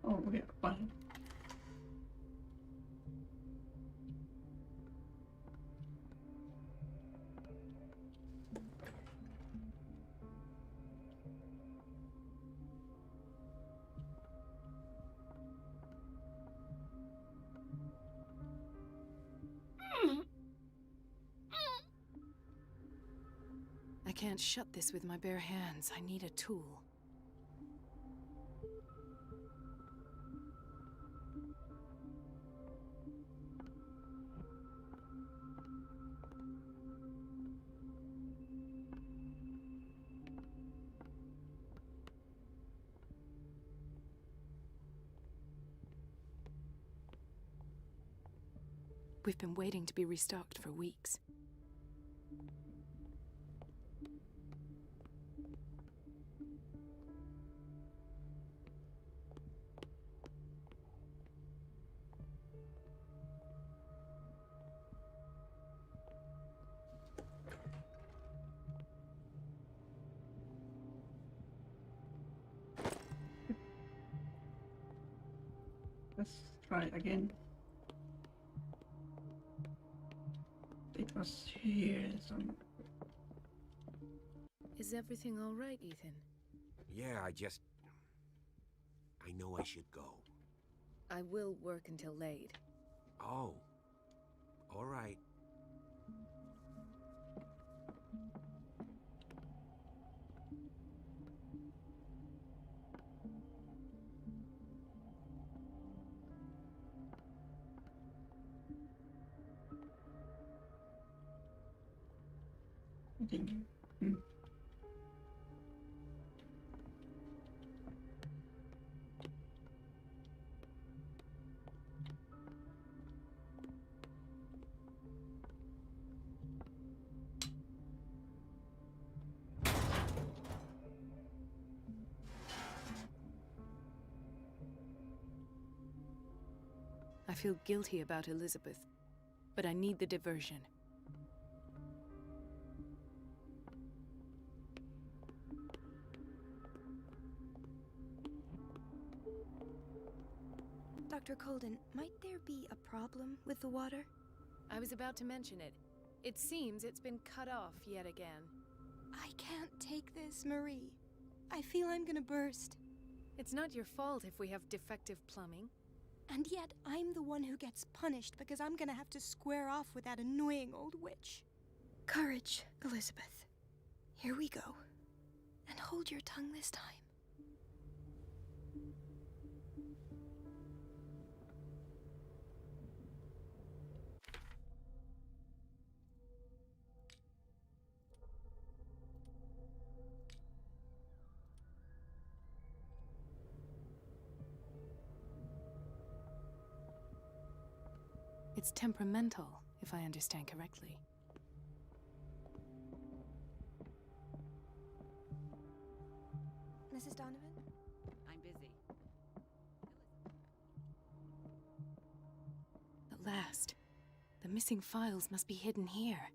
Oh, okay, fine. I can't shut this with my bare hands. I need a tool. We've been waiting to be restocked for weeks. Let's try it again. It was here, some... Is everything all right, Ethan? Yeah, I know I should go. I will work until late. Oh. All right. I feel guilty about Elizabeth, but I need the diversion. Dr. Colden, might there be a problem with the water? I was about to mention it. It seems it's been cut off yet again. I can't take this, Marie. I feel I'm gonna burst. It's not your fault if we have defective plumbing. And yet, I'm the one who gets punished because I'm gonna have to square off with that annoying old witch. Courage, Elizabeth. Here we go. And hold your tongue this time. It's temperamental, if I understand correctly. Mrs. Donovan? I'm busy. At last. The missing files must be hidden here.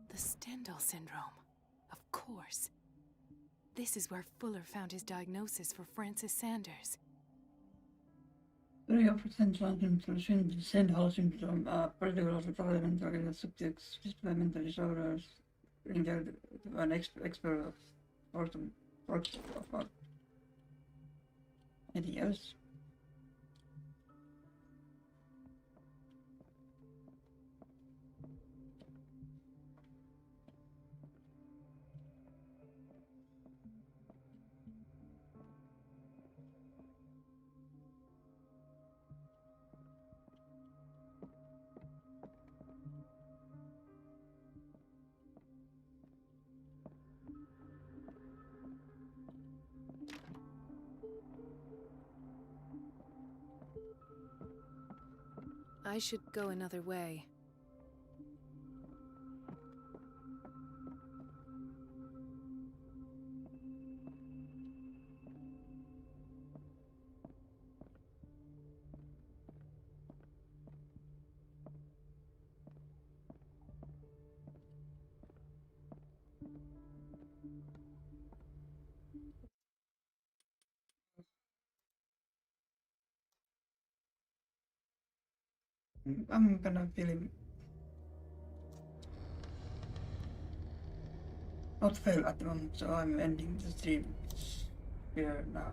The Stendhal syndrome. Of course. This is where Fuller found his diagnosis for Francis Sanders. 3% symptoms, Stendhal syndrome, particular developmental subjects with mental disorders, an expert works of anything else. I should go another way. I'm gonna really not fail at the moment, so I'm ending the stream here now.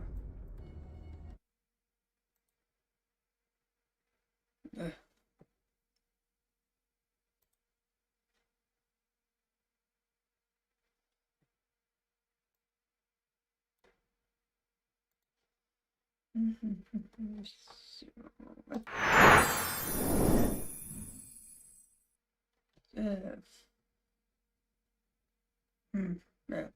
Yeah.